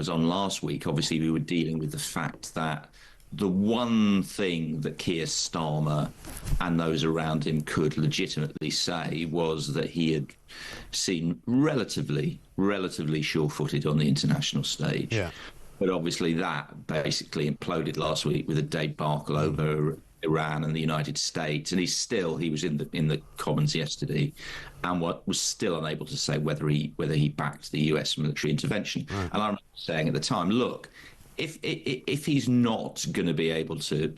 on last week. Obviously, we were dealing with the fact that the one thing that Keir Starmer and those around him could legitimately say was that he had seemed relatively sure-footed on the international stage. Yeah. But obviously that basically imploded last week with a debacle over Iran and the United States, and he was in the Commons yesterday, and was still unable to say whether he backed the US military intervention. Right. And I remember saying at the time, look, if he's not going to be able to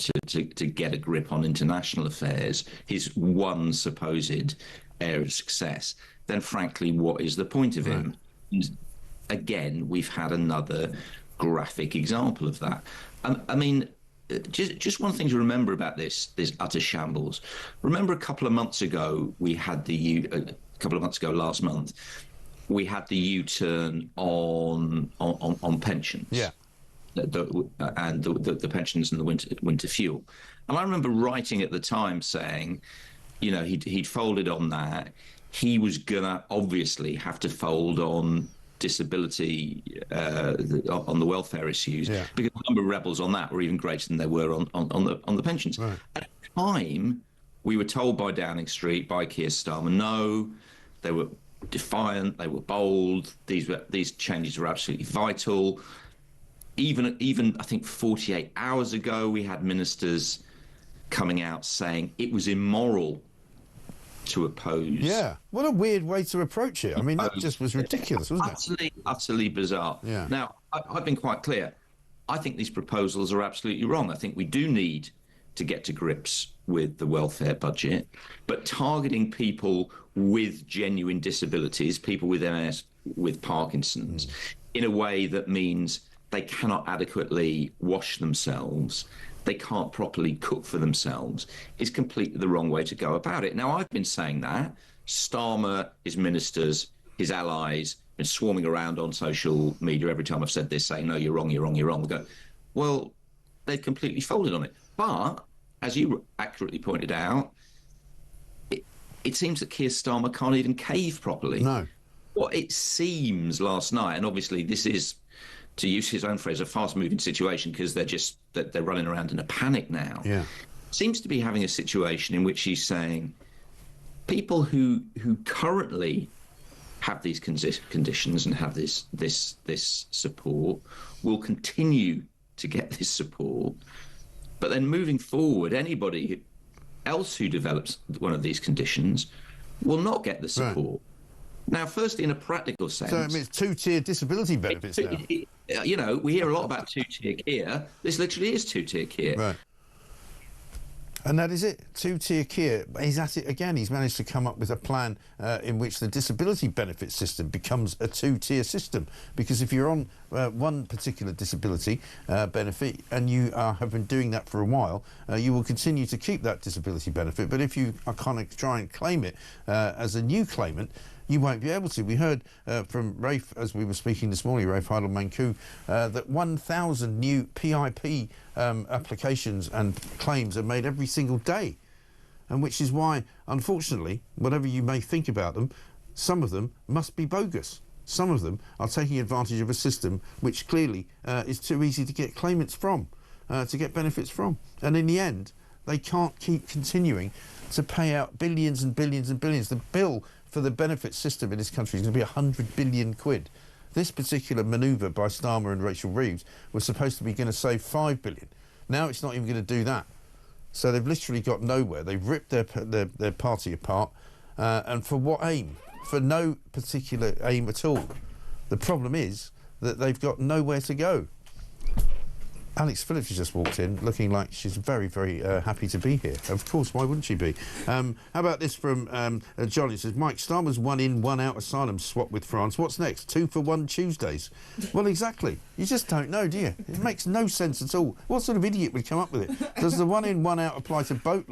get a grip on international affairs, his one supposed area of success, then frankly, what is the point of him? And again, we've had another graphic example of that. I mean, just one thing to remember about this utter shambles. Remember a couple of months ago, last month, we had the U-turn on pensions. Yeah. The pensions and the winter fuel. And I remember writing at the time saying, you know, he'd folded on that. He was going to obviously have to fold on disability on the welfare issues, because the number of rebels on that were even greater than they were on the pensions. Right. At the time, we were told by Downing Street, by Keir Starmer, no, they were defiant, they were bold, these changes were absolutely vital. Even I think 48 hours ago, we had ministers coming out saying it was immoral to oppose. Yeah, what a weird way to approach it. I mean, that just was ridiculous, wasn't it? Utterly bizarre. Yeah. Now, I've been quite clear. I think these proposals are absolutely wrong. I think we do need to get to grips with the welfare budget, but targeting people with genuine disabilities, people with MS, with Parkinson's, in a way that means they cannot adequately wash themselves, they can't properly cook for themselves, is completely the wrong way to go about it. Now, I've been saying that. Starmer, his ministers, his allies, been swarming around on social media every time I've said this, saying, no, you're wrong, you're wrong, you're wrong. We go, well, they've completely folded on it. But, as you accurately pointed out, it seems that Keir Starmer can't even cave properly. No. What it seems last night, and obviously this is, to use his own phrase, a fast-moving situation, because they're running around in a panic now. Yeah. Seems to be having a situation in which he's saying people who currently have these conditions and have this support will continue to get this support, but then moving forward, anybody else who develops one of these conditions will not get the support. Right. Now, firstly, in a practical sense... So, I mean, it's two-tier disability benefits now. You know, we hear a lot about two-tier care. This literally is two-tier care. Right. And that is it, two-tier care. He's at it again. He's managed to come up with a plan in which the disability benefit system becomes a two-tier system. Because if you're on one particular disability benefit and you have been doing that for a while, you will continue to keep that disability benefit. But if you are kind of try and claim it as a new claimant, you won't be able to. We heard from Rafe, as we were speaking this morning, Rafe Heidel-Mankoo, that 1,000 new PIP applications and claims are made every single day. And which is why, unfortunately, whatever you may think about them, some of them must be bogus. Some of them are taking advantage of a system which clearly is too easy to get claimants from, to get benefits from. And in the end, they can't keep continuing to pay out billions and billions and billions. The bill for the benefit system in this country is going to be 100 billion quid. This particular manoeuvre by Starmer and Rachel Reeves was supposed to be going to save 5 billion. Now it's not even going to do that. So they've literally got nowhere. They've ripped their party apart. And for what aim? For no particular aim at all. The problem is that they've got nowhere to go. Alex Phillips has just walked in, looking like she's very, very happy to be here. Of course, why wouldn't she be? How about this from John? He says, Mike, Starmer's one in, one out asylum swap with France. What's next? 2 for 1 Tuesdays? Well, exactly. You just don't know, do you? It makes no sense at all. What sort of idiot would come up with it? Does the one in, one out apply to boatloads?